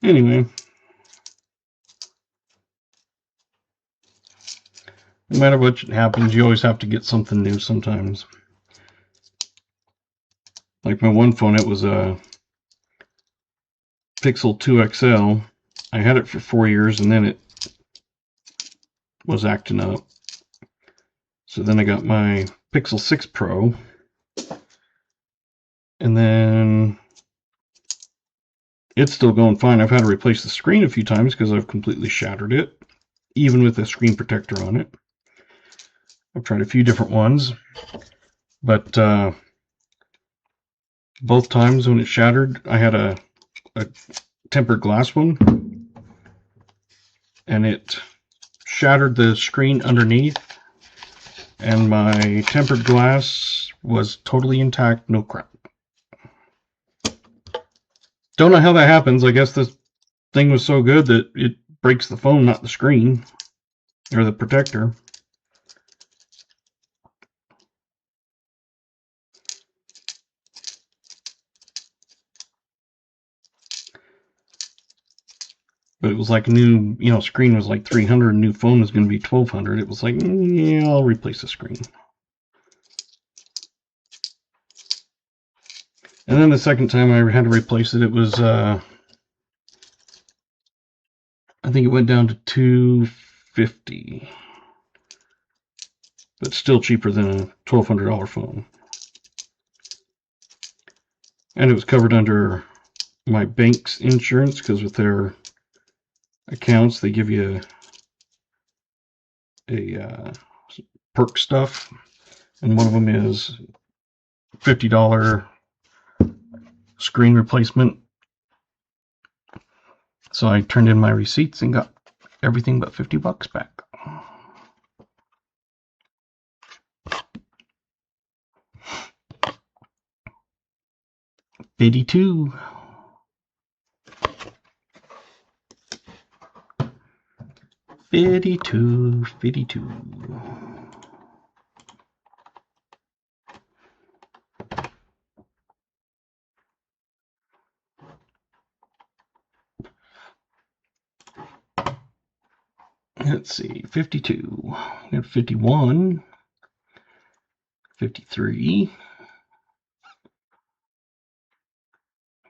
Anyway, no matter what happens, you always have to get something new sometimes. Like my one phone, it was a Pixel 2 XL. I had it for 4 years, and then it was acting up. So then I got my Pixel 6 Pro, and then it's still going fine. I've had to replace the screen a few times because I've completely shattered it, even with a screen protector on it. I've tried a few different ones, but both times when it shattered, I had a tempered glass one, and it shattered the screen underneath, and my tempered glass was totally intact, no crack. Don't know how that happens. I guess this thing was so good that it breaks the phone, not the screen or the protector. But it was like a new, screen was like $300, new phone was going to be $1,200. It was like, yeah, I'll replace the screen. And then the second time I had to replace it, it was, I think it went down to $250, but still cheaper than a $1,200 phone. And it was covered under my bank's insurance, because with their accounts, they give you a perk stuff, and one of them is $50 screen replacement. So I turned in my receipts and got everything but $50 back. $52. Let's see, 52. We have 51, 53,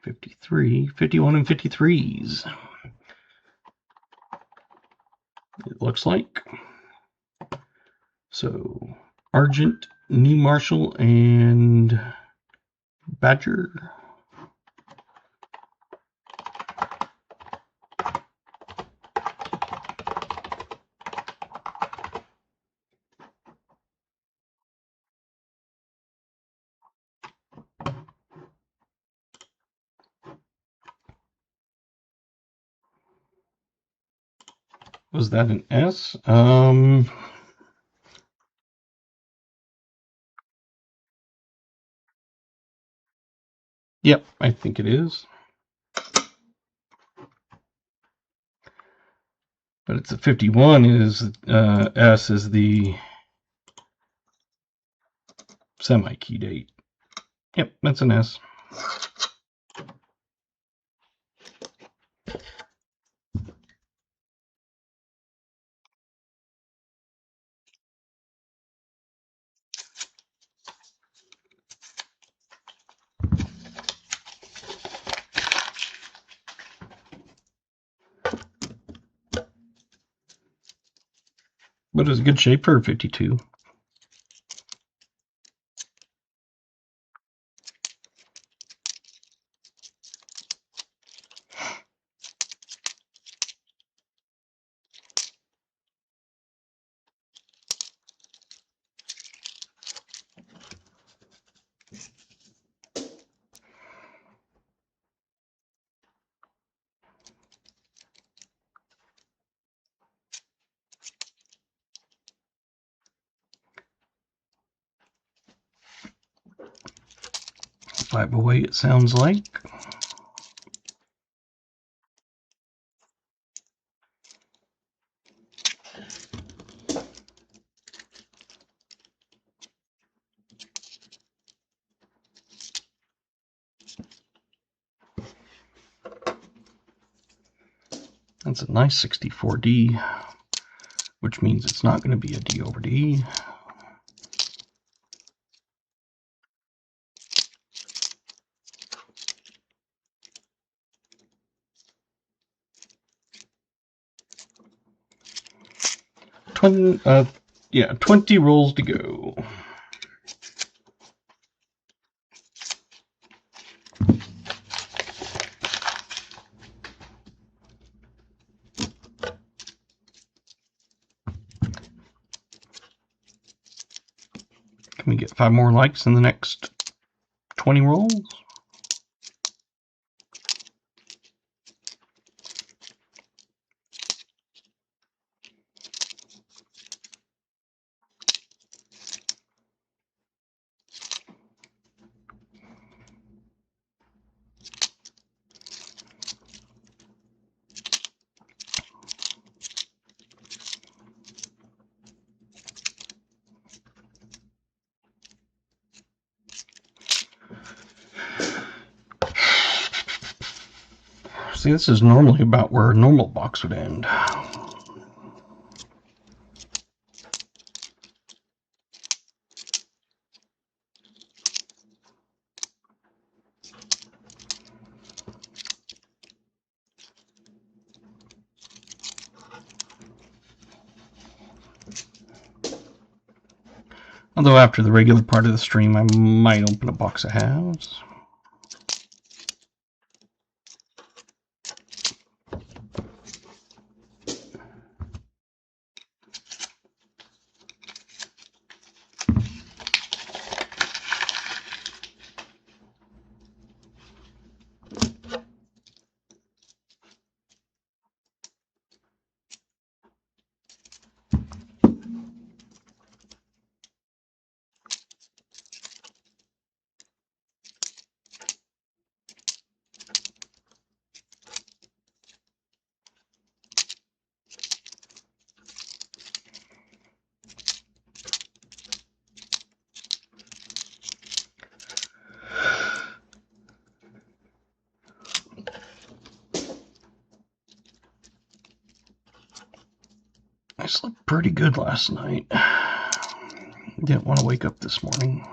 53, 51, and 53s. It looks like. So, Argent, New Marshall, and Badger. Was that an S? Yep, I think it is. But it's a 51 is S is the semi-key date. Yep, that's an S. But it's a good shape for a 52. By the way, it sounds like. That's a nice 64D, which means it's not going to be a D over D. Yeah, 20 rolls to go. Can we get 5 more likes in the next 20 rolls? See, this is normally about where a normal box would end. Although after the regular part of the stream, I might open a box of halves. I slept pretty good last night. Didn't want to wake up this morning.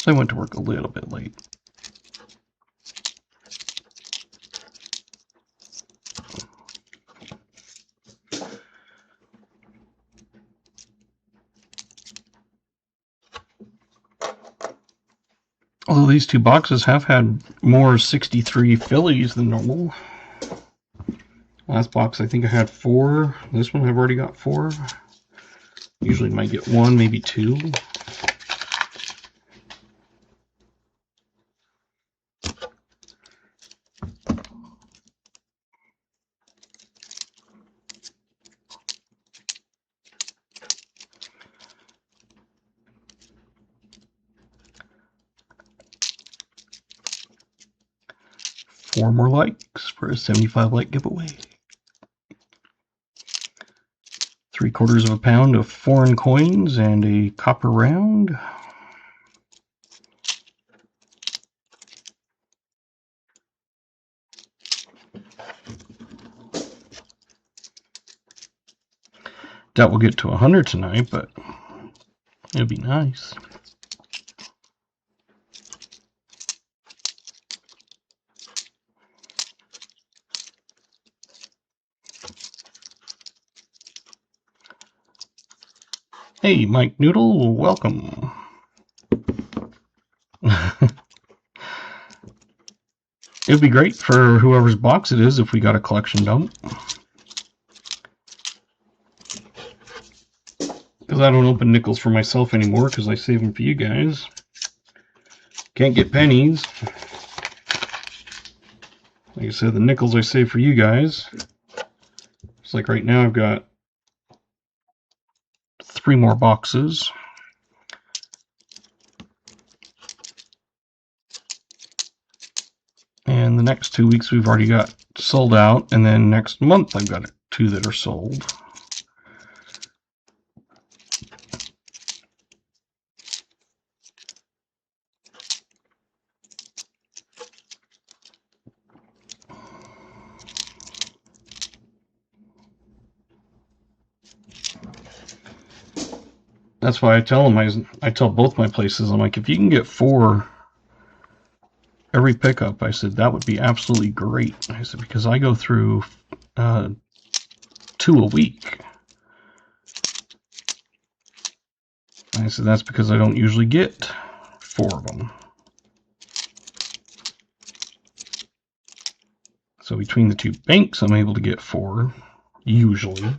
So I went to work a little bit late. Although these two boxes have had more 63 fillies than normal. Last box I think I had 4. This one I've already got 4. Usually might get 1, maybe 2. Four more likes for a 75 like giveaway. 3/4 of a pound of foreign coins and a copper round. Doubt we'll get to 100 tonight, but it'll be nice. Hey, Mike Noodle, welcome. It'd be great for whoever's box it is if we got a collection dump. Because I don't open nickels for myself anymore because I save them for you guys. Can't get pennies. Like I said, the nickels I save for you guys. It's like right now I've got 3 more boxes. And the next 2 weeks we've already got sold out, and then next month I've got 2 that are sold. That's why I tell them, I tell both my places, I'm like, if you can get 4 every pickup, I said, that would be absolutely great. I said, because I go through 2 a week. I said, that's because I don't usually get 4 of them. So between the 2 banks, I'm able to get 4, usually.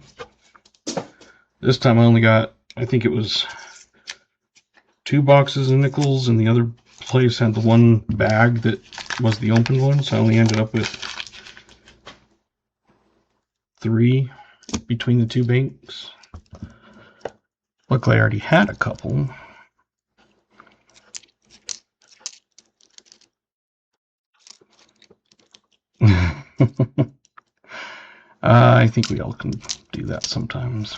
This time I only got, I think it was 2 boxes of nickels, and the other place had the 1 bag that was the open one, so I only ended up with 3 between the 2 banks. Luckily I already had a couple. I think we all can do that sometimes.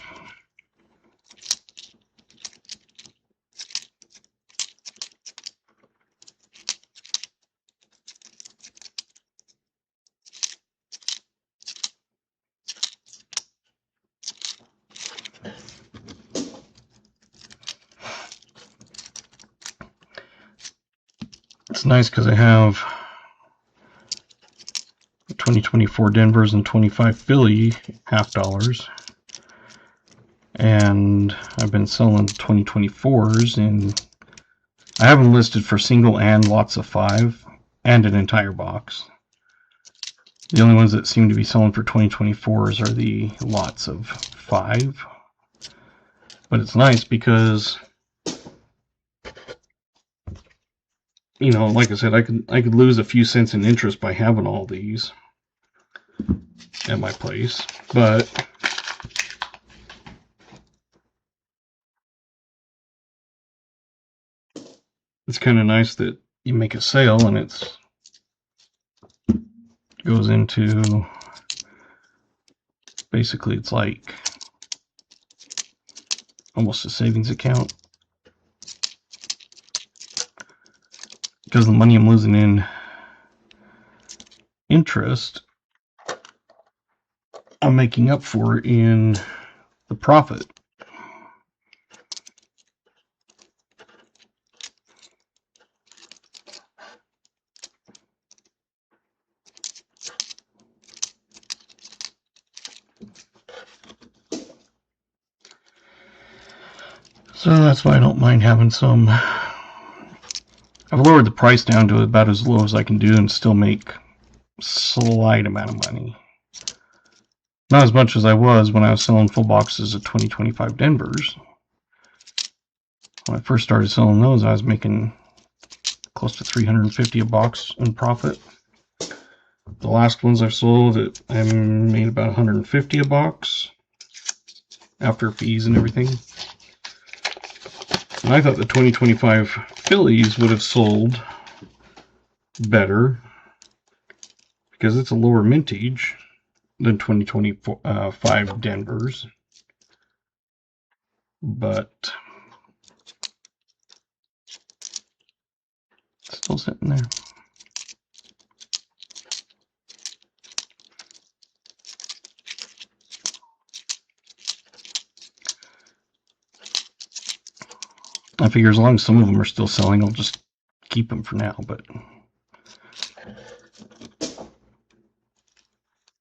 It's nice because I have 2024 Denvers and 25 Philly $half, and I've been selling 2024s, and I have them listed for single and lots of 5 and an entire box. The only ones that seem to be selling for 2024s are the lots of 5. But it's nice because, you know, like I said, I could lose a few cents in interest by having all these at my place, but it's kind of nice that you make a sale and it goes into, basically it's like almost a savings account, because the money I'm losing in interest, I'm making up for in the profit. So that's why I don't mind having some. I've lowered the price down to about as low as I can do and still make a slight amount of money. Not as much as I was when I was selling full boxes of 2025 Denvers. When I first started selling those, I was making close to $350 a box in profit. The last ones I've sold, I made about $150 a box after fees and everything. And I thought the 2025 Phillies would have sold better because it's a lower mintage than 2025 Denvers. But it's still sitting there. I figure as long as some of them are still selling, I'll just keep them for now. But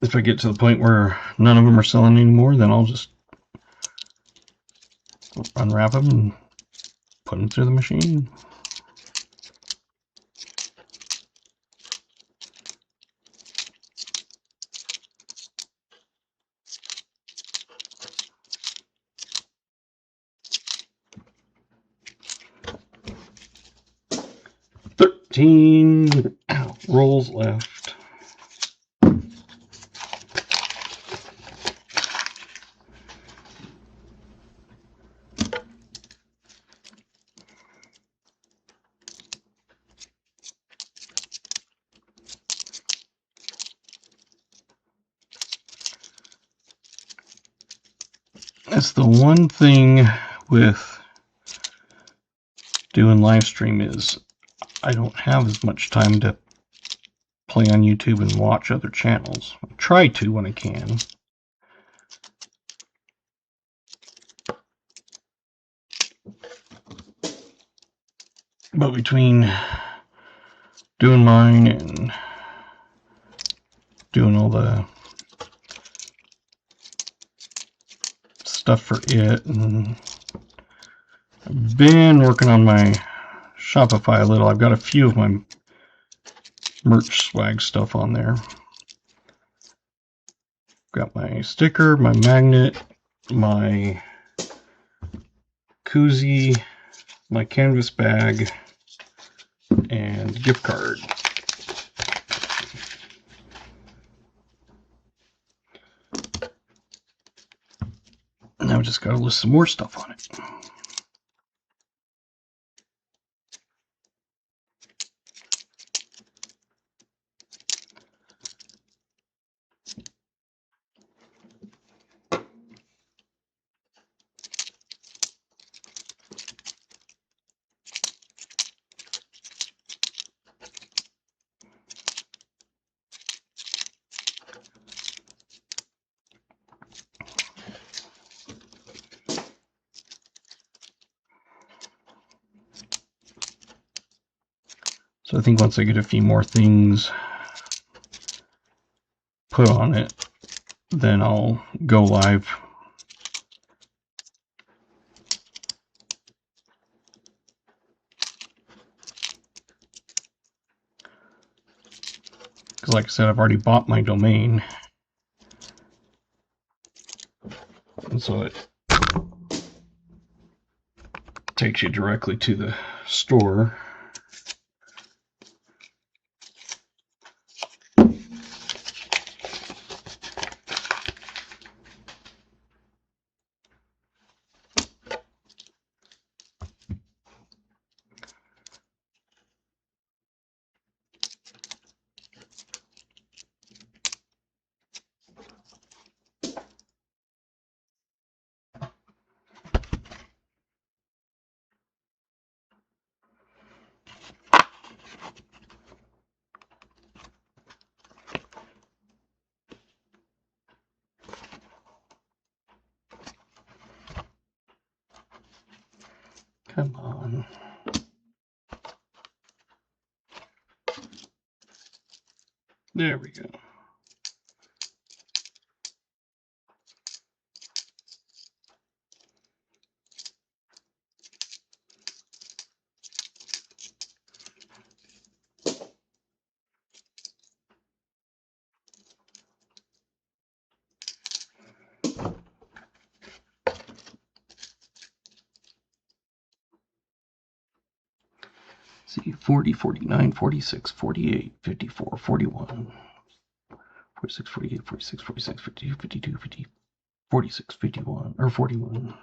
if I get to the point where none of them are selling anymore, then I'll just unwrap them and put them through the machine. Rolls left. That's the one thing with doing live stream is I don't have as much time to play on YouTube and watch other channels. I try to when I can. But between doing mine and doing all the stuff for it, and I've been working on my Shopify a little. I've got a few of my merch swag stuff on there. Got my sticker, my magnet, my koozie, my canvas bag, and gift card. Now we just got to list some more stuff on it. So I think once I get a few more things put on it, then I'll go live. Because like I said, I've already bought my domain. And so it takes you directly to the store. Come on. There we go. See, 40, 49, 46, 48, 54, 41, 46, 48, 46, 46, 52, 52, 50, 46, 51, or 41.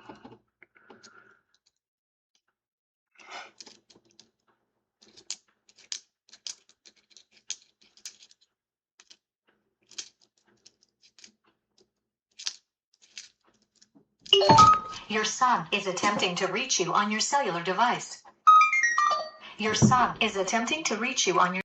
Your son is attempting to reach you on your cellular device. Your son is attempting to reach you on your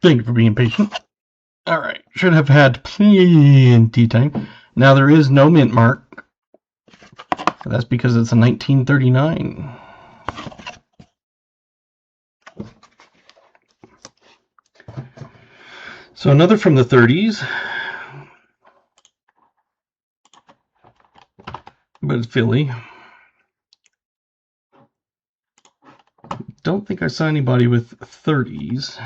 Thank you for being patient. All right, should have had plenty time. Now there is no mint mark. That's because it's a 1939. So another from the 30s, but it's Philly. Don't think I saw anybody with 30s.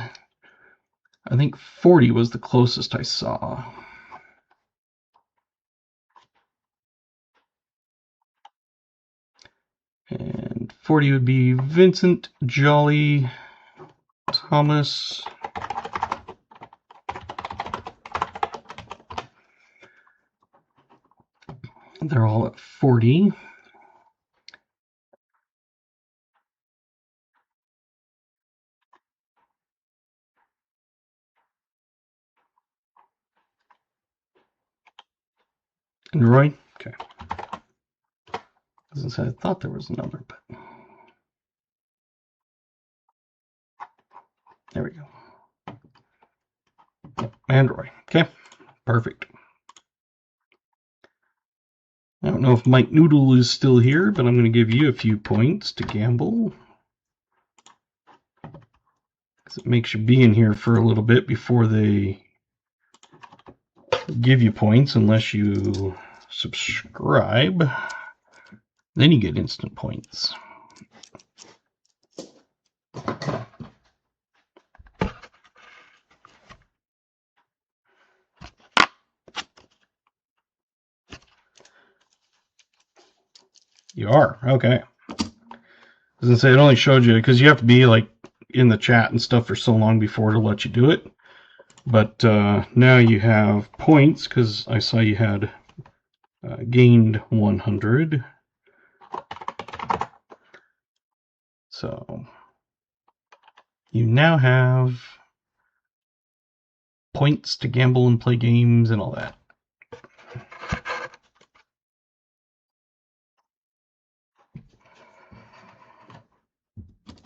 I think 40 was the closest I saw. And 40 would be Vincent, Jolly, Thomas. They're all at 40. And Roy? Okay. As I said, I thought there was a number, but there we go. And Roy. Okay. Perfect. I don't know if Mike Noodle is still here, but I'm going to give you a few points to gamble. Because it makes you be in here for a little bit before they give you points, unless you subscribe. Then you get instant points. You are? Okay. I was going to say, it only showed you, because you have to be like in the chat and stuff for so long before to let you do it. But now you have points, because I saw you had gained 100. So you now have points to gamble and play games and all that.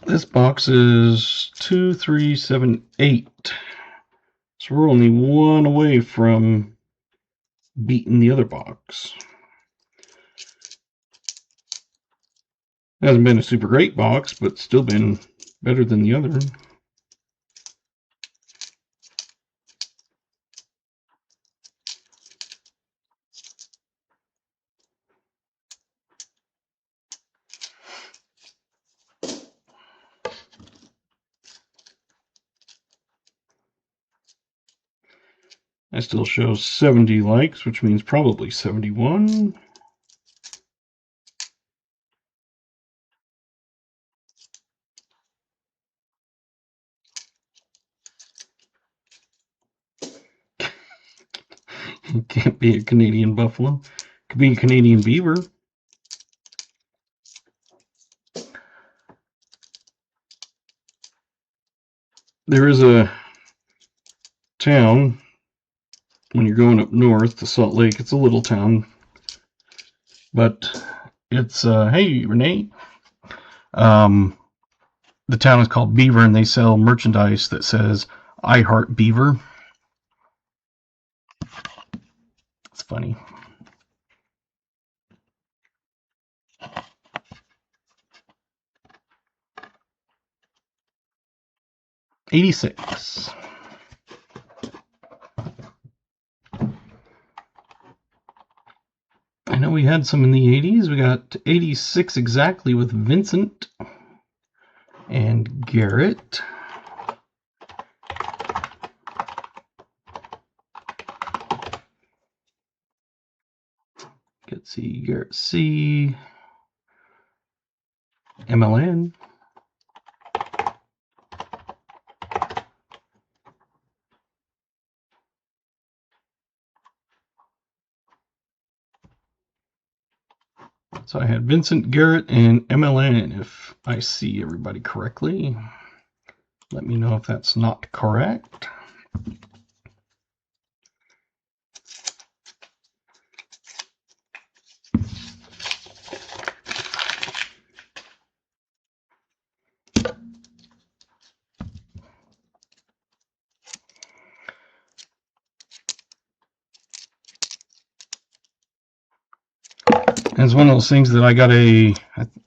This box is 2, 3, 7, 8. So we're only one away from beating the other box. Hasn't been a super great box, but still been better than the other. I still show 70 likes, which means probably 71. It can't be a Canadian buffalo. It could be a Canadian beaver. There is a town when you're going up north to Salt Lake. It's a little town, but it's hey Renee. The town is called Beaver, and they sell merchandise that says "I Heart Beaver." It's funny. $86. I know we had some in the 80s. We got 86 exactly with Vincent and Garrett. Let's see, Garrett C, MLN. So I had Vincent, Garrett, and MLN. If I see everybody correctly, let me know if that's not correct. And it's one of those things that I got I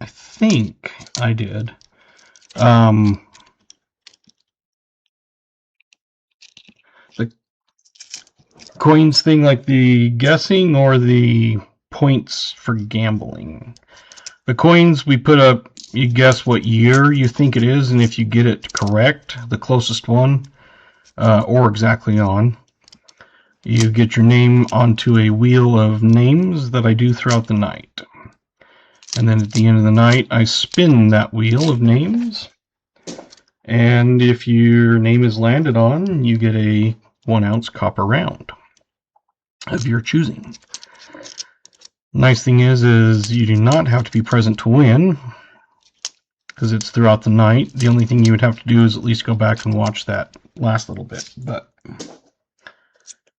think I did. The coins thing, like the guessing or the points for gambling. The coins we put up, you guess what year you think it is, and if you get it correct, the closest one, or exactly on, you get your name onto a wheel of names that I do throughout the night. And then at the end of the night, I spin that wheel of names. And if your name is landed on, you get a 1-ounce copper round of your choosing. Nice thing is you do not have to be present to win, because it's throughout the night. The only thing you would have to do is at least go back and watch that last little bit. But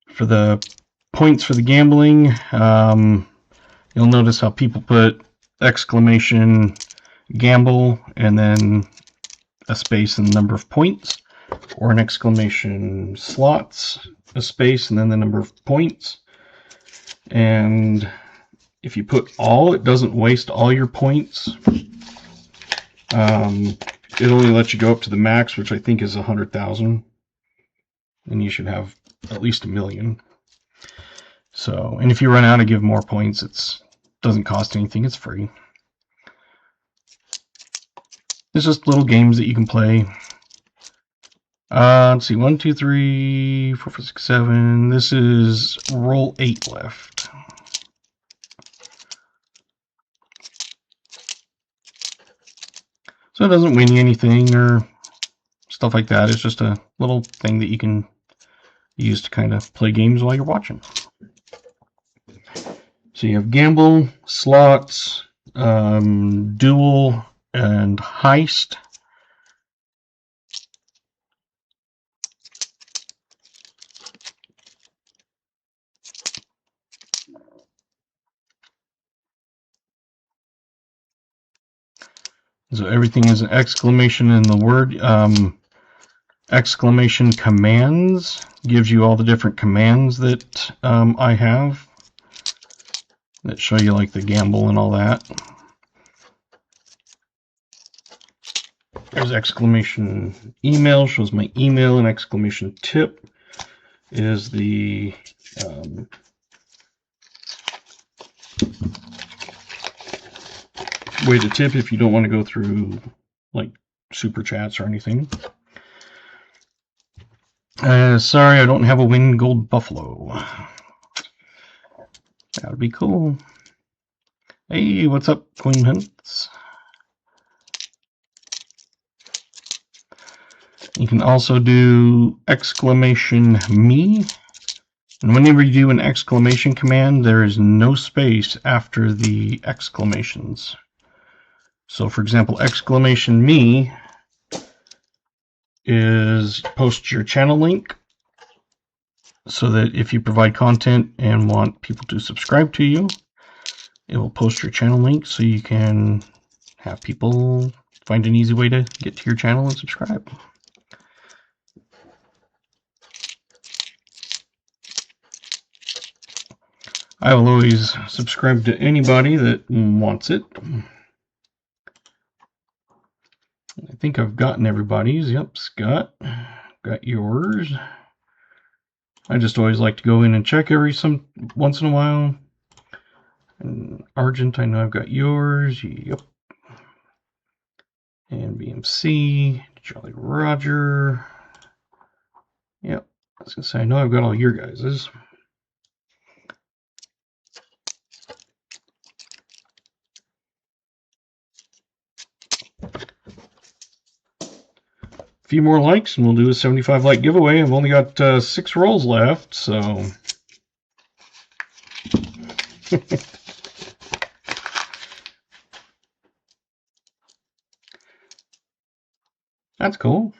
for the points for the gambling, you'll notice how people put exclamation gamble and then a space and the number of points, or an exclamation slots, a space and then the number of points. And if you put all, it doesn't waste all your points. It only lets you go up to the max, which I think is 100,000, and you should have at least 1 million. So, and if you run out and give more points, it doesn't cost anything, it's free. It's just little games that you can play. Let's see, 1, 2, 3, 4, 5, 6, 7. This is roll 8 left. So it doesn't win you anything or stuff like that. It's just a little thing that you can use to kind of play games while you're watching. So you have gamble, slots, duel, and heist. So everything is an exclamation in the word. Exclamation commands gives you all the different commands that I have that show you like the gamble and all that. There's exclamation email, shows my email, and exclamation tip is the way to tip if you don't want to go through like super chats or anything. Sorry, I don't have a winged gold buffalo. That would be cool. Hey, what's up, Queen Hunts? You can also do exclamation me. And whenever you do an exclamation command, there is no space after the exclamations. So for example, exclamation me is post your channel link, so that if you provide content and want people to subscribe to you, it will post your channel link so you can have people find an easy way to get to your channel and subscribe. I will always subscribe to anybody that wants it. I think I've gotten everybody's. Yep, Scott, got yours. I just always like to go in and check once in a while. And Argent, I know I've got yours. Yep. And BMC, Jolly Roger. Yep. I was gonna say I know I've got all your guys's. Few more likes and we'll do a 75 like giveaway. I've only got 6 rolls left, so that's cool.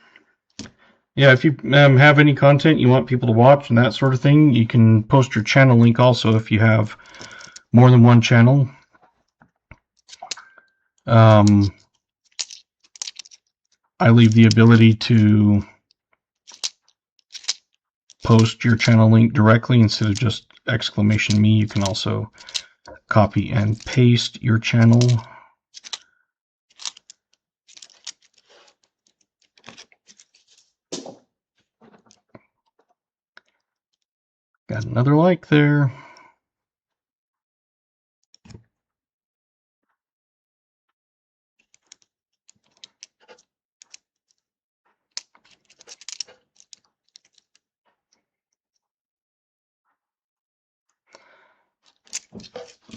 Yeah, if you have any content you want people to watch and that sort of thing, you can post your channel link also if you have more than one channel. I leave the ability to post your channel link directly instead of just exclamation me. You can also copy and paste your channel. Got another like there.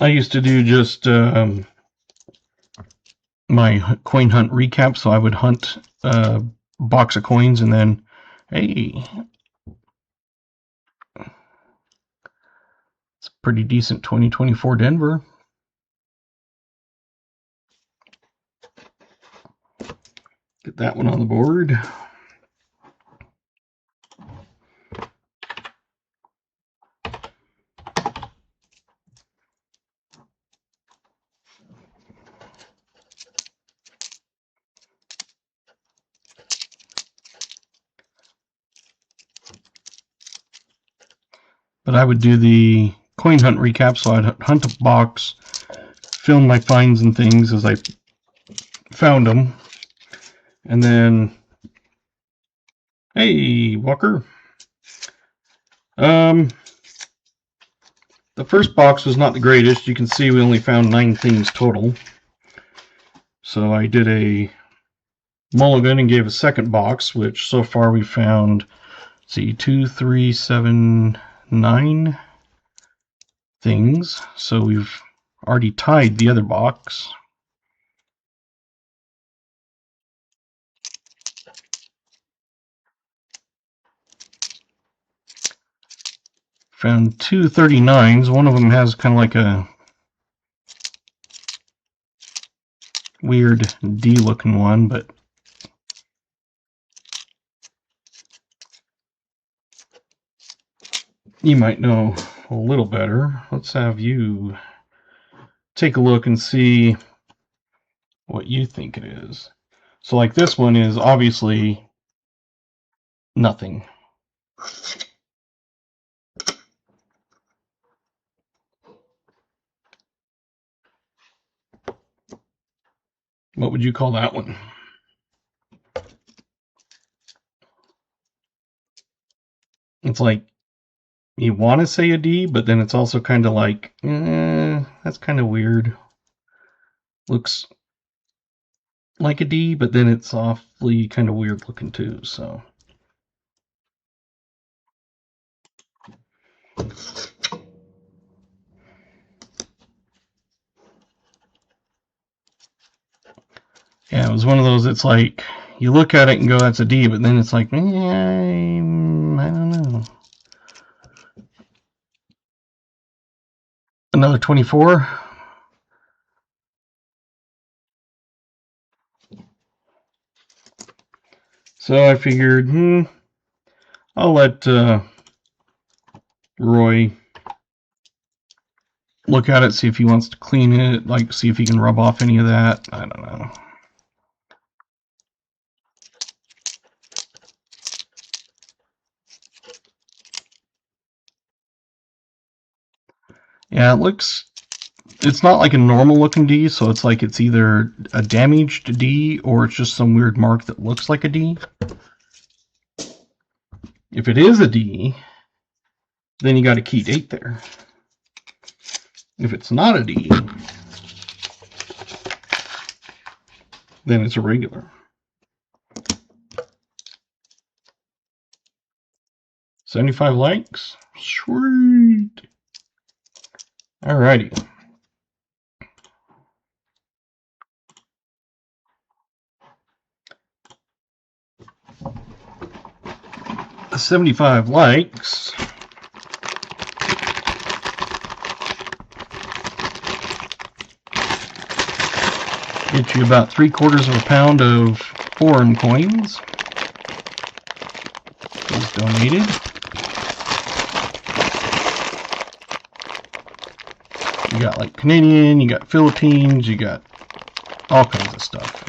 I used to do just my coin hunt recap, so I would hunt a box of coins and then, hey, it's a pretty decent 2024 Denver. Get that one on the board. But I would do the coin hunt recap, so I'd hunt a box, film my finds and things as I found them, and then, hey, Walker. The first box was not the greatest. You can see we only found 9 things total. So I did a mulligan and gave a second box, which so far we found, let's see, 2, 3, 7, 9 things. So we've already tied the other box. Found 2 39s. One of them has kind of like a weird D looking one, but you might know a little better. Let's have you take a look and see what you think it is. So like this one is obviously nothing. What would you call that one? It's like you want to say a D, but then it's also kind of like, that's kind of weird. Looks like a D, but then it's awfully kind of weird looking too, so. Yeah, it was one of those, it's like, you look at it and go, that's a D, but then it's like, I don't know. Another 24. So I figured, I'll let Roy look at it, see if he wants to clean it, like see if he can rub off any of that. I don't know. Yeah, it looks, it's not like a normal looking D, so it's like it's either a damaged D or it's just some weird mark that looks like a D. If it is a D, then you got a key date there. If it's not a D, then it's a regular. 75 likes? Sweet. Alrighty. The 75 likes get you about 3/4 of a pound of foreign coins. Those donated. You got like Canadian, you got Philippines, you got all kinds of stuff.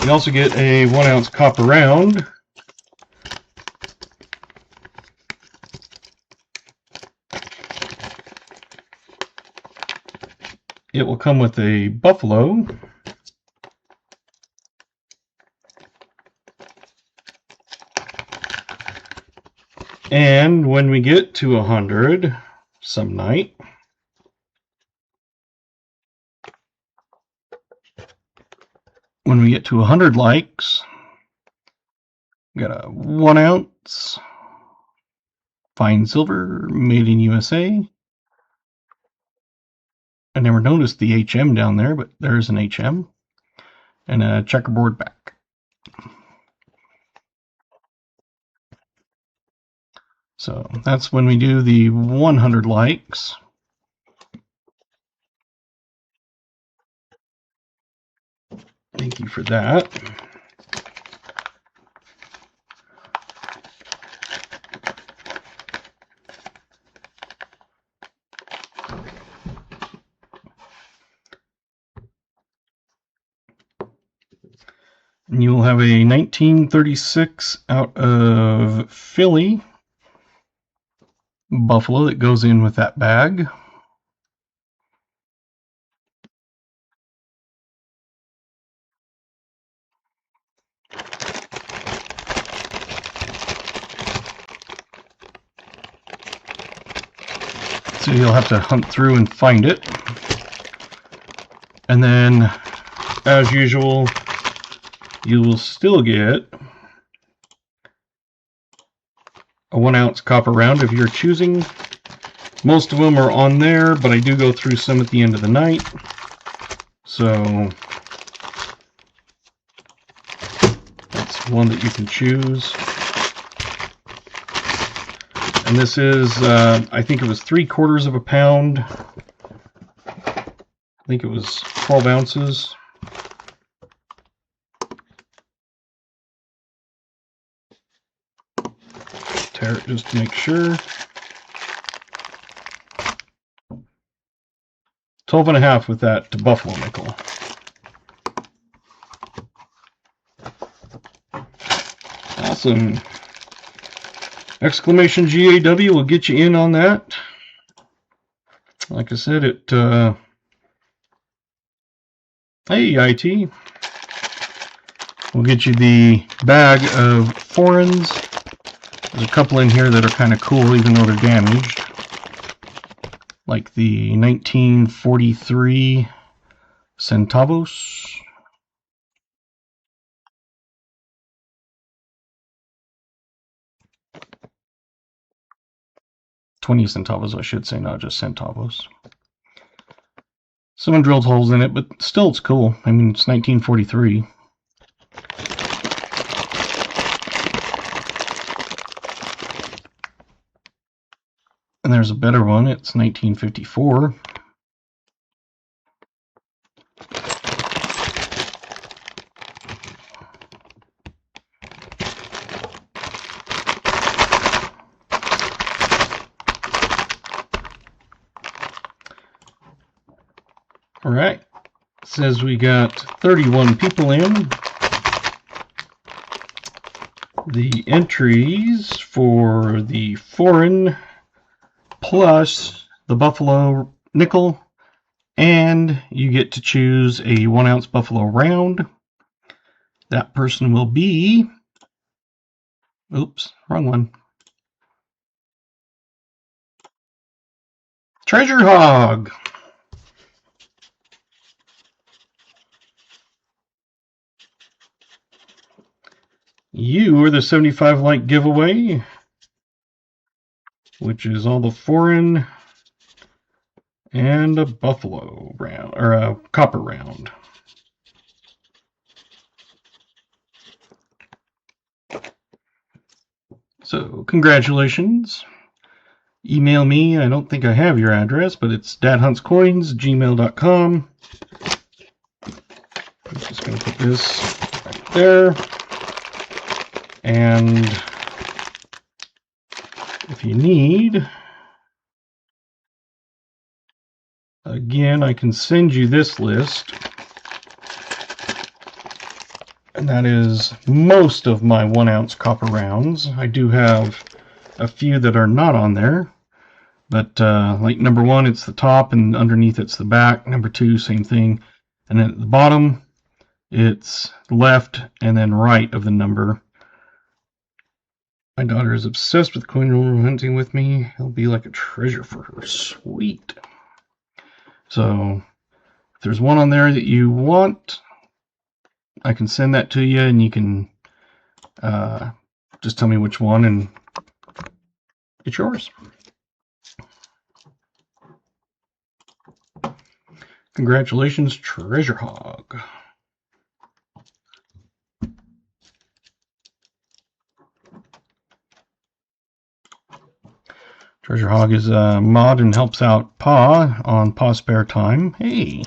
You also get a 1 ounce copper round. it will come with a buffalo, and when we get to 100 some night, when we get to 100 likes, we got a 1 ounce fine silver made in USA. I never noticed the HM down there, but there's an HM and a checkerboard back. So that's when we do the 100 likes. Thank you for that. And you will have a 1936 out of Philly buffalo that goes in with that bag. So you'll have to hunt through and find it. And then, as usual, you will still get a 1 ounce copper round if you're choosing. Most of them are on there, but I do go through some at the end of the night. So that's one that you can choose. And this is, I think it was 3/4 of a pound. I think it was 12 ounces. Tear it just to make sure. 12.5 with that buffalo nickel. Awesome. Exclamation GAW will get you in on that. Like I said, it hey IT, we'll get you the bag of foreigns. There's a couple in here that are kind of cool, even though they're damaged. Like the 1943 centavos. $20 centavos, I should say, not just centavos. Someone drilled holes in it, but still it's cool. I mean, it's 1943. And there's a better one, it's 1954. All right, it says we got 31 people in. The entries for the foreign plus the buffalo nickel, and you get to choose a 1 ounce buffalo round. That person will be, oops, wrong one. Treasure Hog. You are the 75 like giveaway, which is all the foreign and a buffalo round, or a copper round. So congratulations. Email me. I don't think I have your address, but it's dadhuntscoins@gmail.com. I'm just going to put this right there. And if you need, again, I can send you this list. And that is most of my 1 ounce copper rounds. I do have a few that are not on there. But like number 1, it's the top, and underneath it's the back. Number 2, same thing. And then at the bottom, it's left and then right of the number. My daughter is obsessed with going hunting with me. It'll be like a treasure for her. Sweet. So if there's one on there that you want, I can send that to you, and you can just tell me which one, and it's yours. Congratulations, Treasure Hog. Treasure Hog is a mod and helps out Pa on Pa's spare time. Hey.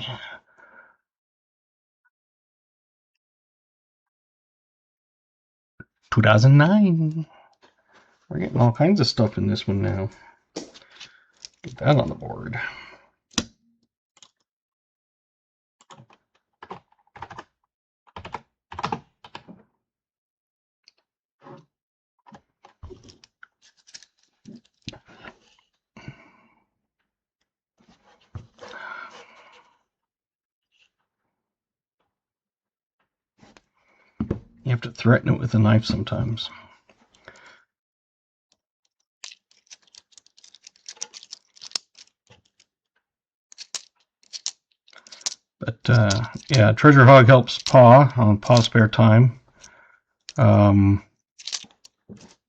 "2009. We're getting all kinds of stuff in this one now. Get that on the board. You have to threaten it with a knife sometimes. But yeah, Treasure Hog helps Pa on Pa's spare time.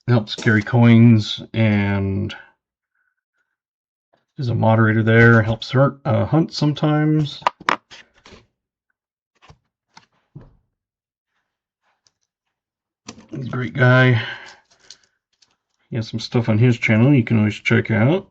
Helps carry coins and is a moderator there. Helps her hunt sometimes. He's a great guy. He has some stuff on his channel you can always check out.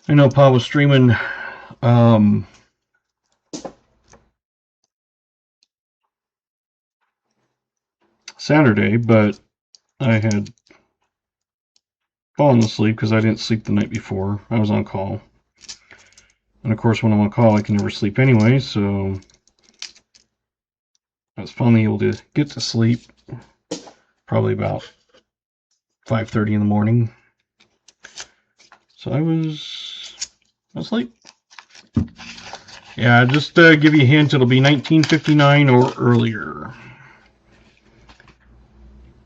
I know Pa was streaming Saturday, but I had fallen asleep because I didn't sleep the night before. I was on call. And of course, when I'm on call, I can never sleep anyway, so I was finally able to get to sleep probably about 5:30 in the morning. So I was asleep. Yeah, just give you a hint, it'll be 1959 or earlier.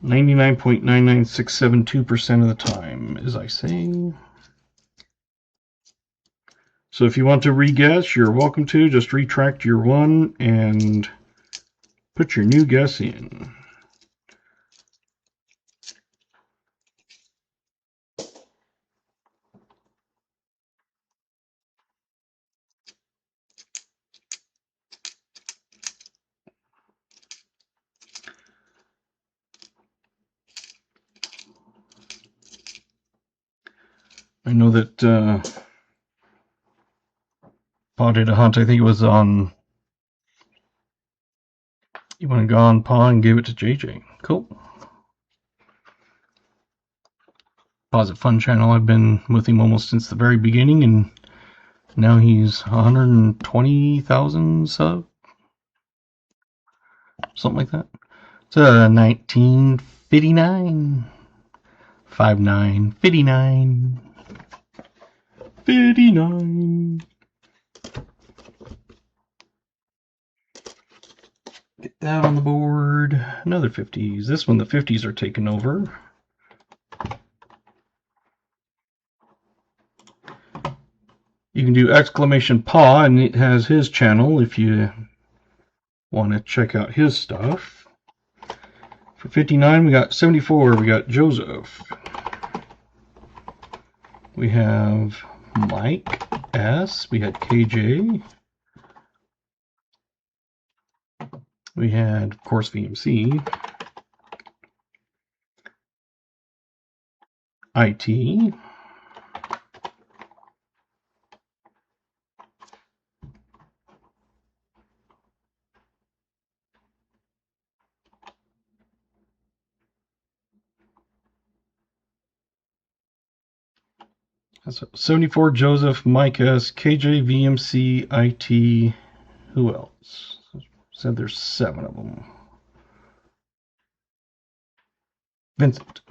99.99672% of the time, as I say. So if you want to re-guess, you're welcome to. Just retract your one and put your new guess in. I know that Pa did a hunt. I think it was on. You went and got on Pa and gave it to JJ. Cool. Pa's a fun channel. I've been with him almost since the very beginning, and now he's 120,000 sub, something like that. It's 1959, 59, 59, 59. Get that on the board. Another 50s. This one, the 50s are taken over. You can do exclamation Pa, and it has his channel if you want to check out his stuff. For 59, we got 74. We got Joseph. We have Mike S. We had KJ. We had, of course, VMC. IT. That's 74 Joseph, Mike S, KJ, VMC, IT. Who else? Said there's 7 of them. Vincent.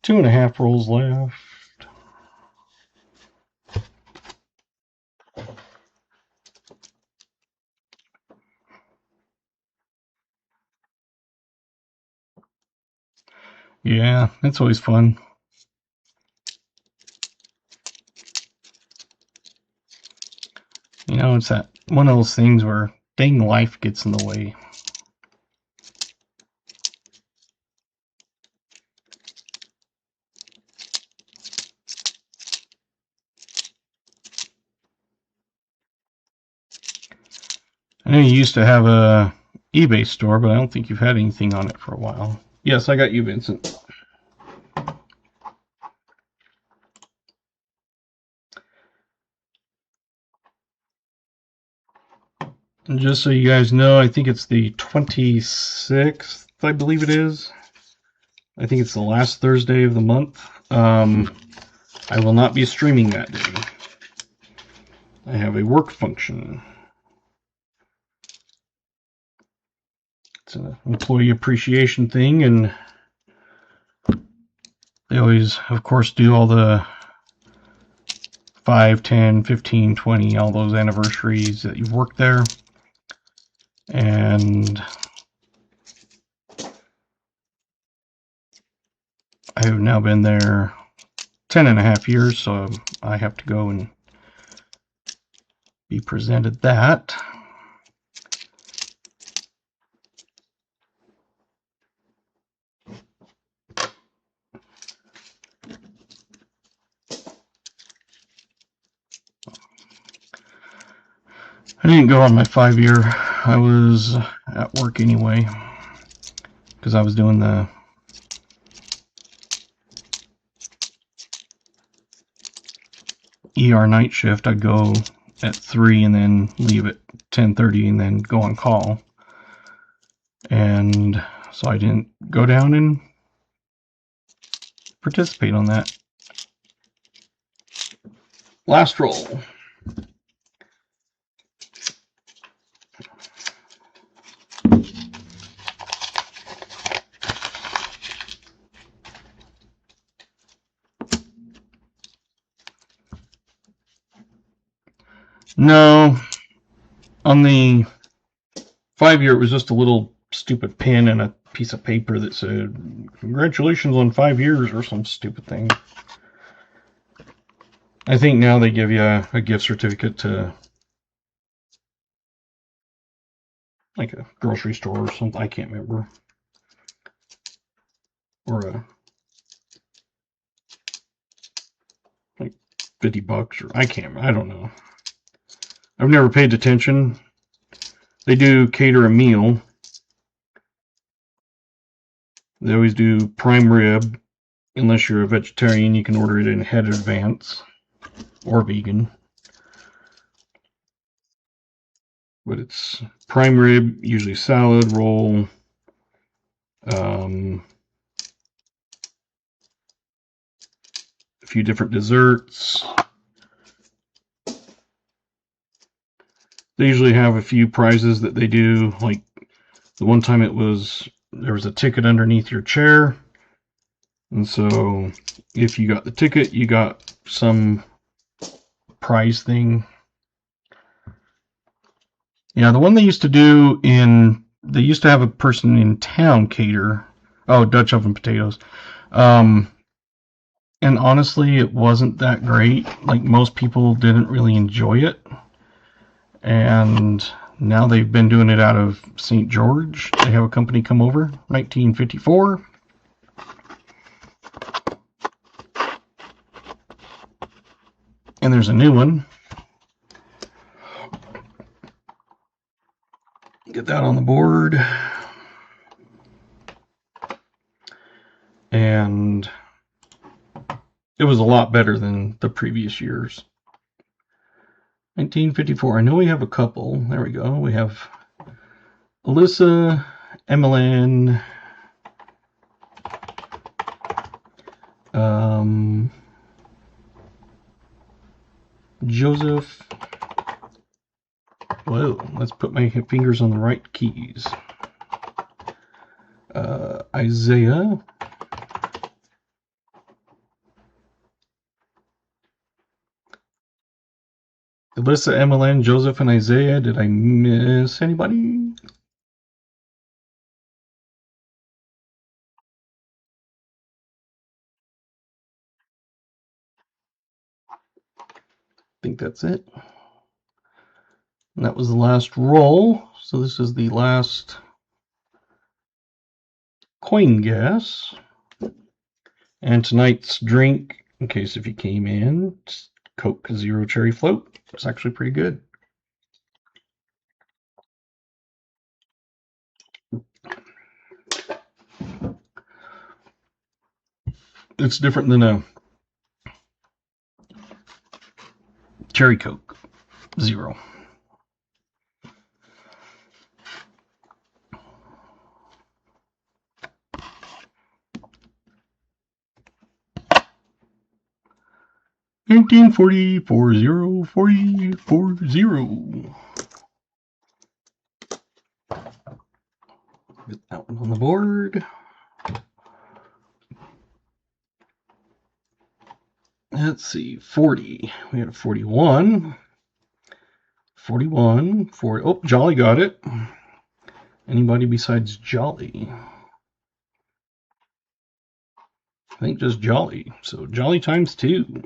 Two and a half rolls left. Yeah, it's always fun. You know, it's that one of those things where dang life gets in the way. I know you used to have a eBay store, but I don't think you've had anything on it for a while. Yes, I got you, Vincent. And just so you guys know, I think it's the 26th, I believe it is. I think it's the last Thursday of the month. I will not be streaming that day. I have a work function. It's an employee appreciation thing, and they always, of course, do all the 5, 10, 15, 20, all those anniversaries that you've worked there. And I have now been there 10 and a half years, so I have to go and be presented that. I didn't go on my 5-year. I was at work anyway, because I was doing the ER night shift. I'd go at 3 and then leave at 10:30 and then go on call. And so I didn't go down and participate on that. Last roll. No, on the 5-year, it was just a little stupid pin and a piece of paper that said, "Congratulations on 5 years," or some stupid thing. I think now they give you a gift certificate to like a grocery store or something. I can't remember. Or like $50, or I don't know. I've never paid attention. They do cater a meal. They always do prime rib. Unless you're a vegetarian, you can order it in ahead in advance, or vegan. But it's prime rib, usually salad, roll, a few different desserts. They usually have a few prizes that they do. Like the one time there was a ticket underneath your chair. And so if you got the ticket, you got some prize thing. Yeah, the one they used to do they used to have a person in town cater. Oh, Dutch oven potatoes. And honestly, it wasn't that great. Like, most people didn't really enjoy it. And now they've been doing it out of St. George. They have a company come over, 1954. And there's a new one. Get that on the board. And it was a lot better than the previous years. 1954. I know we have a couple. There we go. We have Alyssa, Emmeline, Joseph. Whoa, let's put my fingers on the right keys. Isaiah. Alyssa, Emmeline, Joseph, and Isaiah. Did I miss anybody? I think that's it. And that was the last roll. So this is the last coin guess. And tonight's drink, in case if you came in, Coke Zero Cherry Float. It's actually pretty good. It's different than a Cherry Coke Zero. $19.40, 40, 40, 40. Get that one on the board. Let's see, 40. We had a 41. 41, 40. Oh, Jolly got it. Anybody besides Jolly? I think just Jolly. So Jolly times 2.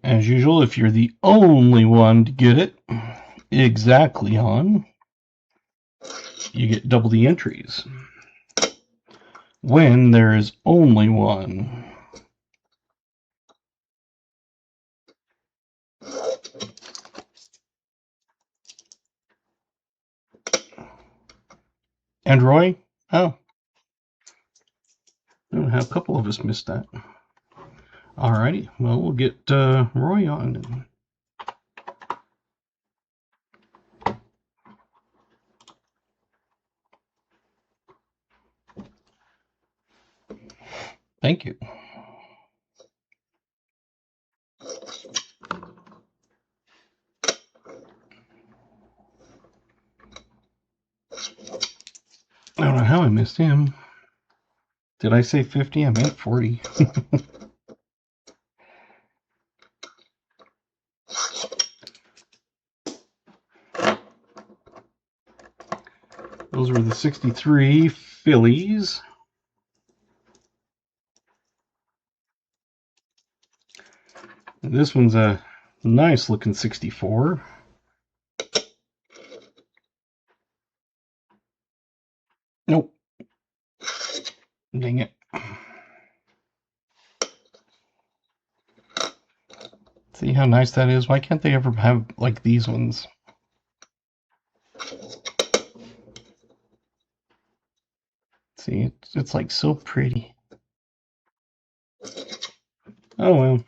As usual, if you're the only one to get it exactly on, you get double the entries. When there is only one. And Roy? Oh. A couple of us missed that. Alrighty, well, we'll get Roy on. Thank you. I don't know how I missed him. Did I say 50? I meant 40. Those were the 63 Phillies. And this one's a nice looking 64. Nope. Dang it. See how nice that is? Why can't they ever have like these ones? See, it's like so pretty. Oh well.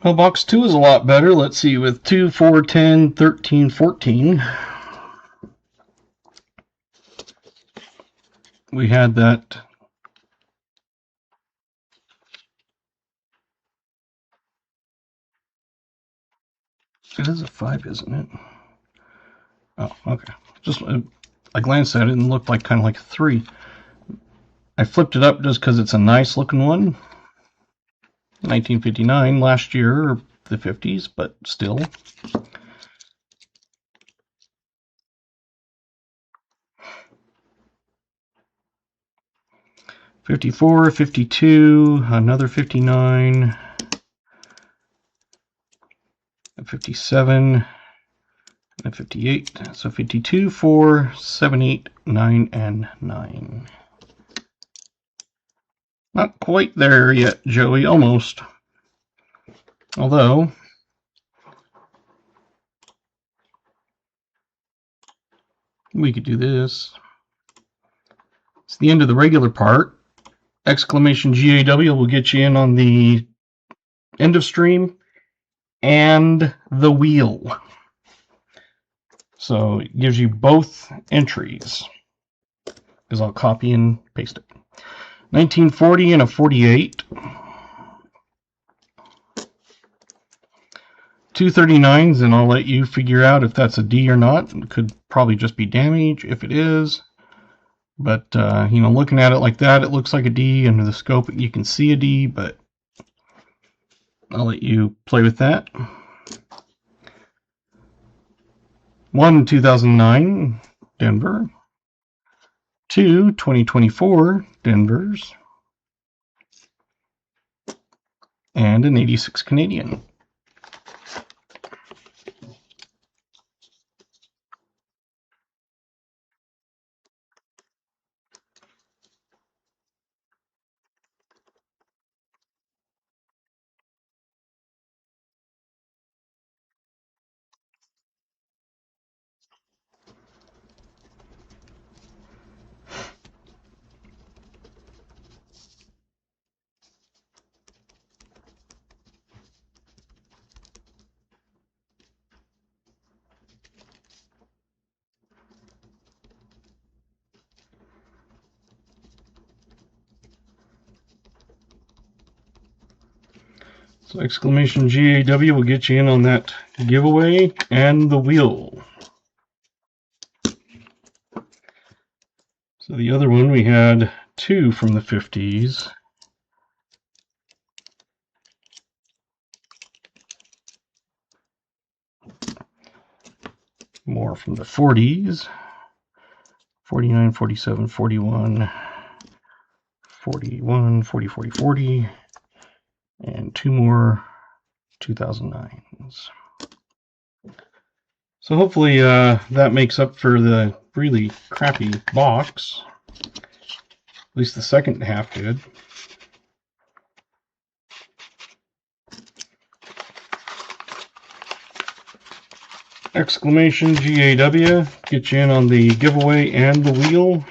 Well, box 2 is a lot better. Let's see, with 2, 4, 10, 13, 14. We had that. It is a 5, isn't it? Oh, okay. Just I glanced at it and it looked like kind of like a 3. I flipped it up just because it's a nice looking one. 1959, last year, or the 50s, but still. '54, '52, another '59, '57, and '58. So 52, 4, 7, 8, 9, and 9. Not quite there yet, Joey, almost. Although, we could do this. It's the end of the regular part. Exclamation GAW will get you in on the end of stream and the wheel. So it gives you both entries, because I'll copy and paste it. 1940 and a 48. 239s, and I'll let you figure out if that's a D or not. It could probably just be damage if it is. But, you know, looking at it like that, it looks like a D. Under the scope, you can see a D, but I'll let you play with that. 1, 2009, Denver. 2, 2024, Denvers. And an 86 Canadian. So exclamation GAW will get you in on that giveaway and the wheel. So the other one, we had 2 from the 50s. More from the 40s. 49, 47, 41, 41, 40, 40, 40. And 2 more 2009s. So hopefully that makes up for the really crappy box. At least the second half did. Exclamation GAW, get you in on the giveaway and the wheel.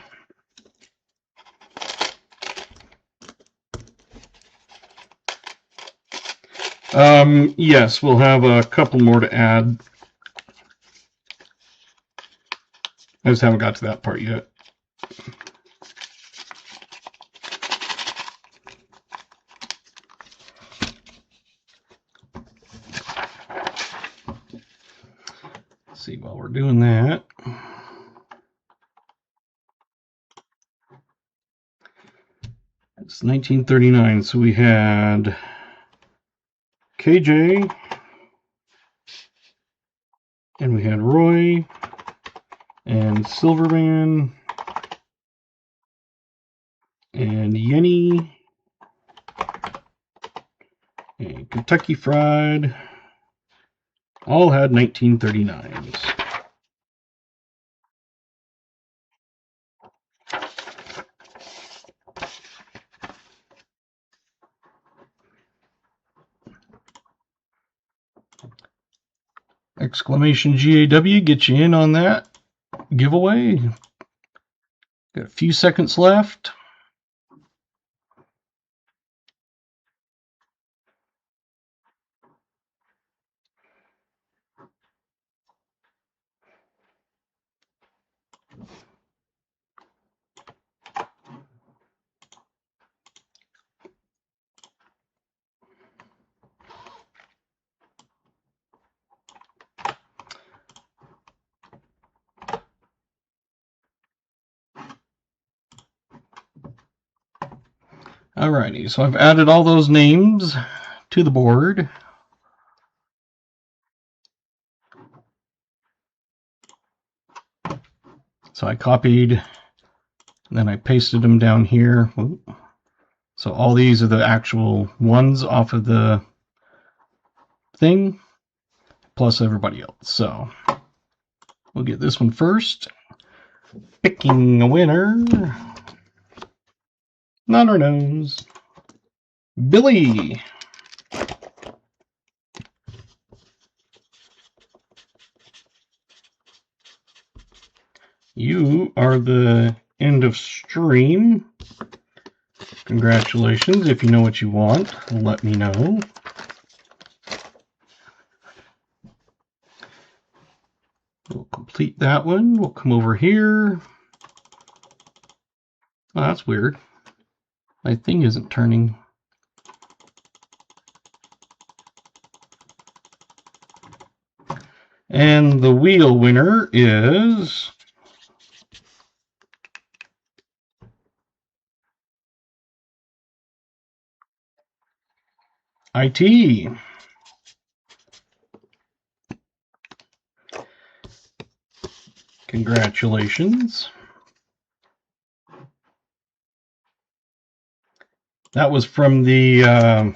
Yes, we'll have a couple more to add. I just haven't got to that part yet. Let's see, while we're doing that, it's 1939, so we had KJ, and we had Roy, and Silverman, and Yenny, and Kentucky Fried, all had 1939s. Exclamation GAW, get you in on that giveaway. Got a few seconds left. Alrighty, so I've added all those names to the board. So I copied, and then I pasted them down here. So all these are the actual ones off of the thing, plus everybody else. So we'll get this one first. Picking a winner. Not our nose. Billy. You are the end of stream. Congratulations. If you know what you want, let me know. We'll complete that one. We'll come over here. Oh, that's weird. My thing isn't turning. And the wheel winner is IT. Congratulations. That was from the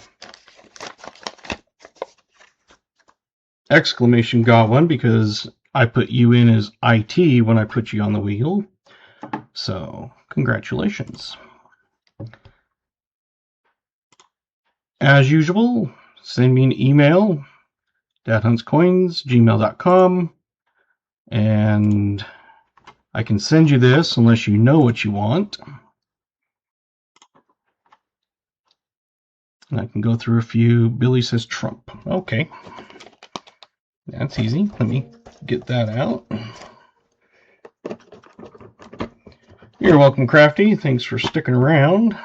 exclamation God one, because I put you in as IT when I put you on the wheel. So, congratulations. As usual, send me an email, dadhuntscoins@gmail.com, and I can send you this unless you know what you want. And I can go through a few. Billy says Trump. Okay. That's easy. Let me get that out. You're welcome, Crafty. Thanks for sticking around.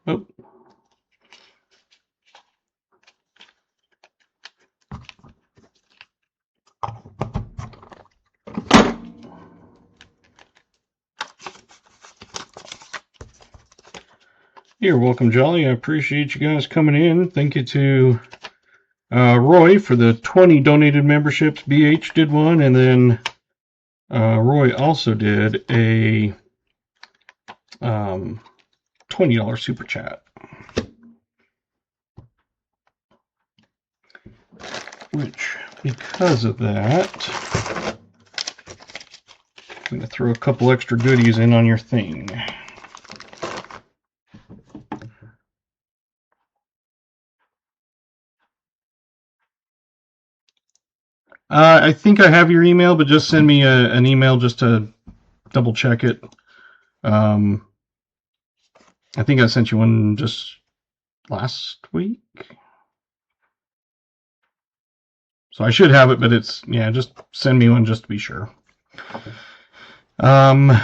Oh. You're welcome, Jolly. I appreciate you guys coming in. Thank you to Roy for the 20 donated memberships. BH did one, and then Roy also did a $20 super chat. Which, because of that, I'm going to throw a couple extra goodies in on your thing. I think I have your email, but just send me an email just to double check it. I think I sent you one just last week. So I should have it, but it's, yeah, just send me one just to be sure. You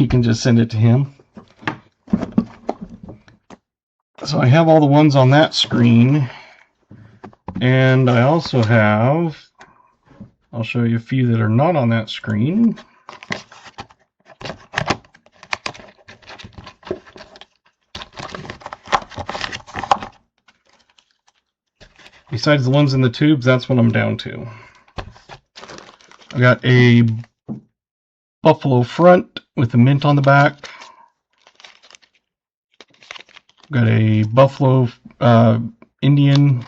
can just send it to him. So I have all the ones on that screen, and I also have, I'll show you a few that are not on that screen. Besides the ones in the tubes, that's what I'm down to. I got a buffalo front with a mint on the back. Got a buffalo Indian.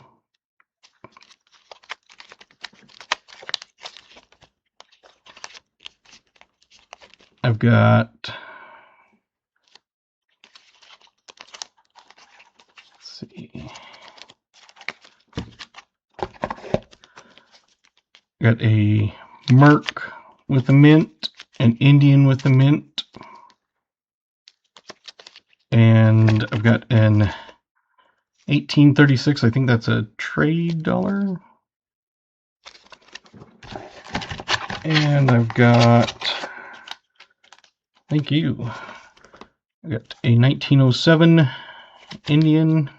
I've got, let's see, got a Merc with a mint, an Indian with a mint, and I've got an 1836, I think that's a trade dollar. And I've got, thank you, I got a 1907 Indian.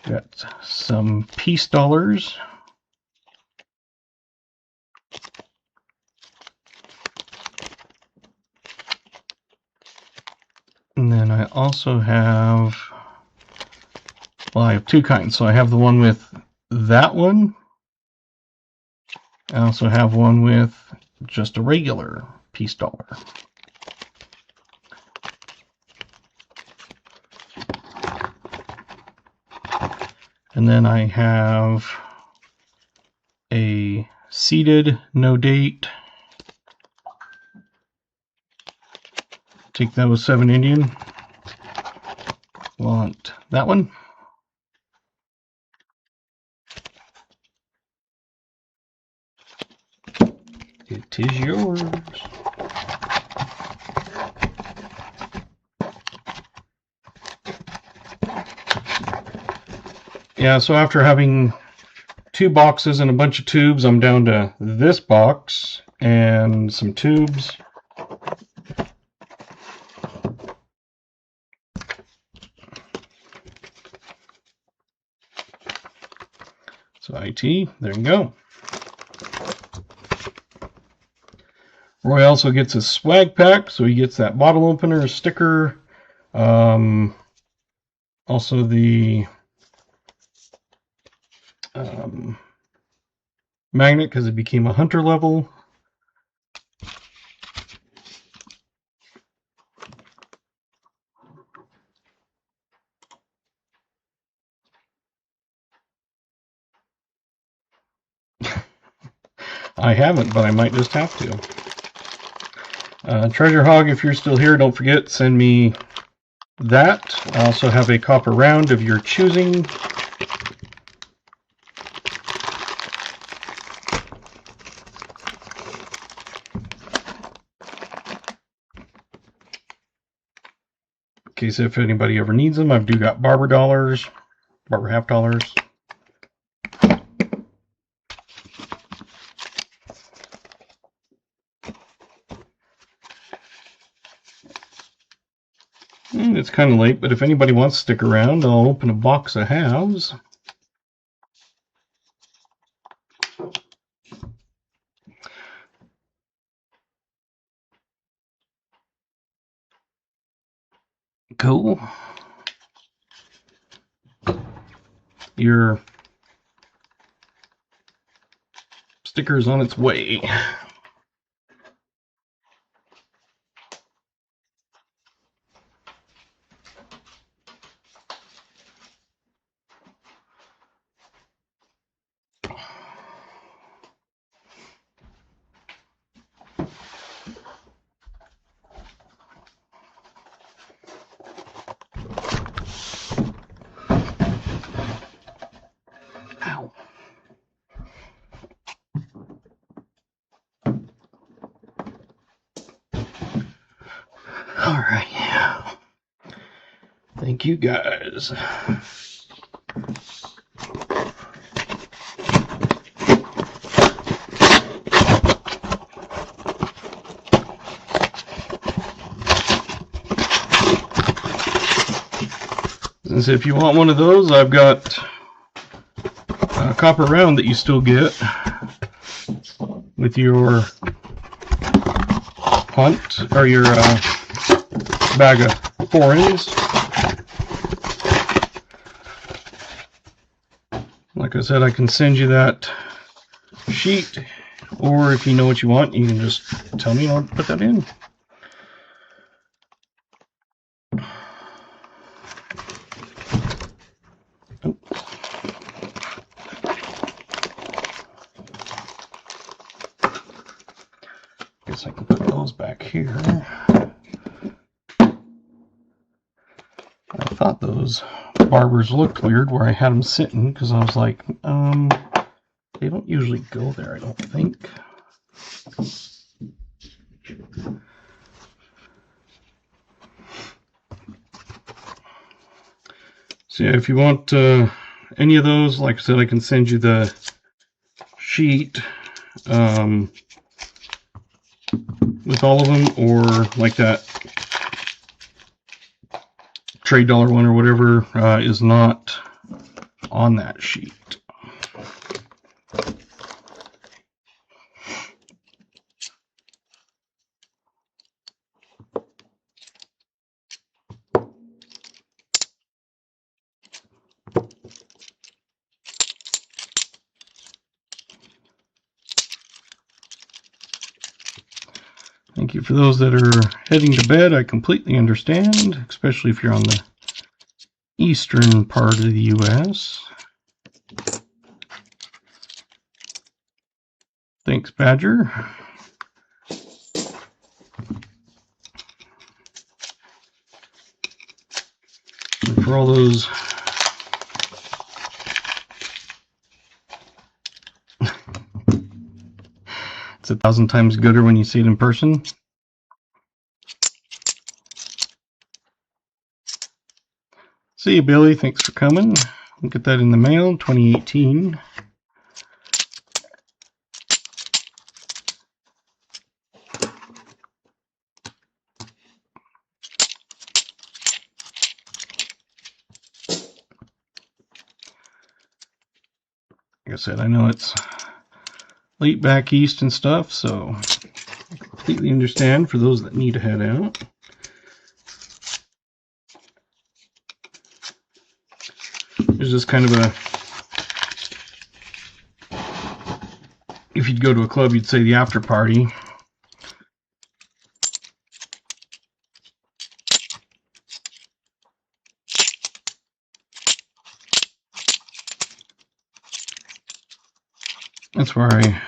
Got some peace dollars. And then I also have, well, I have two kinds. So I have the one with that one. I also have one with just a regular peace dollar. And then I have a seeded, no date. Take that with 7 Indian. Want that one. It is yours. Yeah, so after having 2 boxes and a bunch of tubes, I'm down to this box and some tubes. So IT, there you go. Roy also gets a swag pack, so he gets that bottle opener, sticker, also the magnet because it became a hunter level. I haven't, but I might just have to. Treasure Hog, if you're still here, don't forget, send me that. I also have a copper round of your choosing. In case if anybody ever needs them, I've do got barber dollars, barber half dollars. It's kind of late, but if anybody wants to stick around, I'll open a box of halves. Cool. Your sticker's on its way. Ow. All right. Thank you guys. Since if you want one of those, I've got a copper round that you still get with your hunt or your bag of foreigns. Like I said, I can send you that sheet, or if you know what you want, you can just tell me and I'll put that in. Oh. Guess I can put those back here. I thought those barbers looked weird where I had them sitting because I was like, they don't usually go there, I don't think. So yeah, if you want any of those, like I said, I can send you the sheet. with all of them, or like that trade dollar one or whatever is not on that sheet. Thank you for those that are heading to bed. I completely understand, especially if you're on the eastern part of the U.S. Thanks, Badger. And for all those it's 1,000 times gooder when you see it in person. See you, Billy. Thanks for coming. We'll get that in the mail, 2018. Like I said, I know it's late back east and stuff, so I completely understand for those that need to head out. There's just kind of a, if you'd go to a club, you'd say the after party. That's where I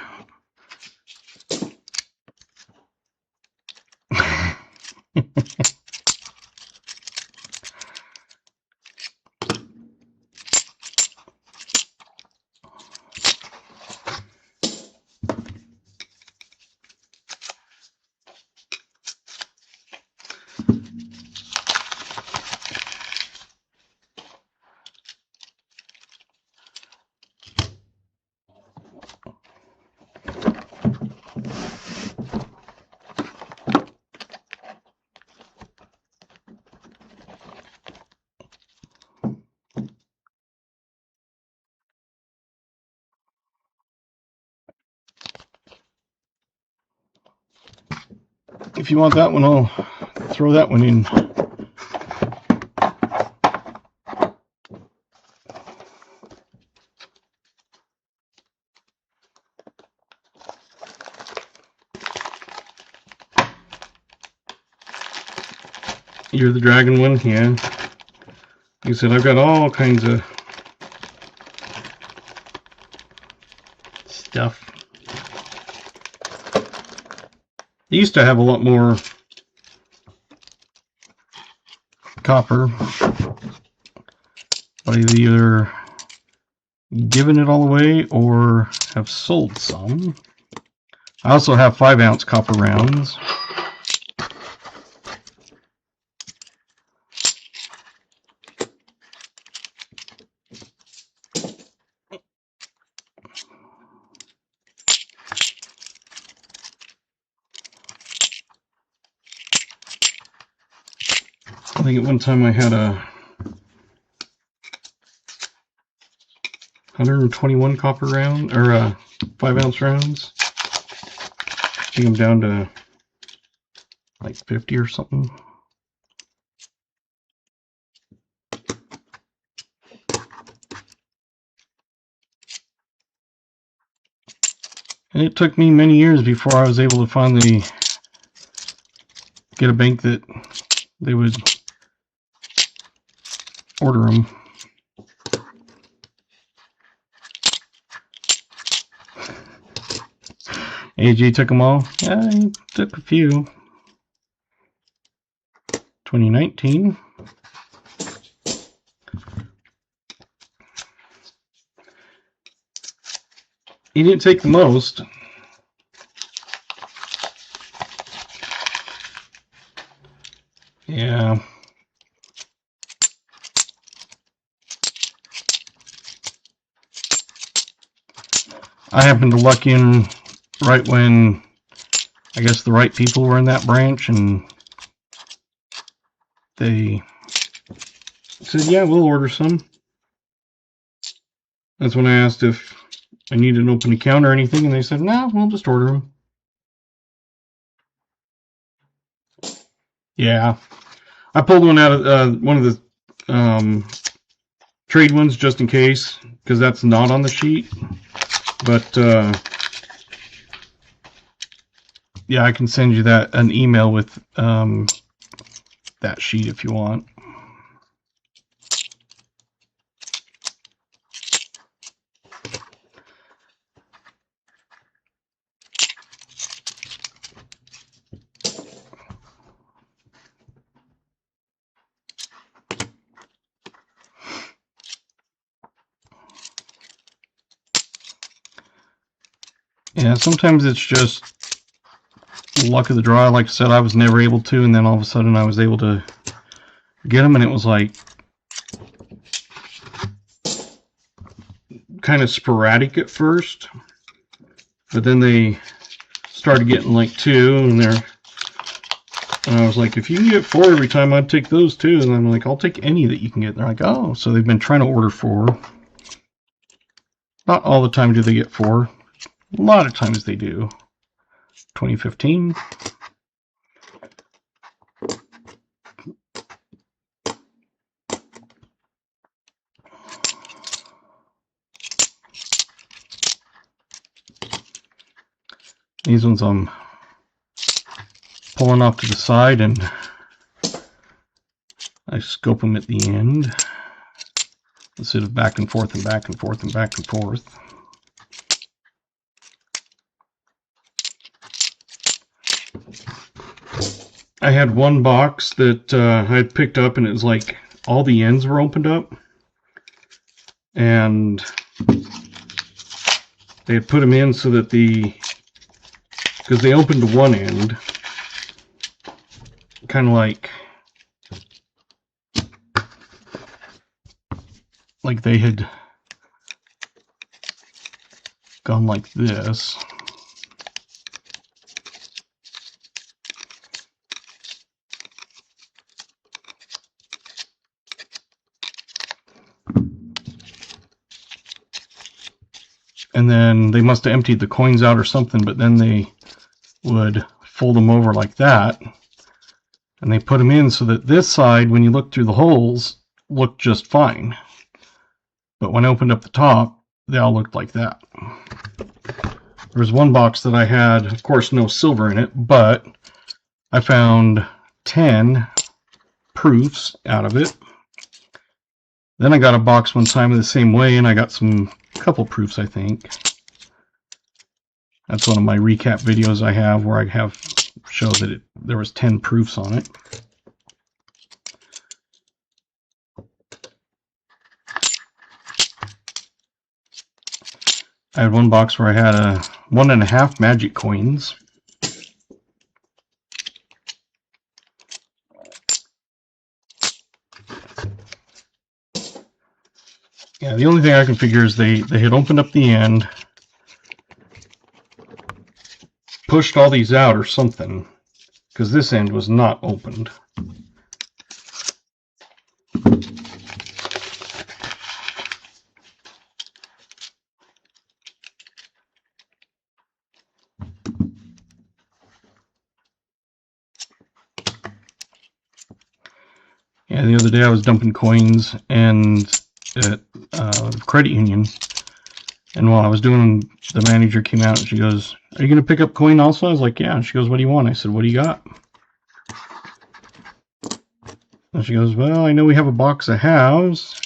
if you want that one, I'll throw that one in. You're the dragon one? Yeah. Like I said, I've got all kinds of stuff. They used to have a lot more copper, but I've either given it all away or have sold some. I also have 5-ounce copper rounds. I think at one time I had a 121 copper round, or 5-ounce rounds. I think I'm down to like 50 or something. And it took me many years before I was able to finally get a bank that they would order them. AJ took them all? Yeah, he took a few. 2019. He didn't take the most. Yeah. I happened to luck in right when I guess the right people were in that branch, and they said, yeah, we'll order some. That's when I asked if I needed an open account or anything, and they said, no, we'll just order them. Yeah. I pulled one out of one of the trade ones just in case, because that's not on the sheet. But yeah, I can send you an email with that sheet if you want. Yeah, sometimes it's just luck of the draw. Like I said, I was never able to, and then all of a sudden I was able to get them, and it was like kind of sporadic at first, but then they started getting like 2, and I was like, if you can get 4 every time, I'd take those too. And I'm like, I'll take any that you can get. And they're like, oh, so they've been trying to order 4. Not all the time do they get 4. A lot of times they do. 2015. These ones I'm pulling off to the side, and I scope them at the end instead of back and forth and back and forth and back and forth. I had one box that I had picked up, and it was like all the ends were opened up, and they had put them in so that because they opened one end, kind of like they had gone like this. And then they must have emptied the coins out or something, but then they would fold them over like that, and they put them in so that this side, when you look through the holes, looked just fine. But when I opened up the top, they all looked like that. There was one box that I had, of course, no silver in it, but I found 10 proofs out of it. Then I got a box one time the same way, and I got couple proofs, I think. That's one of my recap videos I have, where I show that there was 10 proofs on it. I had one box where I had 1.5 magic coins. Yeah, the only thing I can figure is they had opened up the end, pushed all these out or something, because this end was not opened. Yeah, the other day I was dumping coins at credit union, and while I was doing, the manager came out and she goes, "Are you going to pick up coin also?" I was like, "Yeah." And she goes, "What do you want?" I said, "What do you got?" And she goes, "Well, I know we have a box of halves."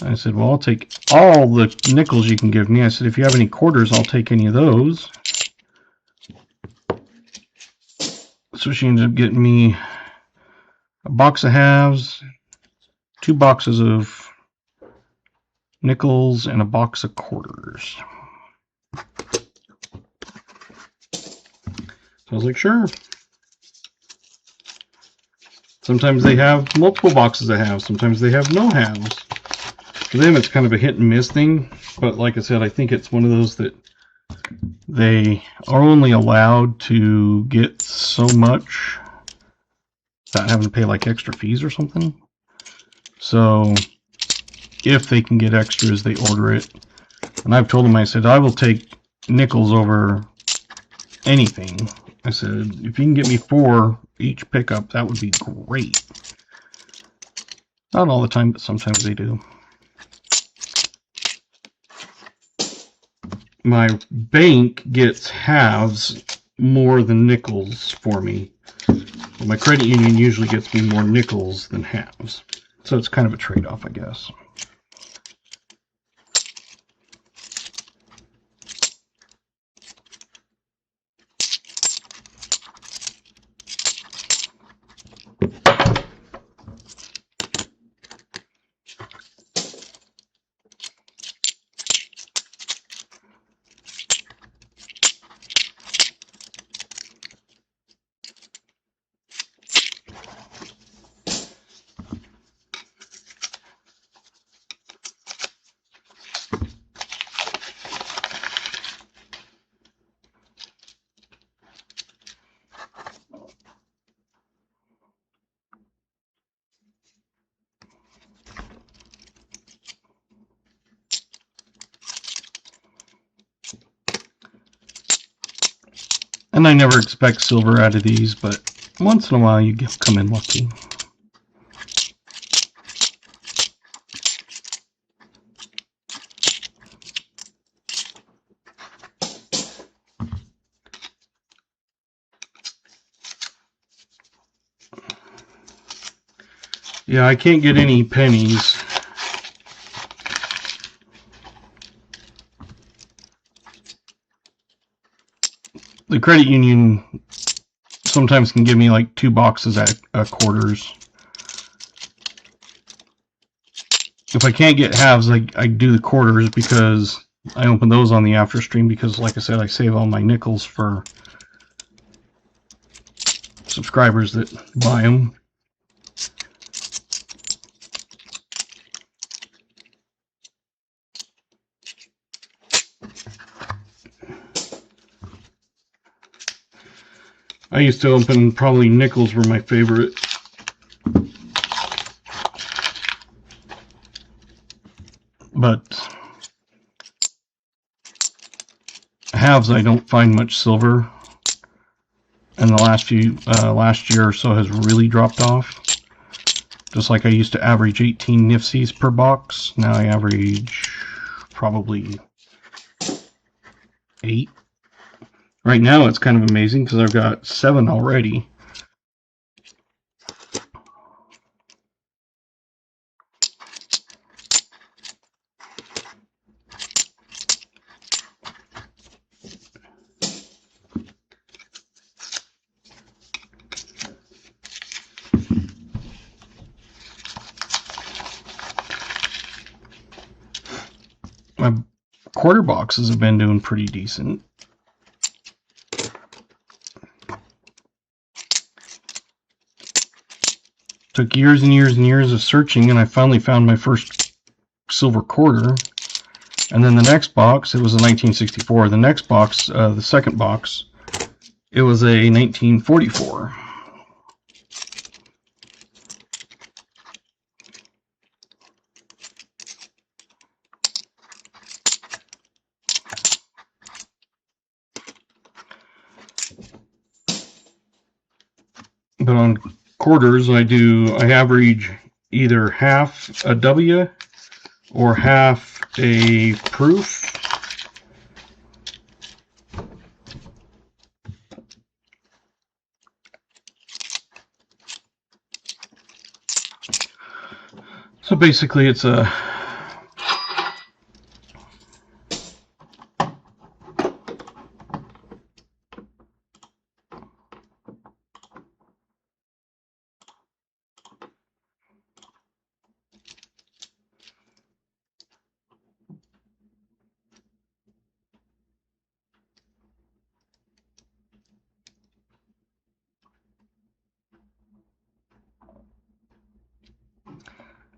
I said, "Well, I'll take all the nickels you can give me." I said, "If you have any quarters, I'll take any of those." So she ended up getting me a box of halves, 2 boxes of nickels, and a box of quarters. So I was like, sure. Sometimes they have multiple boxes of halves. Sometimes they have no halves. For them, it's kind of a hit and miss thing. But like I said, I think it's one of those that they are only allowed to get so much without having to pay like extra fees or something. So if they can get extras, they order it. And I've told them, I said, I will take nickels over anything. I said, if you can get me 4 each pickup, that would be great. Not all the time, but sometimes they do. My bank gets halves more than nickels for me. But my credit union usually gets me more nickels than halves. So it's kind of a trade-off, I guess. And I never expect silver out of these, but once in a while you come in lucky. Yeah, I can't get any pennies. The credit union sometimes can give me like 2 boxes at quarters. If I can't get halves, I do the quarters because I open those on the after stream because, like I said, I save all my nickels for subscribers that buy them. I used to open, probably nickels were my favorite. But halves, I don't find much silver. And the last year or so has really dropped off. Just like I used to average 18 nifsies per box, now I average probably 8. Right now it's kind of amazing because I've got 7 already. My quarter boxes have been doing pretty decent. Took years and years and years of searching, and I finally found my first silver quarter. And then the next box, it was a 1964. The next box, the second box, it was a 1944. But on quarters, I average either half a W or half a proof. So basically it's a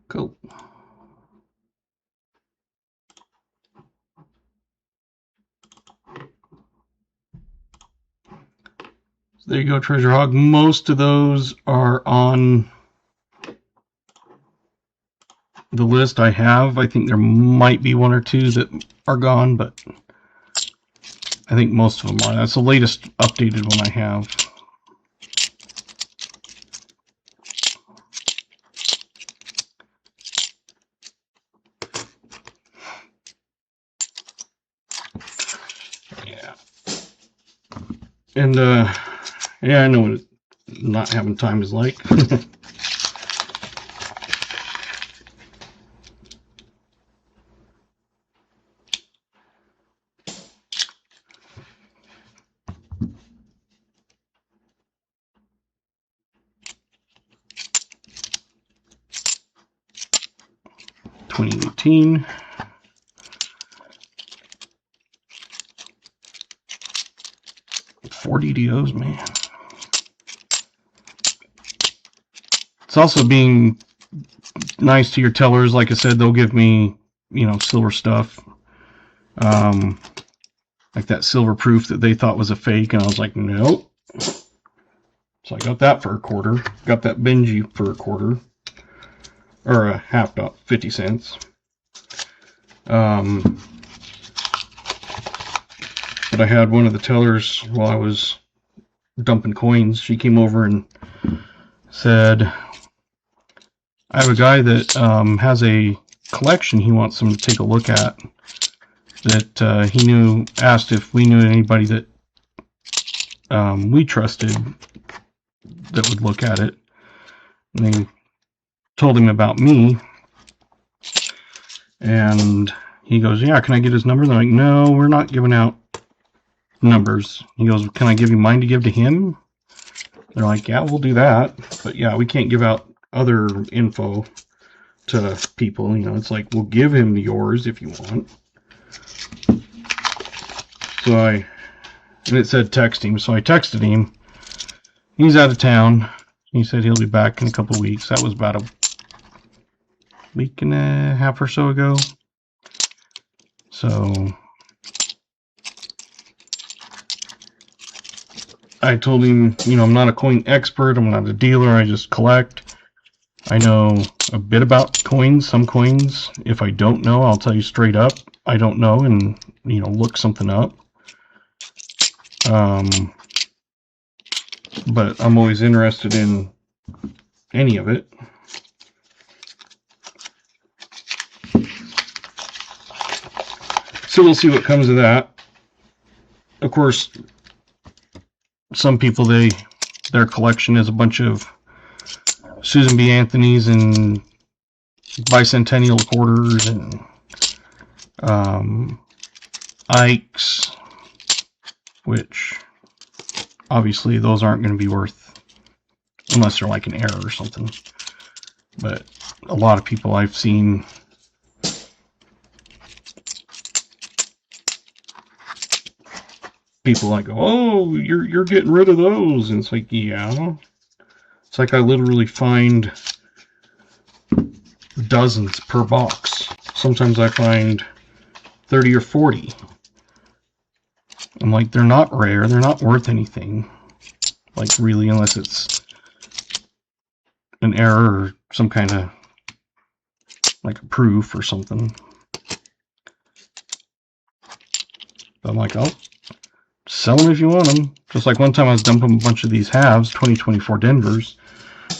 cool. there you go, Treasure Hog. Most of those are on the list I have. I think there might be one or two that are gone, but I think most of them are. That's the latest updated one I have. Yeah. And, yeah, I know what not having time is like. $20.18. Four DDOs, man. It's also being nice to your tellers. Like I said, they'll give me, you know, silver stuff. Like that silver proof that they thought was a fake, and I was like, nope. So I got that for a quarter. Got that Benji for a quarter. Or a half $, 50 cents. But I had one of the tellers while I was dumping coins. She came over and said, I have a guy that has a collection he wants them to take a look at. That he asked if we knew anybody that we trusted that would look at it. And they told him about me. And he goes, yeah, can I get his number? They're like, no, we're not giving out numbers. He goes, can I give you mine to give to him? They're like, yeah, we'll do that. But yeah, we can't give out other info to people. You know, it's like, we'll give him yours if you want. So and it said text him. So I texted him. He's out of town. He said he'll be back in a couple of weeks. That was about a week and a half or so ago. So I told him, you know, I'm not a coin expert. I'm not a dealer. I just collect. I know a bit about coins, some coins. If I don't know, I'll tell you straight up. I don't know, and, you know, look something up. But I'm always interested in any of it. So we'll see what comes of that. Of course, some people, their collection is a bunch of Susan B. Anthony's and bicentennial quarters and Ike's, which obviously those aren't going to be worth, unless they're like an error or something. But a lot of people I've seen people like, oh, you're getting rid of those, and it's like, yeah. It's like I literally find dozens per box. Sometimes I find 30 or 40. I'm like, they're not rare. They're not worth anything. Like, really, unless it's an error or some kind of, like, a proof or something. But I'm like, oh, sell them if you want them. Just like one time I was dumping a bunch of these halves, 2024 Denvers.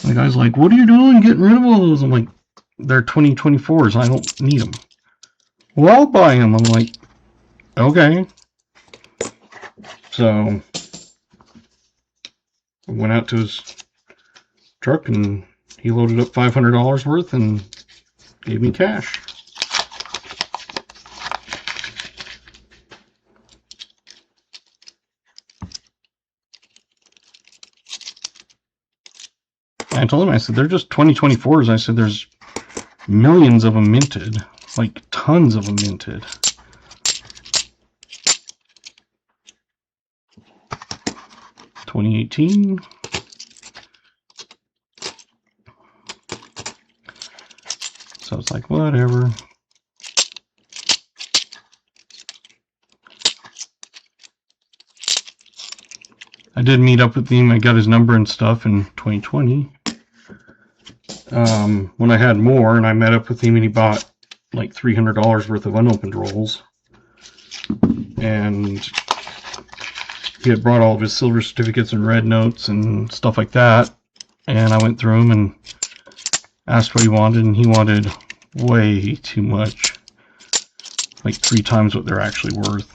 And the guy's like, what are you doing getting rid of all those? I'm like, they're 2024s. I don't need them. Well, I'll buy them. I'm like, okay. So I went out to his truck and he loaded up $500 worth and gave me cash. I told him, I said, they're just 2024s. I said, there's millions of them minted, like tons of them minted. $20.18. So it's like, whatever. I did meet up with him. I got his number and stuff in 2020. When I had more, and I met up with him, and he bought like $300 worth of unopened rolls. And he had brought all of his silver certificates and red notes and stuff like that. And I went through them and asked what he wanted, and he wanted way too much. Like 3 times what they're actually worth.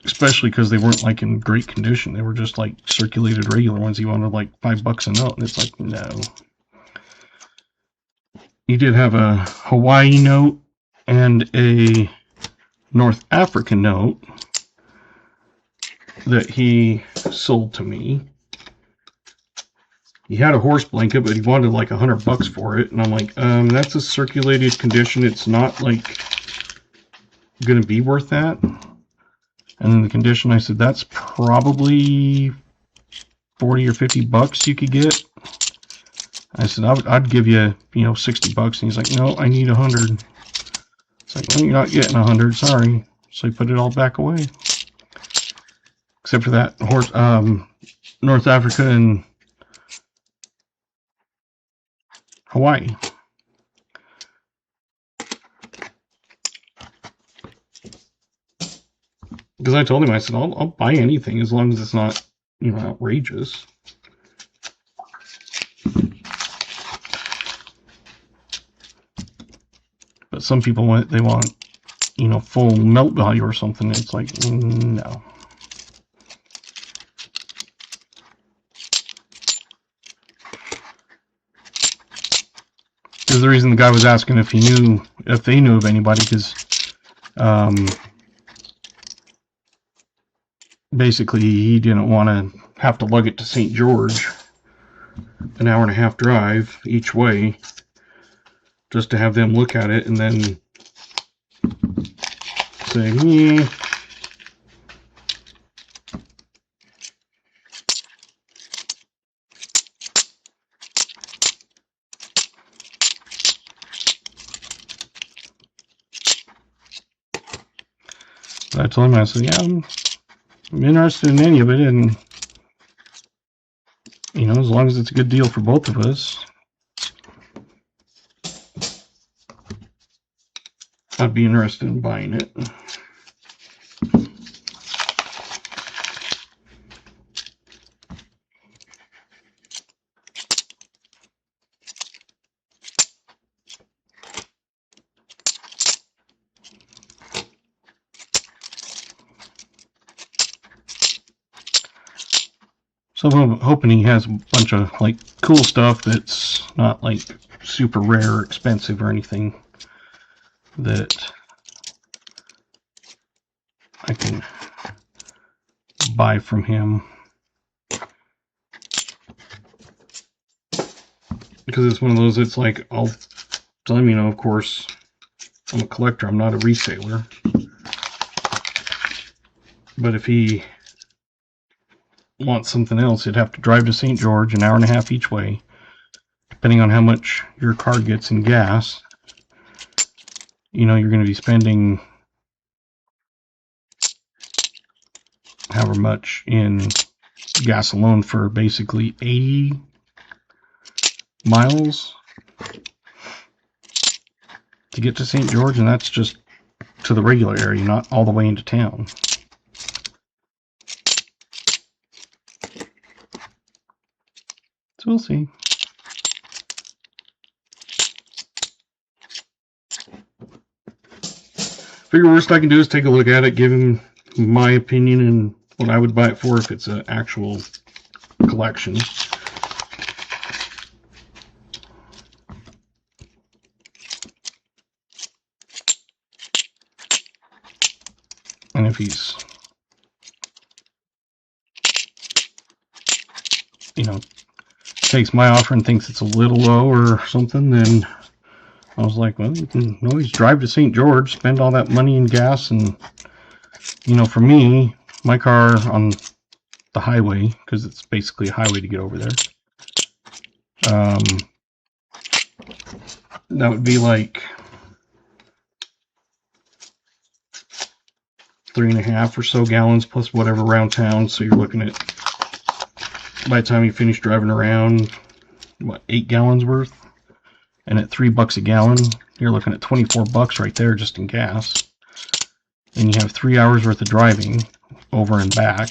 Especially because they weren't like in great condition. They were just like circulated regular ones. He wanted like $5 a note, and it's like, no. He did have a Hawaii note and a North African note that he sold to me. He had a horse blanket, but he wanted like $100 for it, and I'm like, that's a circulated condition. It's not like gonna be worth that. And in the condition, I said, that's probably 40 or 50 bucks you could get. I said, I'd give you, $60. And he's like, no, I need 100. It's like, well, you're not getting 100, sorry. So he put it all back away. Except for that horse, North Africa and Hawaii. Because I told him, I said, I'll buy anything as long as it's not, outrageous. But some people want, full melt value or something. It's like, no. Because the reason the guy was asking if they knew of anybody, because basically he didn't want to have to lug it to St. George, an 1.5-hour drive each way, just to have them look at it and then say, yeah. I told him, I said, yeah, I'm interested in any of it, and as long as it's a good deal for both of us, I'd be interested in buying it. So I'm hoping he has a bunch of cool stuff that's not super rare or expensive or anything that I can buy from him. Because it's one of those, it's like, I'll tell him, of course, I'm a collector, I'm not a reseller. But if he wants something else, he'd have to drive to St. George, an 1.5 hours each way, depending on how much your car gets in gas. You're going to be spending however much in gas alone for basically 80 miles to get to St. George, and that's just to the regular area, not all the way into town. So we'll see. Figure worst I can do is take a look at it, give him my opinion and what I would buy it for if it's an actual collection. And if he's, takes my offer and thinks it's a little low or something, then I was like, well, you can always drive to St. George, spend all that money in gas, and, for me, my car on the highway, because it's basically a highway to get over there, that would be like 3.5 or so gallons plus whatever around town, so you're looking at by the time you finish driving around, what, 8 gallons worth? And at $3 a gallon, you're looking at $24 right there just in gas. And you have 3 hours worth of driving over and back.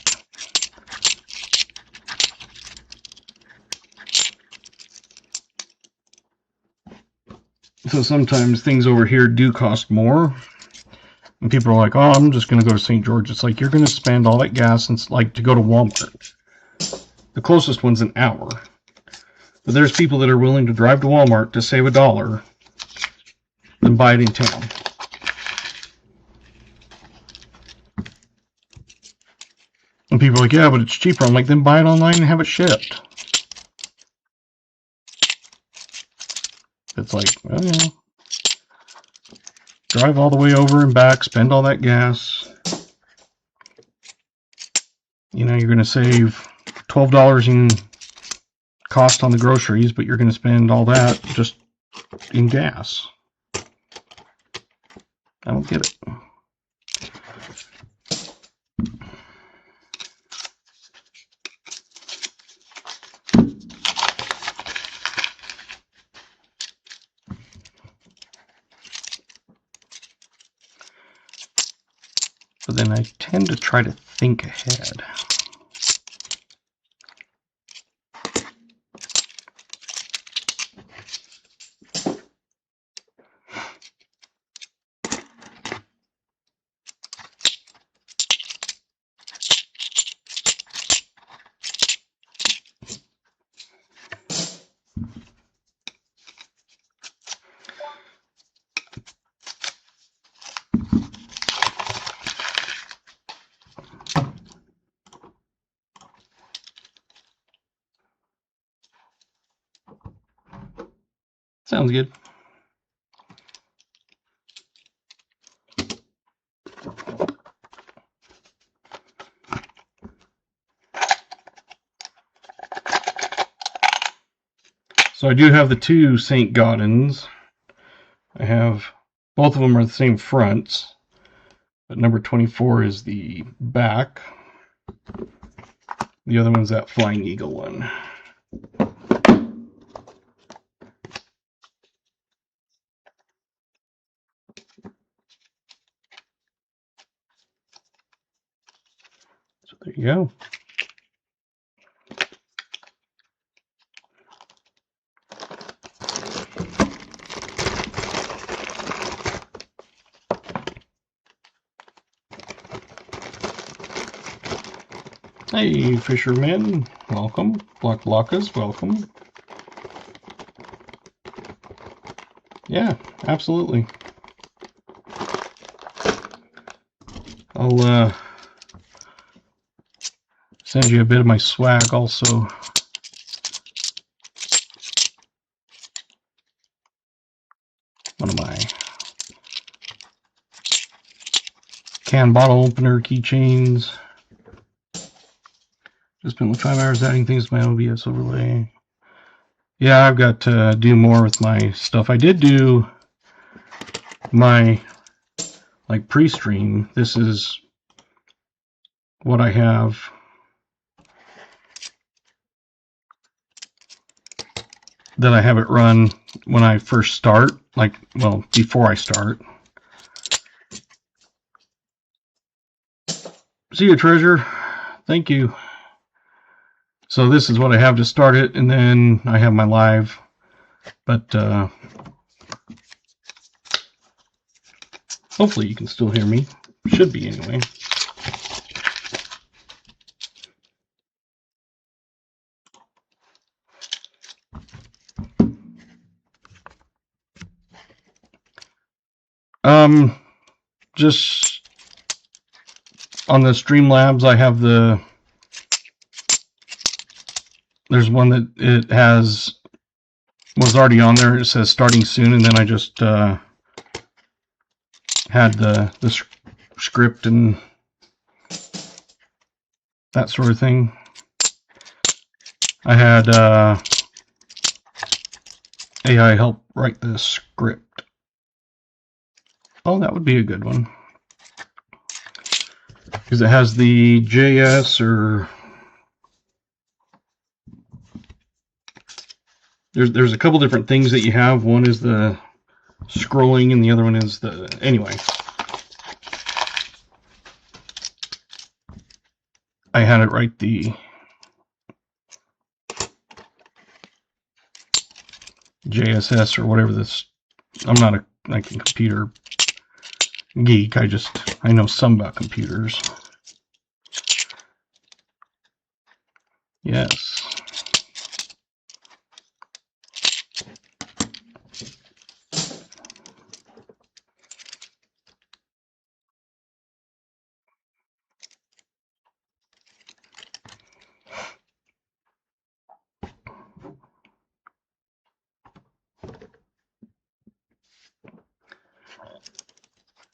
So sometimes things over here do cost more. And people are like, oh, I'm just going to go to St. George. It's like, you're going to spend all that gas, and it's like to go to Walmart. The closest one's an hour. But there's people that are willing to drive to Walmart to save $1 and buy it in town. And people are like, yeah, but it's cheaper. I'm like, then buy it online and have it shipped. It's like, well, yeah. Drive all the way over and back, spend all that gas. You know, you're going to save $12 in cost on the groceries, but you're going to spend all that just in gas. I don't get it. But then I tend to try to think ahead. Sounds good. So I do have the two St. Gaudens. I have, both of them are the same fronts, but number 24 is the back. The other one's that Flying Eagle one. So there you go. Hey, fishermen, welcome. Black Lockas, welcome. Yeah, absolutely. I'll send you a bit of my swag also. One of my can bottle opener keychains. Just spent 5 hours adding things to my OBS overlay. Yeah, I've got to do more with my stuff. I did do my pre-stream. This is what I have. That I have it run when I first start, well, before I start. See you, Treasure. Thank you. So this is what I have to start it, and then I have my live. But hopefully you can still hear me. Should be anyway. Just on the Streamlabs, I have there's one that it was already on there. It says starting soon, and then I just had the script and that sort of thing. I had AI help write the script. Oh, that would be a good one. Because it has the JS or there's a couple different things that you have. One is the scrolling, and the other one is the anyway. I had it write the JSS or whatever this. I'm not a computer geek. I know some about computers. Yes.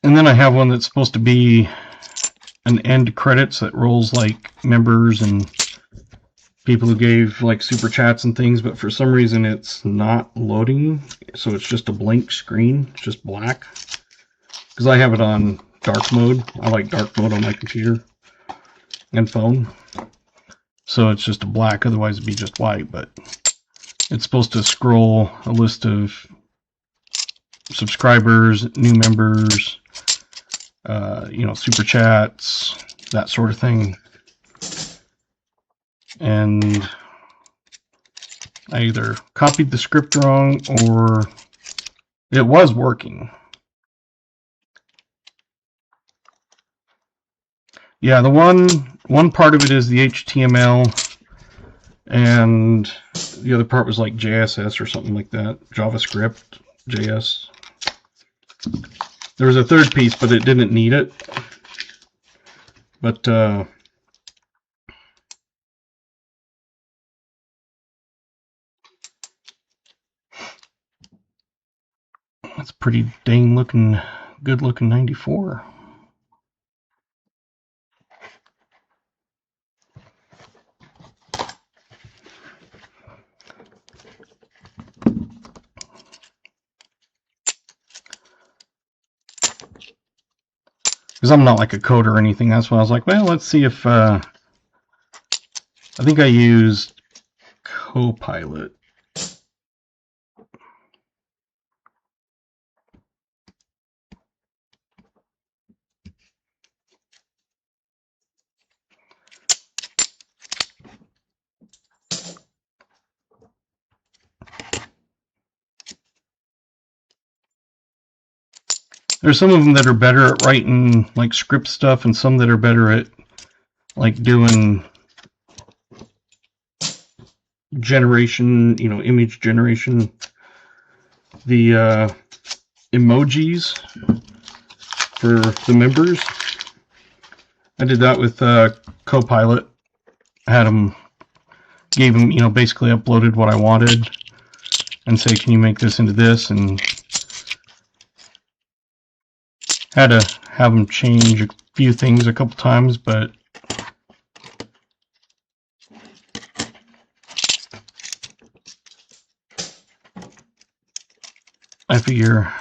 And then I have one that's supposed to be an end credits that rolls like members and people who gave like super chats and things, but for some reason it's not loading, so it's just a blank screen. It's just black. Because I have it on dark mode. I like dark mode on my computer and phone. So it's just a black, otherwise it'd be just white, but it's supposed to scroll a list of subscribers, new members, super chats, that sort of thing. And I either copied the script wrong or it was working. Yeah, the one part of it is the HTML, and the other part was like JSS or something like that, JavaScript, JS. There was a third piece, but it didn't need it. But that's pretty dang looking, good looking 94. Because I'm not like a coder or anything. That's why I was like, well, let's see if I think I used Copilot. There's some of them that are better at writing like script stuff, and some that are better at like doing generation, image generation. The emojis for the members, I did that with Copilot. I had them, gave them, basically uploaded what I wanted and say, can you make this into this? And had to have them change a few things a couple times, but I figure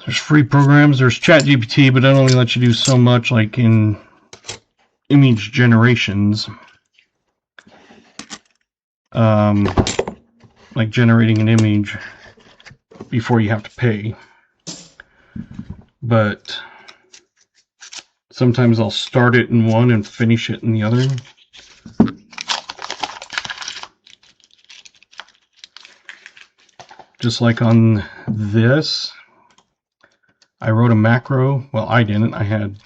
there's free programs. There's ChatGPT, but it only lets you do so much, like in image generations. Like generating an image before you have to pay. But sometimes I'll start it in one and finish it in the other. Just like on this, I wrote a macro. Well, I didn't. I had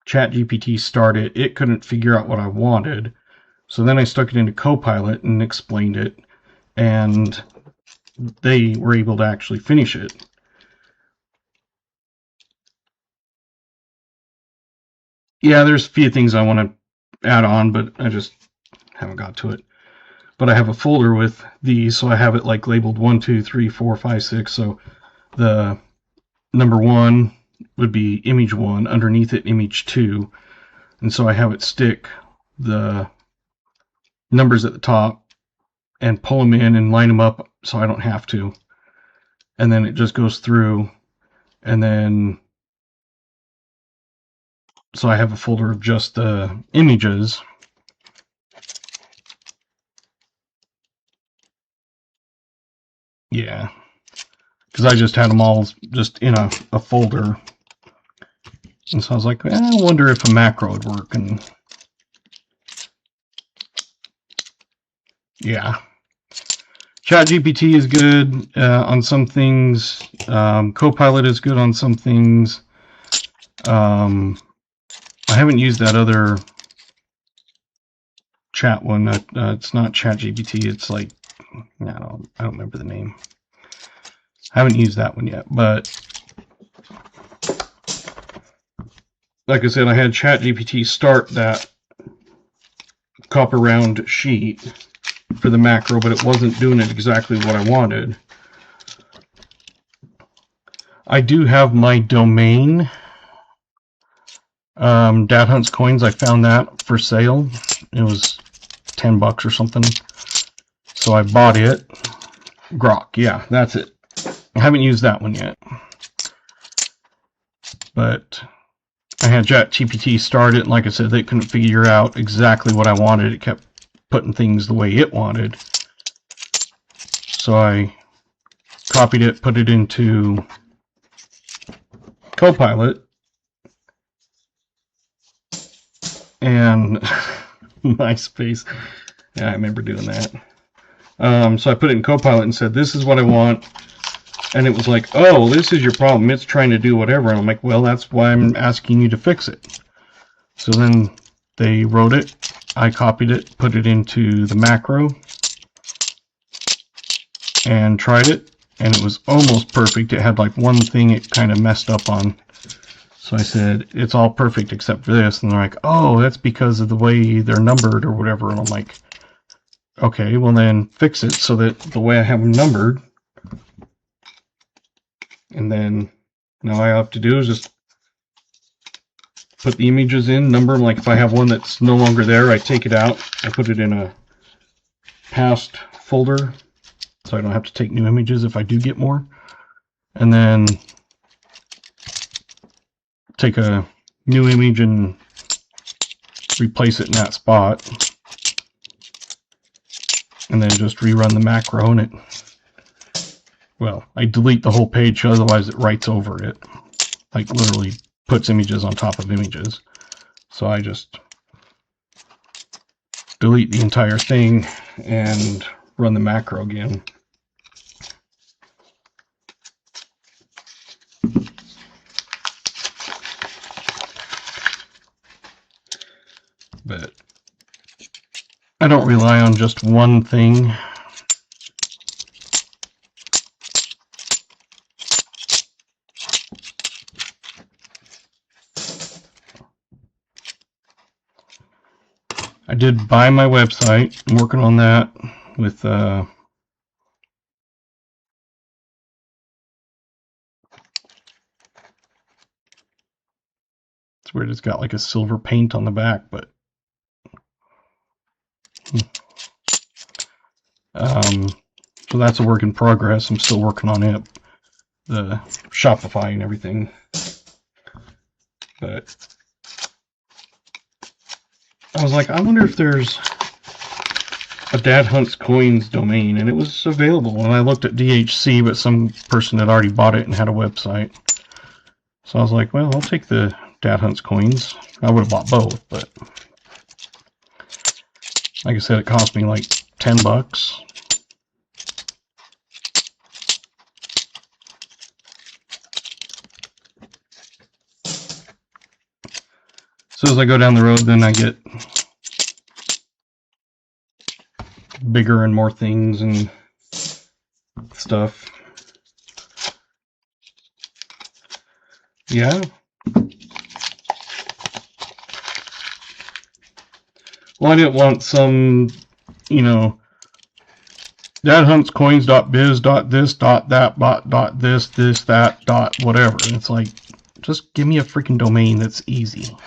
ChatGPT start it. It couldn't figure out what I wanted. So then I stuck it into Copilot and explained it, and they were able to actually finish it. Yeah, there's a few things I want to add on, but I just haven't got to it. But I have a folder with these, so I have it like labeled 1, 2, 3, 4, 5, 6. So the number 1 would be image 1, underneath it image 2. And so I have it stick the numbers at the top and pull them in and line them up so I don't have to. And then it just goes through, and then so I have a folder of just the images. Yeah, because I just had them all just in a folder. And so I was like, I wonder if a macro would work. And yeah, ChatGPT is good on some things. Copilot is good on some things. I haven't used that other chat one. It's not ChatGPT. It's like, I don't remember the name. I haven't used that one yet, but like I said, I had ChatGPT start that copper round sheet for the macro, but it wasn't doing it exactly what I wanted. I do have my domain, Dad Hunts Coins. I found that for sale. It was $10 or something. So I bought it. Grok, yeah, that's it. I haven't used that one yet. But I had ChatGPT start it, and like I said, they couldn't figure out exactly what I wanted. It kept putting things the way it wanted. So I copied it, put it into Copilot, and MySpace. Yeah, I remember doing that. So I put it in Copilot and said, this is what I want. And it was like, oh, this is your problem. It's trying to do whatever. And I'm like, well, that's why I'm asking you to fix it. So then they wrote it. I copied it, put it into the macro, and tried it. And it was almost perfect. It had like one thing it kind of messed up on. So I said, it's all perfect except for this. And they're like, oh, that's because of the way they're numbered or whatever. And I'm like, okay, well then fix it so that the way I have them numbered. And then now all I have to do is just put the images in, number them. Like if I have one that's no longer there, I take it out. I put it in a past folder so I don't have to take new images if I do get more. And then take a new image and replace it in that spot. And then just rerun the macro, and it, well, I delete the whole page, otherwise it writes over it. Like literally puts images on top of images. So I just delete the entire thing and run the macro again. But I don't rely on just one thing. I did buy my website. I'm working on that with it's weird, it's got like a silver paint on the back, but so that's a work in progress. I'm still working on it, the Shopify and everything. But I was like, I wonder if there's a Dad Hunts Coins domain, and it was available. And I looked at DHC, but some person had already bought it and had a website. So I was like, well, I'll take the Dad Hunts Coins. I would have bought both, but like I said, it cost me like $10. So as I go down the road, then I get bigger and more things and stuff. Yeah. Well, I didn't want some, you know, dadhuntscoins.biz.this.that.this, that, whatever. And it's like, just give me a freaking domain that's easy.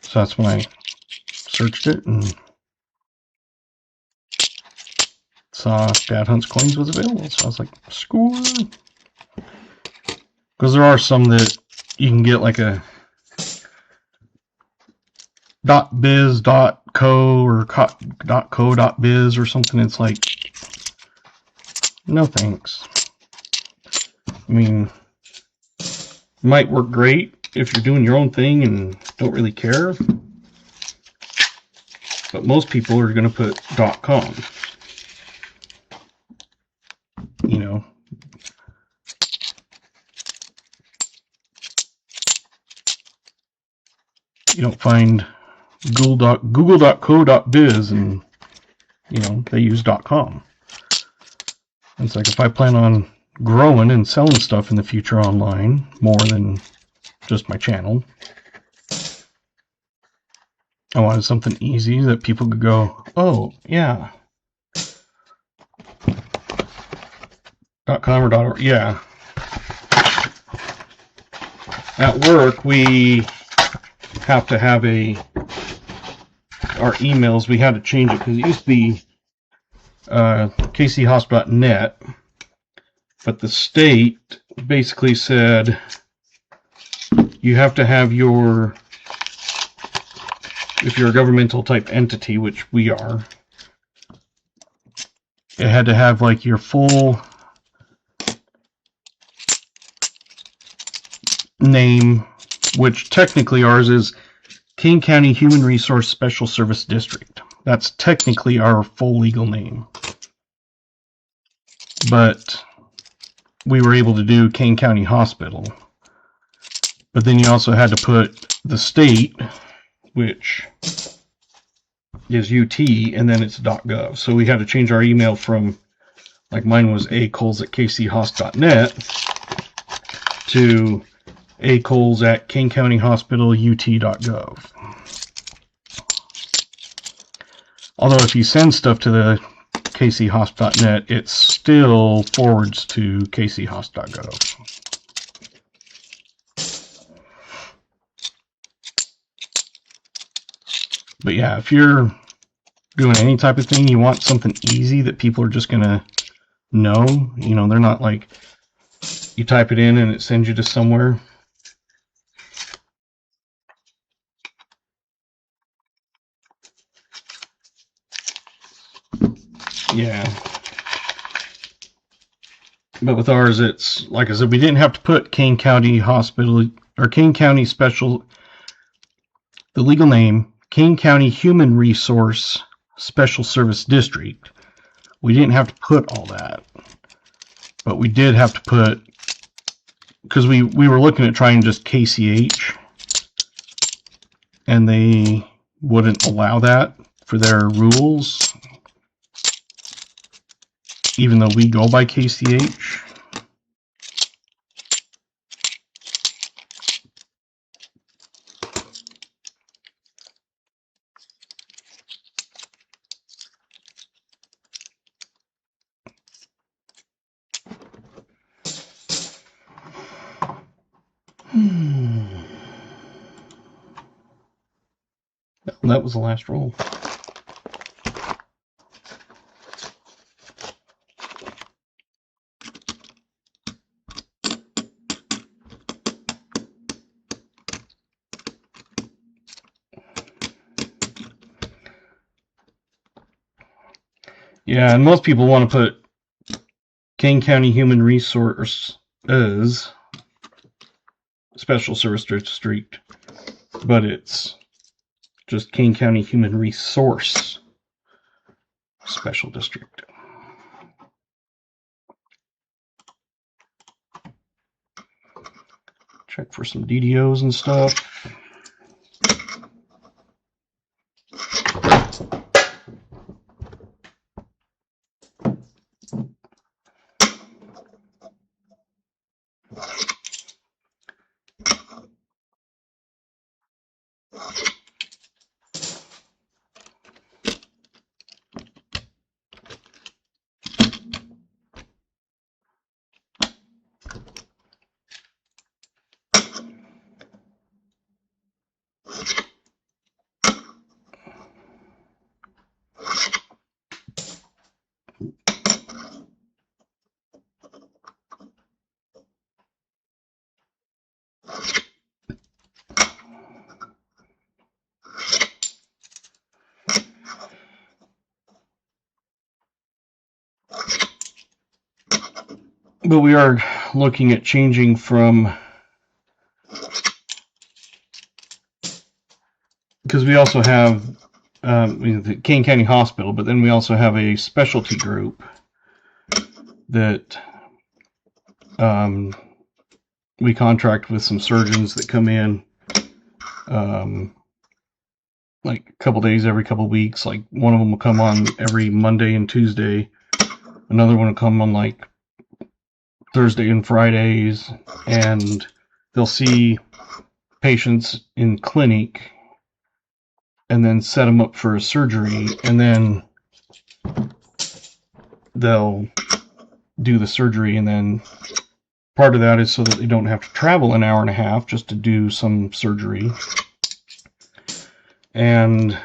So that's when I searched it and saw Dad Hunts Coins was available. So I was like, score. Because there are some that you can get like a .biz, .co, or .co.biz or something. It's like, No thanks. I mean, it might work great if you're doing your own thing and don't really care. But most people are going to put .com. You know. You don't find google.co.biz and, you know, they use .com. It's like if I plan on growing and selling stuff in the future online more than just my channel, I wanted something easy that people could go, oh, yeah. .com or .org, yeah. At work, we have to have our emails, we had to change it because it used to be kchosp.net, but the state basically said you have to have your, if you're a governmental type entity, which we are, it had to have like your full name, which technically ours is Kane County Human Resource Special Service District. That's technically our full legal name. But we were able to do Kane County Hospital. But then you also had to put the state, which is UT, and then it's .gov. So we had to change our email from, like mine was acoles@kchosp.net to acoles@kanecountyhospitalut.gov. Although if you send stuff to the kchosp.net, it still forwards to kchosp.gov. But yeah, if you're doing any type of thing, you want something easy that people are just going to know. You know, they're not like you type it in and it sends you to somewhere. Yeah. But with ours, it's, like I said, we didn't have to put Kane County Hospital, or Kane County Special, the legal name, Kane County Human Resource Special Service District. We didn't have to put all that. But we did have to put, because we were looking at trying just KCH, and they wouldn't allow that for their rules, even though we go by KCH. That was the last roll. Yeah, and most people want to put Kane County Human Resource as Special Service District, but it's just Kane County Human Resource Special District. Check for some DDOs and stuff. But we are looking at changing from, because we also have the Kane County Hospital, but then we also have a specialty group that we contract with some surgeons that come in like a couple days every couple weeks. Like one of them will come on every Monday and Tuesday. Another one will come on like Thursday and Fridays, and they'll see patients in clinic and then set them up for a surgery, and then they'll do the surgery, and then part of that is so that they don't have to travel an hour and a half just to do some surgery. And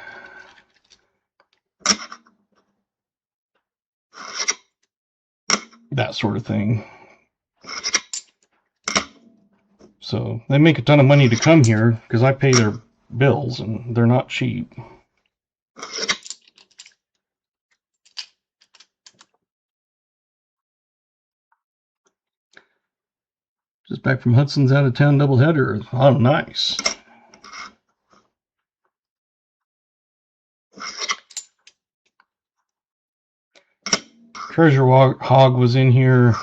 that sort of thing. So they make a ton of money to come here because I pay their bills and they're not cheap. Just back from Hudson's out of town doubleheader. Oh, nice. Treasure Hog was in here,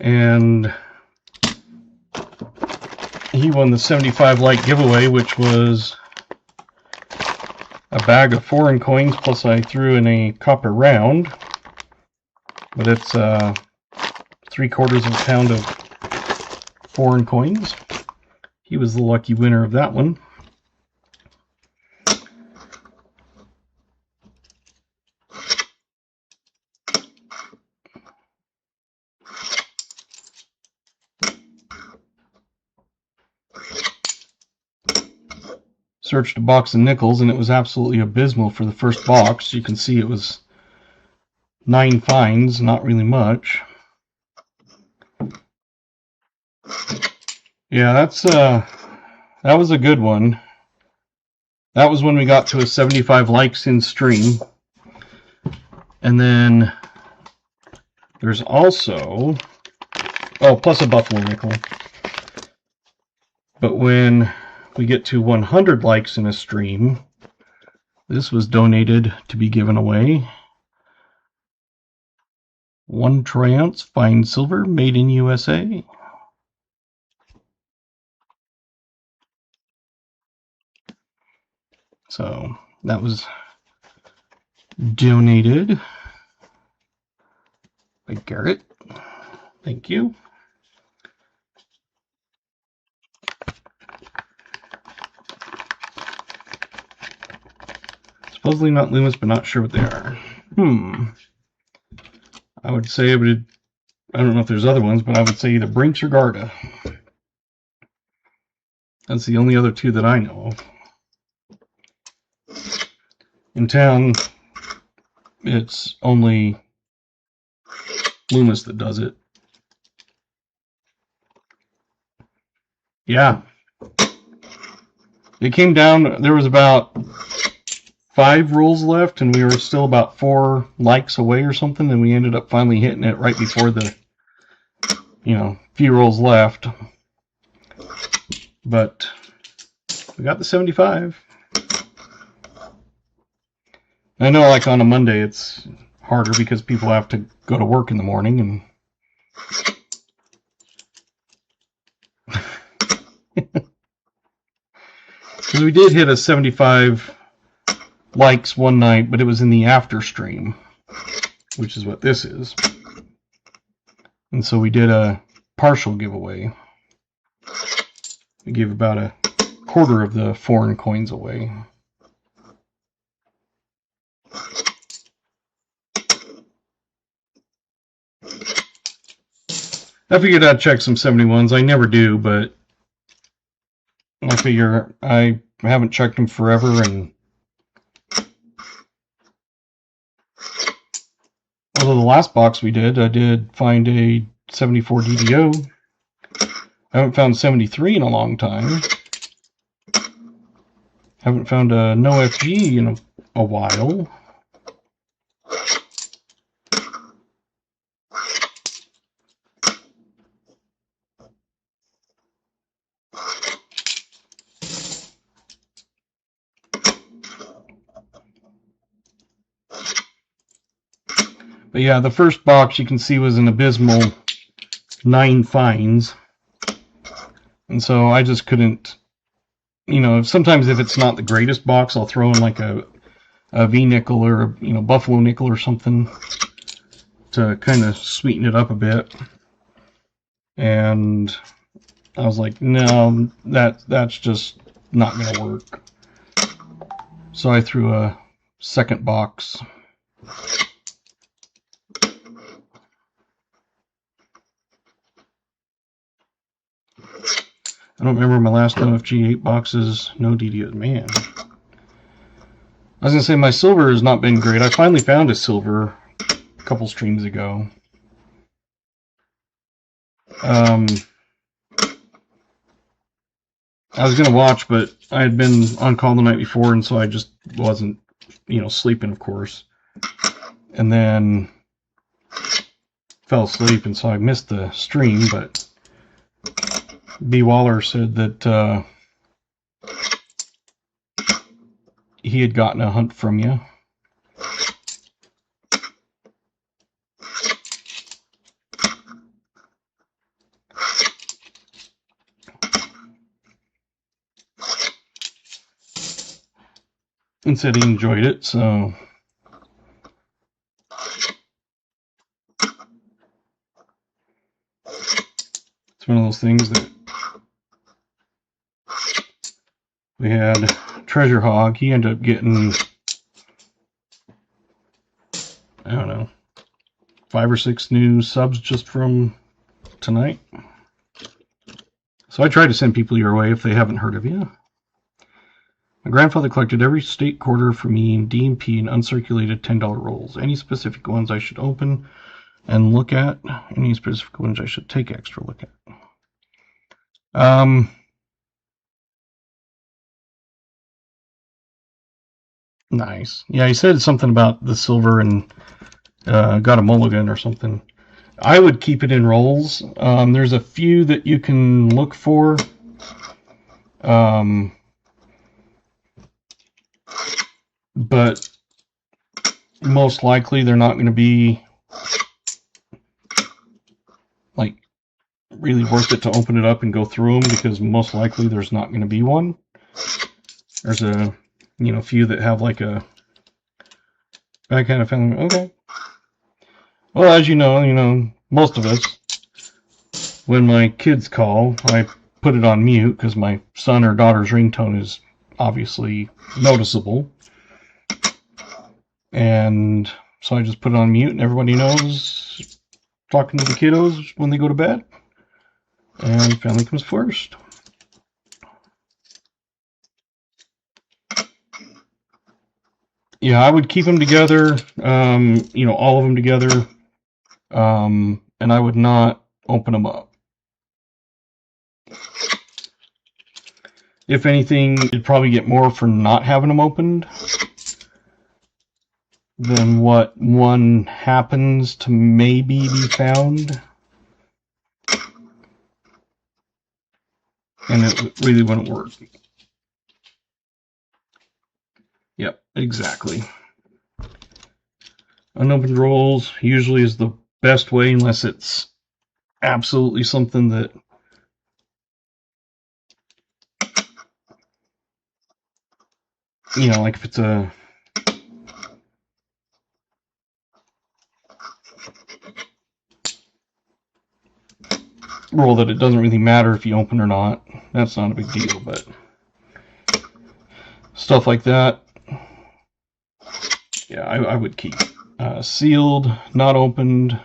and he won the 75 like giveaway, which was a bag of foreign coins, plus I threw in a copper round. But it's 3/4 pound of foreign coins. He was the lucky winner of that one. Searched a box of nickels, and it was absolutely abysmal for the first box. You can see it was 9 finds, not really much. Yeah, that was a good one. That was when we got to a 75 likes in stream. And then there's also, plus a buffalo nickel. But when we get to 100 likes in a stream, this was donated to be given away. 1 troy-ounce fine silver, made in USA. So that was donated by Garrett. Thank you. Supposedly not Loomis, but not sure what they are. I would say I don't know if there's other ones, but I would say either Brinks or Garda. That's the only other 2 that I know of. In town, it's only Loomis that does it. Yeah. It came down, there was about 5 rolls left, and we were still about 4 likes away or something, and we ended up finally hitting it right before the, few rolls left. But we got the 75. I know, like on a Monday, it's harder because people have to go to work in the morning, and because we did hit a 75 likes one night, but it was in the after stream, which is what this is. And so we did a partial giveaway. We gave about 1/4 of the foreign coins away. I figured I'd check some 71s. I never do, but I figure I haven't checked them forever, and although the last box we did, I did find a 74 DDO. I haven't found 73 in a long time. Haven't found a No FG in a while. But yeah, the first box you can see was an abysmal 9 finds. And so I just couldn't, you know, sometimes if it's not the greatest box, I'll throw in like a V nickel or a, you know, buffalo nickel or something to kind of sweeten it up a bit. And I was like, no, that's just not going to work. So I threw a second box. I don't remember my last OFG 8 boxes. No DD. Man. I was going to say my silver has not been great. I finally found a silver a couple streams ago. I was going to watch, but I had been on call the night before, and so I just wasn't, you know, sleeping, of course. And then fell asleep, and so I missed the stream, but B. Waller said that he had gotten a hunt from you. And said he enjoyed it, so it's one of those things that we had Treasure Hog. He ended up getting, I don't know, 5 or 6 new subs just from tonight. So I try to send people your way if they haven't heard of you. My grandfather collected every state quarter for me in D&P and uncirculated $10 rolls. Any specific ones I should open and look at? Any specific ones I should take extra look at? Nice. Yeah, he said something about the silver and got a mulligan or something. I would keep it in rolls. There's a few that you can look for. But most likely they're not going to be like really worth it to open it up and go through them, because most likely there's not going to be one. There's a, you know, few that have like a that kind of feeling. Okay. Well, as you know, most of us, when my kids call, I put it on mute because my son or daughter's ringtone is obviously noticeable. And so I just put it on mute, and everybody knows talking to the kiddos when they go to bed. And family comes first. Yeah, I would keep them together, you know, all of them together, and I would not open them up. If anything, you'd probably get more for not having them opened than what one happens to maybe be found. And it really wouldn't work. Yep, exactly. Unopened rolls usually is the best way, unless it's absolutely something that you know, like if it's a roll that it doesn't really matter if you open or not, that's not a big deal. But stuff like that, yeah, I would keep. Sealed, not opened.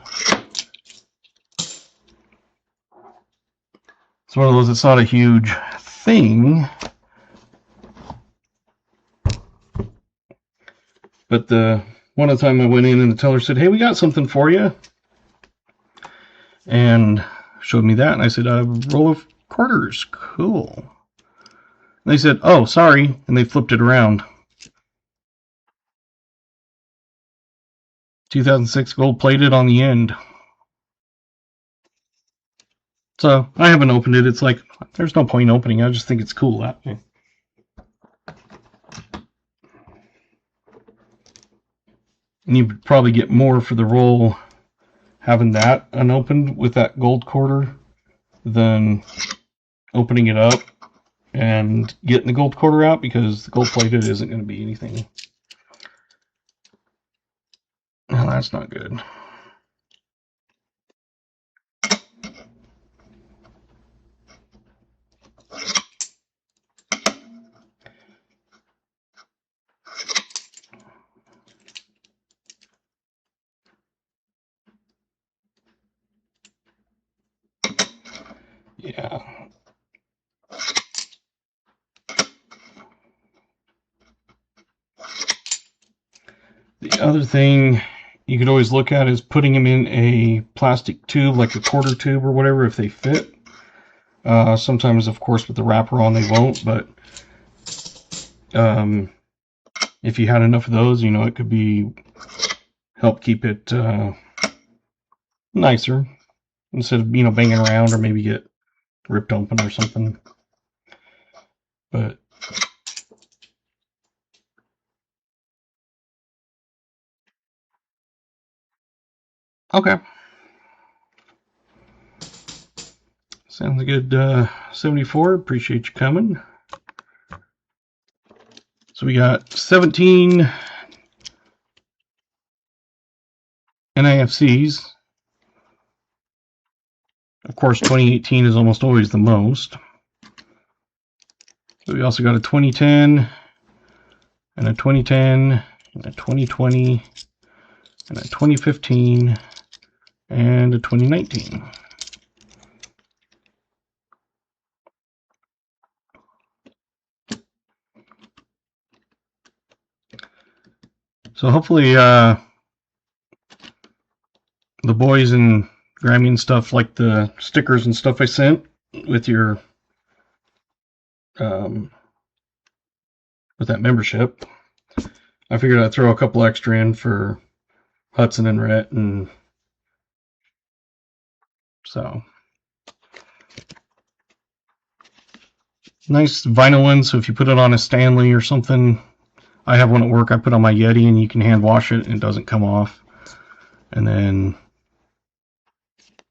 It's one of those, it's not a huge thing. But one of the time I went in and the teller said, "Hey, we got something for you." And showed me that, and I said, "A roll of quarters." Cool. And they said, "Oh, sorry," and they flipped it around. 2006 gold plated on the end. So I haven't opened it. It's like, there's no point in opening. I just think it's cool that way. And you would probably get more for the roll having that unopened with that gold quarter than opening it up and getting the gold quarter out, because the gold plated isn't going to be anything. Well, that's not good. Yeah. The other thing you could always look at is putting them in a plastic tube, like a quarter tube or whatever, if they fit. Sometimes, of course, with the wrapper on, they won't, but if you had enough of those, you know, it could be help keep it nicer instead of, you know, banging around or maybe get ripped open or something. But okay. Sounds good, 74. Appreciate you coming. So we got 17 NIFCs. Of course, 2018 is almost always the most. So we also got a 2010, and a 2010, and a 2020, and a 2015, and a 2019. So hopefully the boys and Grammy and stuff like the stickers and stuff I sent with your with that membership. I figured I'd throw a couple extra in for Hudson and Rhett, and so nice vinyl one. So if you put it on a Stanley or something, I have one at work. I put on my Yeti, and you can hand wash it, and it doesn't come off. And then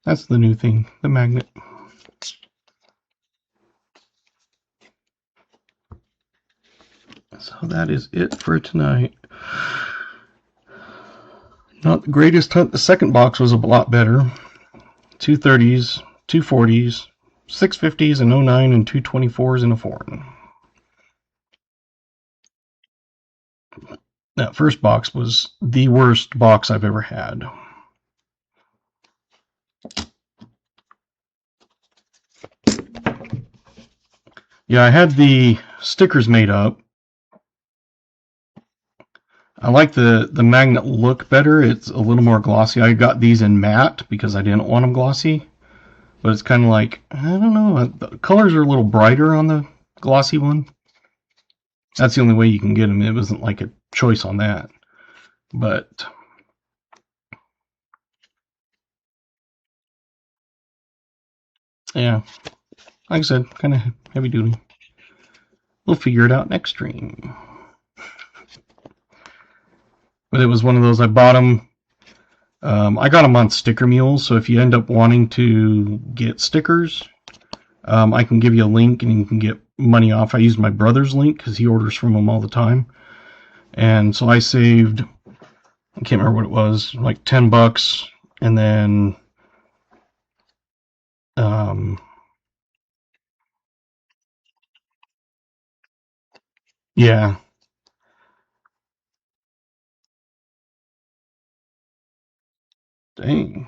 that's the new thing, the magnet. So that is it for tonight. Not the greatest hunt. The second box was a lot better. 230s, 240s, 650s, an 09, and 224s and a foreign. That first box was the worst box I've ever had. Yeah, I had the stickers made up. I like the magnet look better. It's a little more glossy. I got these in matte because I didn't want them glossy. But it's kind of like, I don't know, the colors are a little brighter on the glossy one. That's the only way you can get them. It wasn't like a choice on that. But yeah, like I said, kind of heavy duty. We'll figure it out next stream. But it was one of those, I bought them. I got them on Sticker Mule, so if you end up wanting to get stickers, I can give you a link and you can get money off. I used my brother's link because he orders from them all the time. And so I saved, I can't remember what it was, like $10. And then yeah. Dang.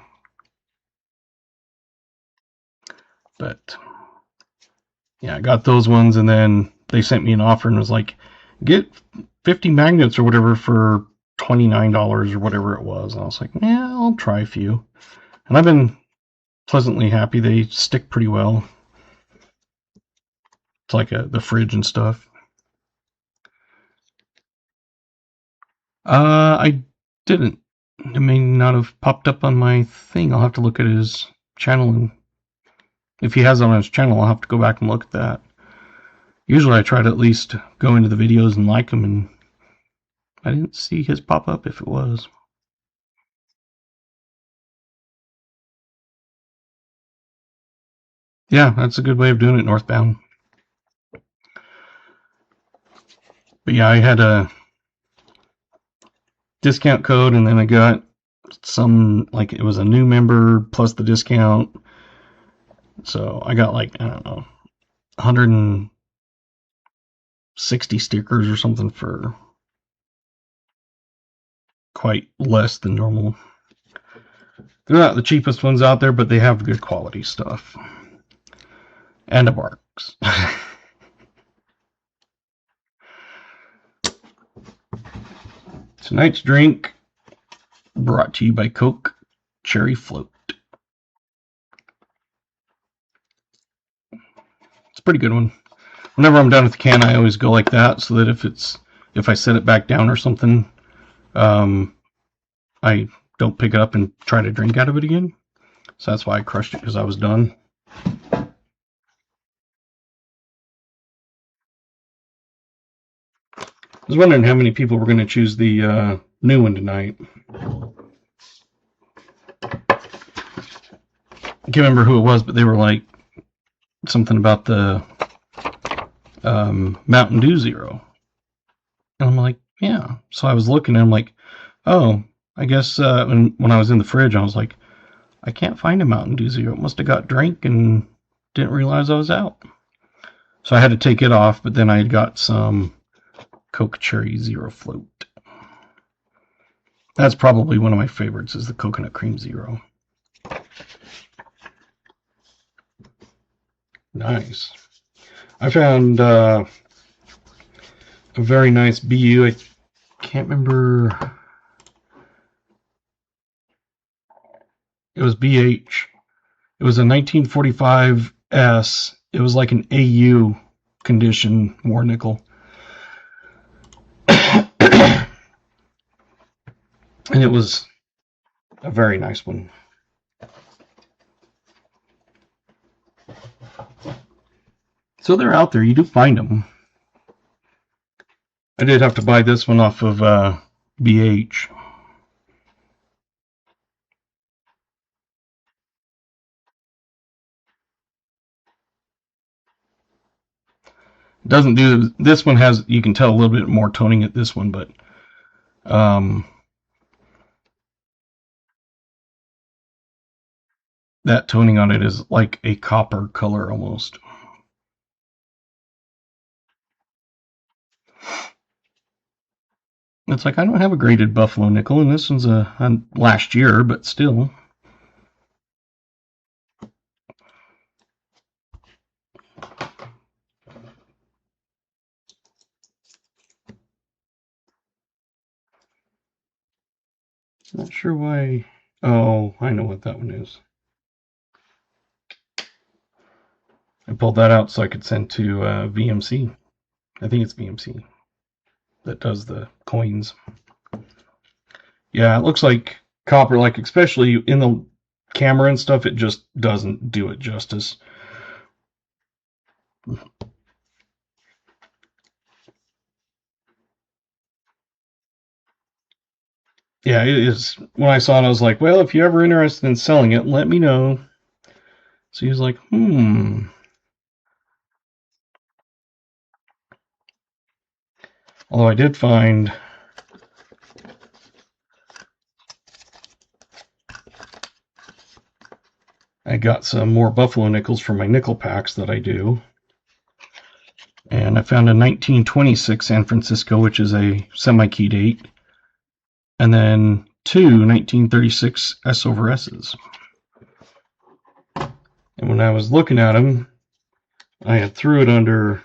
But yeah, I got those ones, and then they sent me an offer and was like, get 50 magnets or whatever for $29 or whatever it was. And I was like, yeah, I'll try a few. And I've been pleasantly happy. They stick pretty well. It's like the fridge and stuff. I didn't. It may not have popped up on my thing. I'll have to look at his channel, and if he has it on his channel, I'll have to go back and look at that. Usually I try to at least go into the videos and like them, I didn't see his pop up if it was. Yeah, that's a good way of doing it northbound. But yeah, I had a discount code, and then I got some, like, it was a new member plus the discount. So I got, like, I don't know, 160 stickers or something for quite less than normal. They're not the cheapest ones out there, but they have good quality stuff. And a Barks. Tonight's drink brought to you by Coke Cherry Float. It's a pretty good one. Whenever I'm done with the can, I always go like that, so that if I set it back down or something, I don't pick it up and try to drink out of it again. So that's why I crushed it, because I was done. I was wondering how many people were going to choose the new one tonight. I can't remember who it was, but they were like something about the Mountain Dew Zero. And I'm like, yeah. So I was looking and I'm like, oh, I guess when I was in the fridge, I was like, I can't find a Mountain Dew Zero. It must have got drank and didn't realize I was out. So I had to take it off, but then I got some Coke Cherry Zero Float. That's probably one of my favorites, is the Coconut Cream Zero. Nice. I found a very nice BU. I can't remember. It was BH. It was a 1945 S. It was like an AU condition war nickel. And it was a very nice one. So they're out there. You do find them. I did have to buy this one off of BH. Doesn't do, this one has, you can tell a little bit more toning at this one, but that toning on it is like a copper color almost. It's like, I don't have a graded buffalo nickel, and this one's a last year, but still. Not sure why. Oh, I know what that one is. I pulled that out so I could send to VMC. I think it's VMC that does the coins. Yeah, it looks like copper, like especially in the camera and stuff, it just doesn't do it justice. Yeah, it is. When I saw it, I was like, well, if you're ever interested in selling it, let me know. So he was like, Although I did find I got some more buffalo nickels for my nickel packs that I do. And I found a 1926 San Francisco, which is a semi-key date. And then two 1936 S over S's. And when I was looking at them, I had threw it under,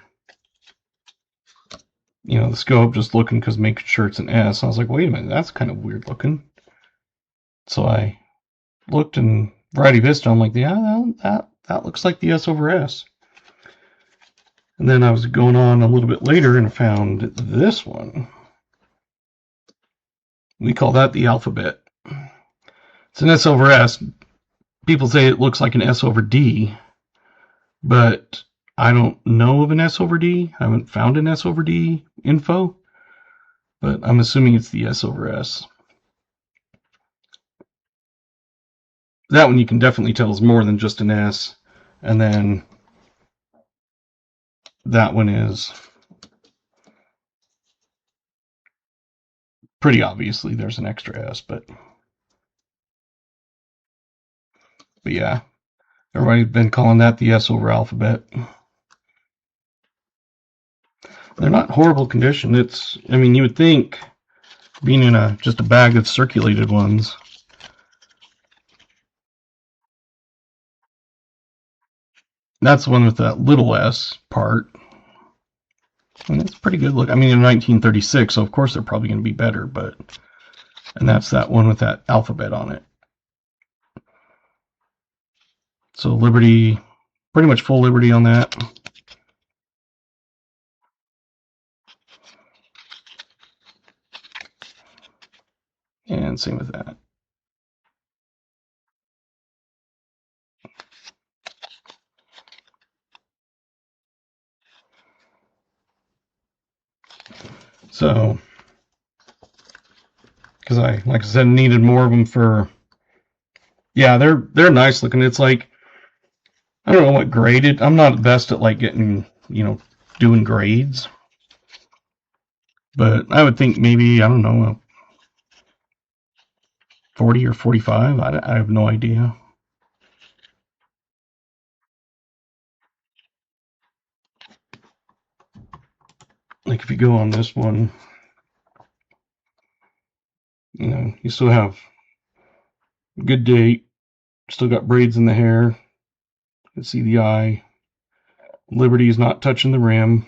the scope, just looking because making sure it's an S. I was like, wait a minute, that's kind of weird looking. So I looked in Variety Vista. I'm like, yeah, that looks like the S over S. And then I was going on a little bit later and found this one. We call that the alphabet. It's an S over S. People say it looks like an S over D, but I don't know of an S over D. I haven't found an S over D info. but I'm assuming it's the S over S. That one you can definitely tell is more than just an S, and then that one is pretty obviously there's an extra S, but yeah, everybody's been calling that the S over alphabet. They're not horrible condition. It's, I mean, you would think being in just a bag of circulated ones. That's the one with that little S part. And it's pretty good look. I mean, in 1936, so of course they're probably going to be better, but, and that's that one with that alphabet on it. So Liberty, pretty much full Liberty on that. And same with that. So, because like I said, needed more of them for, yeah, they're nice looking. It's like, I don't know what grade it, I'm not best at like getting, doing grades. But I would think maybe, I don't know, 40 or 45. I have no idea. Like if you go on this one, you still have good date, still got braids in the hair. You can see the eye. Liberty's not touching the rim.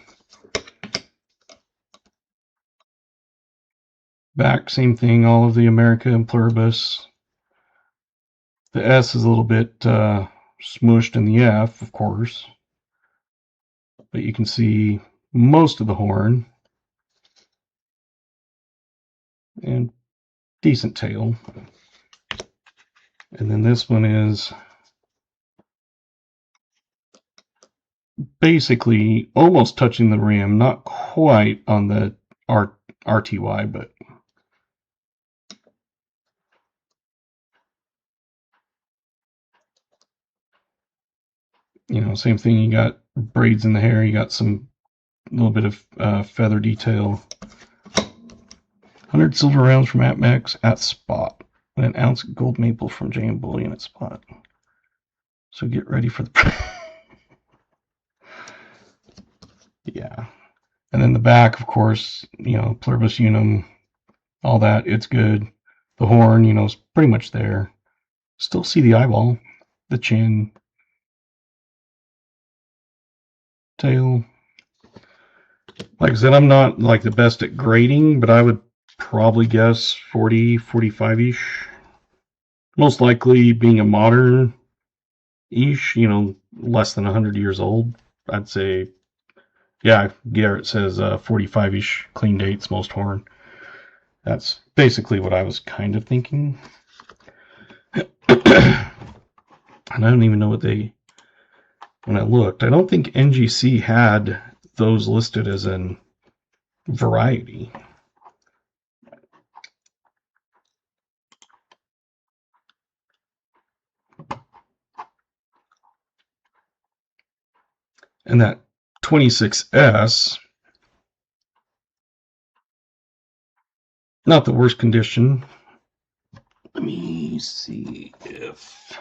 Back, same thing, all of the America and Pluribus. The S is a little bit smushed in the F, of course. But you can see most of the horn. And decent tail. And then this one is basically almost touching the rim, not quite on the RTY, but same thing. You got braids in the hair. You got some little bit of feather detail. 100 silver rounds from APMEX at spot, and an ounce of gold maple from JM Bullion at spot. So get ready for the yeah. And then the back, of course, Pluribus Unum, all that. It's good. The horn, is pretty much there. Still see the eyeball, the chin, tail. Like I said, I'm not like the best at grading, but I would probably guess 40, 45-ish. Most likely being a modern-ish, less than 100 years old. I'd say, yeah, Garrett says 45-ish clean dates, most horn. That's basically what I was kind of thinking. And I don't even know what when I looked, I don't think NGC had those listed as in variety. And that 26S, not the worst condition. Let me see if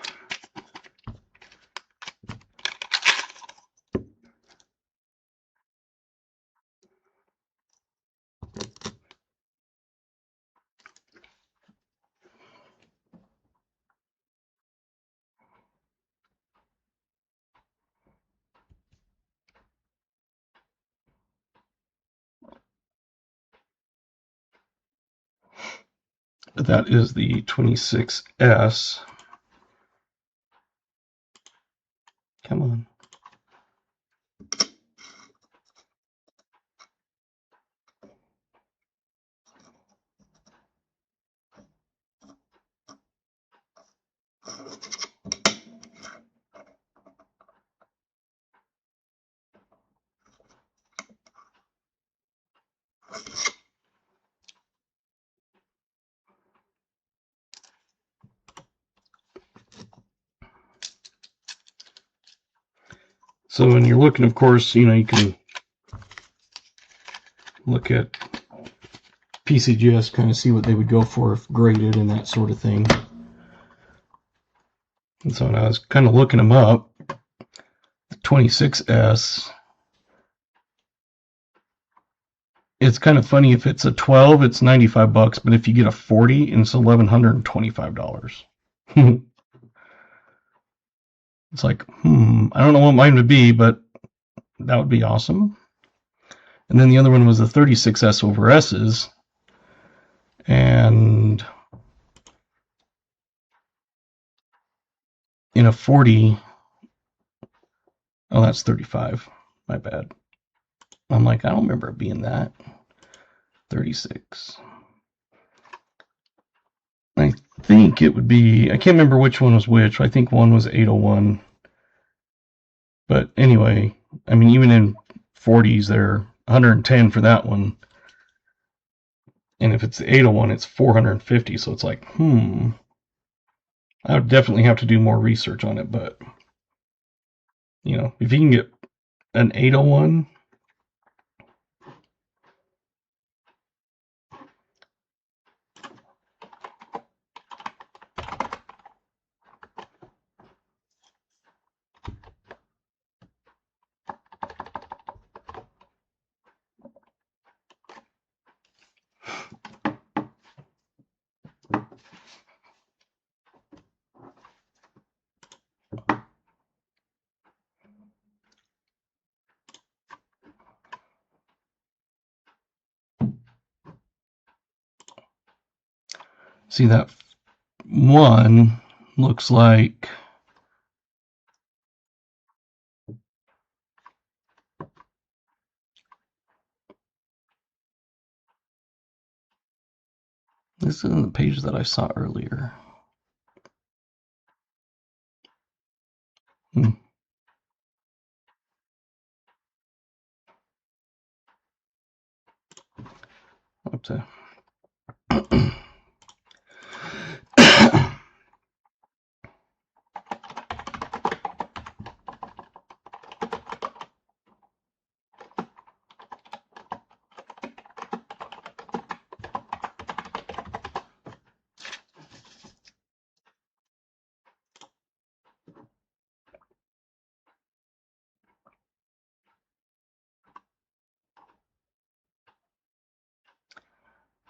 that is the 26S. Come on. So when you're looking, of course, you can look at PCGS, kind of see what they would go for if graded and that sort of thing. And so when I was kind of looking them up, the 26S, it's kind of funny, if it's a 12, it's $95, but if you get a 40, it's $1,125. It's like, I don't know what mine would be, but that would be awesome. And then the other one was the 36S over S's, and in a 40, oh, that's 35. My bad. I'm like, I don't remember it being that. 36. I think it would be, I can't remember which one was which. I think one was 801. But anyway, I mean, even in 40s, they're 110 for that one. And if it's the 801, it's 450. So it's like, I would definitely have to do more research on it. But, if you can get an 801, see, that one looks like this isn't the page that I saw earlier. Up to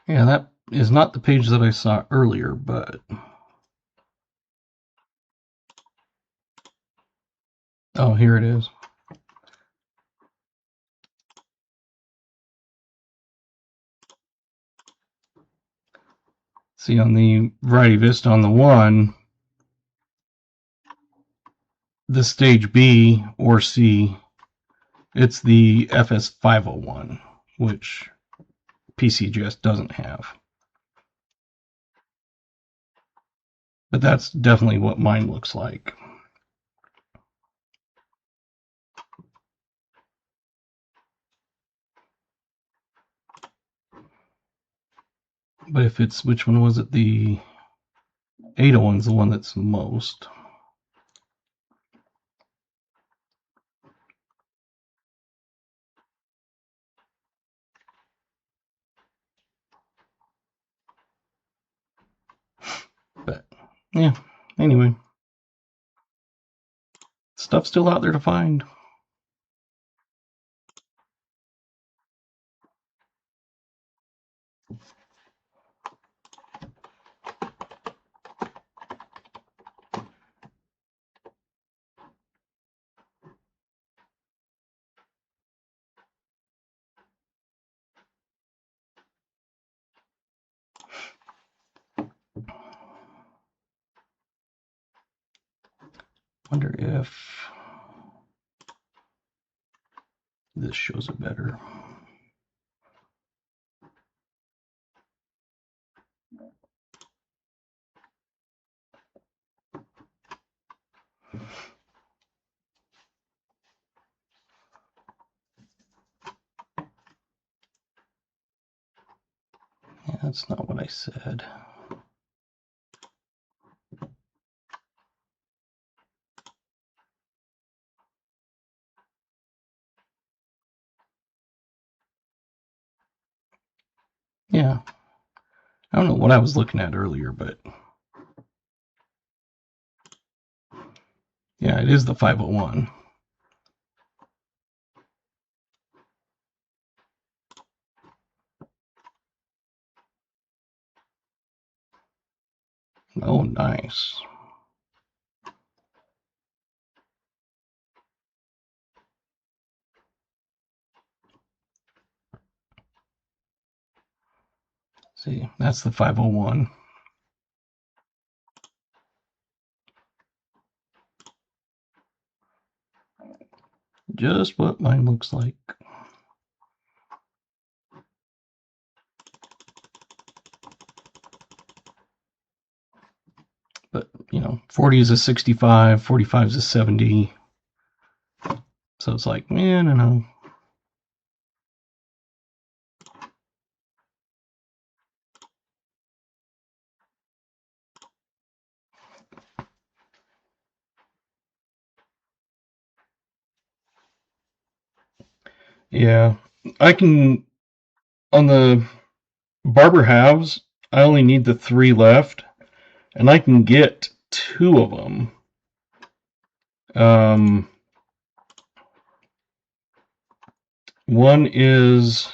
yeah, that is not the page that I saw earlier, but oh, here it is. See, on the Variety Vista, on the one, the stage B or C, it's the FS501, which PCGS doesn't have. But that's definitely what mine looks like. But if it's, which one was it? The 801's the one that's most. But yeah, anyway, stuff's still out there to find. Wonder if this shows it better. Yeah, that's not what I said. Yeah. I don't know what I was looking at earlier, but yeah, it is the 501. Oh, nice. See, that's the 501. Just what mine looks like. But, 40 is a 65, 45 is a 70. So it's like, man, I know. Yeah, I can, on the Barber halves, I only need the 3 left, and I can get 2 of them. One is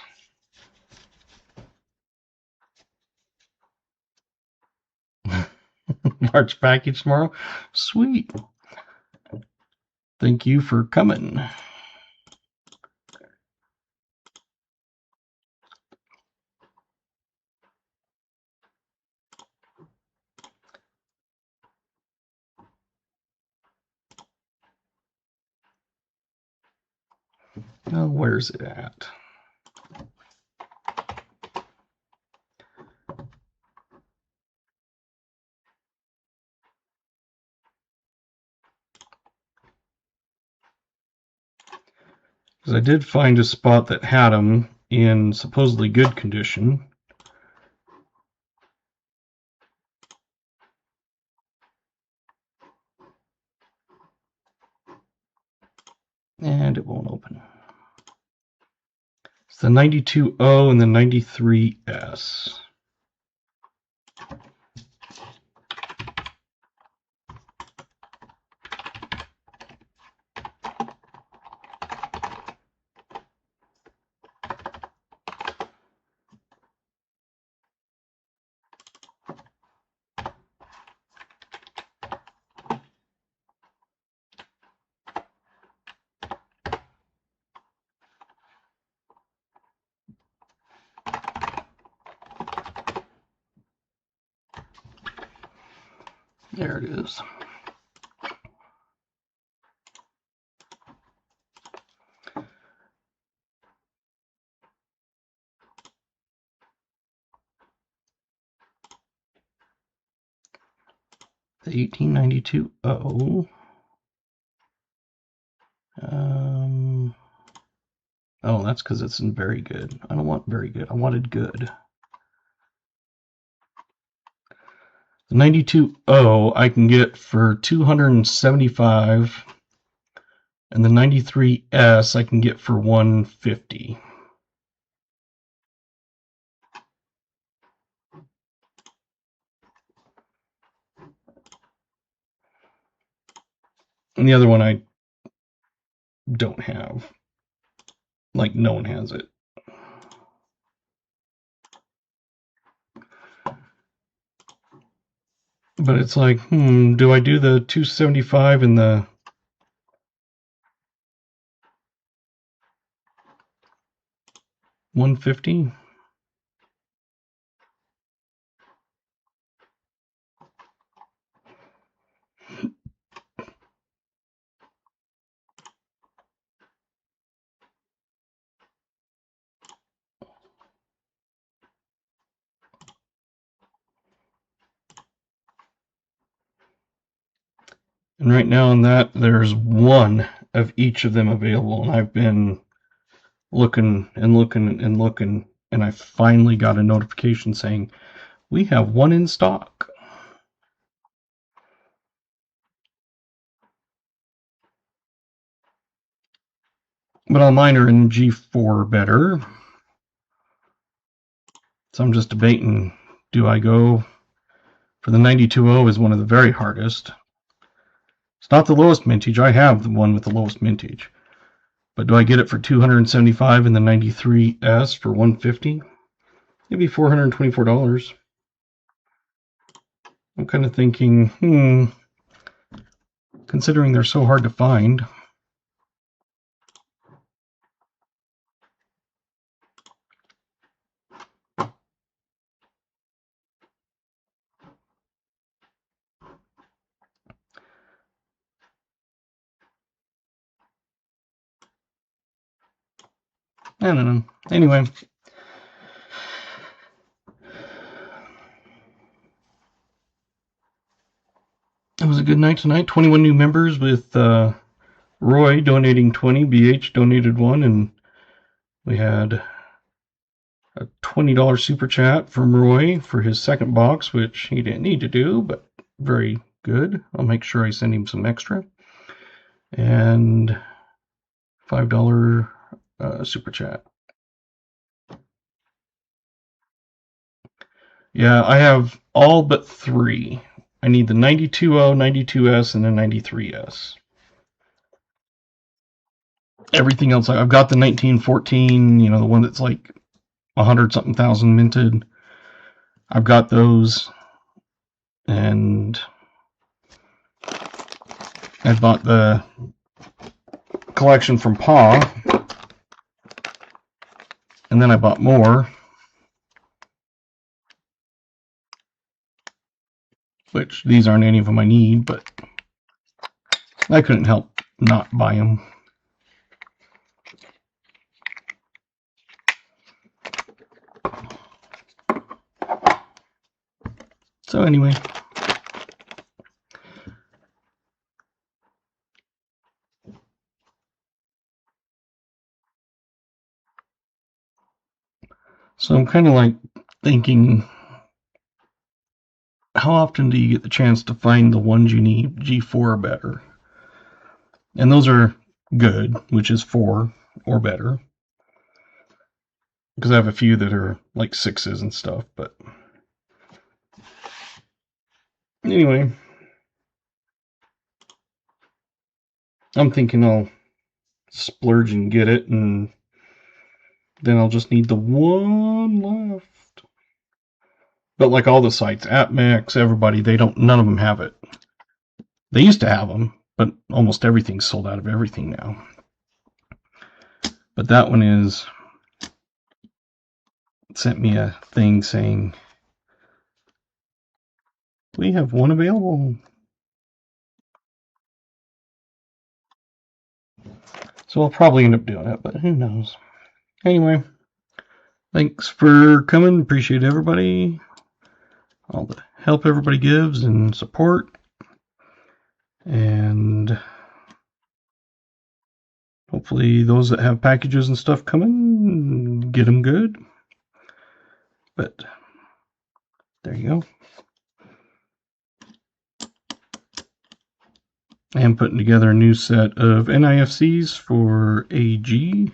March package tomorrow. Sweet. Thank you for coming. Oh, where's it at? Because I did find a spot that had them in supposedly good condition. And it won't open. It's the 92O and the 93S. There it is. The 1892O. Oh, that's because it's in very good. I don't want very good. I wanted good. The 92O I can get for $275, and the 93S I can get for $150. And the other one I don't have. Like, no one has it. But it's like, do I do the 275 and the $150? And right now on that, there's one of each of them available, and I've been looking and looking and looking, and I finally got a notification saying, we have one in stock. But all mine are in G4 better. So I'm just debating, do I go for the 92.0 is one of the very hardest. It's not the lowest mintage. I have the one with the lowest mintage. But do I get it for $275 and the 93S for $150? Maybe $424. I'm kind of thinking, considering they're so hard to find. I don't know. Anyway. It was a good night tonight. 21 new members with Roy donating 20, BH donated 1, and we had a $20 super chat from Roy for his second box, which he didn't need to do, but very good. I'll make sure I send him some extra. And $5 super chat. Yeah, I have all but 3. I need the 92.0, 92S, and the 93S. Everything else, I've got the 1914, the one that's like 100-something thousand minted. I've got those, and I bought the collection from Pa, and then I bought more, which these aren't any of them I need, but I couldn't help not buy them. So anyway, so I'm kind of like thinking, how often do you get the chance to find the ones you need, G4 or better? And those are good, which is 4 or better. Because I have a few that are like 6s and stuff, but anyway, I'm thinking I'll splurge and get it, and then I'll just need the one left. But like all the sites, AppMax, everybody, none of them have it. They used to have them, but almost everything's sold out of everything now. But that one sent me a thing saying, we have one available. So I'll probably end up doing it, but who knows. Anyway, thanks for coming. Appreciate everybody. All the help everybody gives and support. And hopefully those that have packages and stuff coming, get them good. But there you go. I am putting together a new set of NIFCs for AG.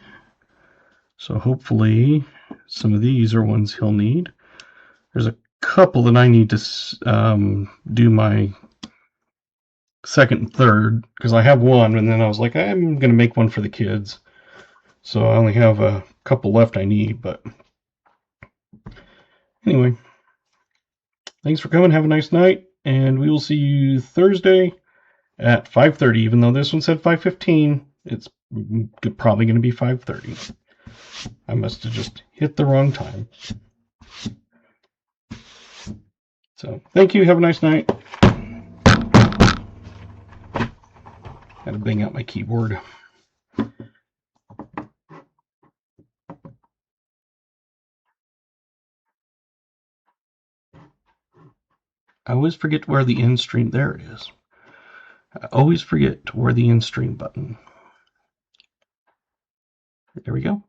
So hopefully some of these are ones he'll need. There's a couple that I need to do my second and third, because I have one, and then I was like, I'm going to make one for the kids. So I only have a couple left I need, but anyway, thanks for coming. Have a nice night, and we will see you Thursday at 5:30. Even though this one said 5:15, it's probably going to be 5:30. I must have just hit the wrong time. So thank you. Have a nice night. Gotta bang out my keyboard. I always forget where the end stream, there it is. I always forget where the end stream button. There we go.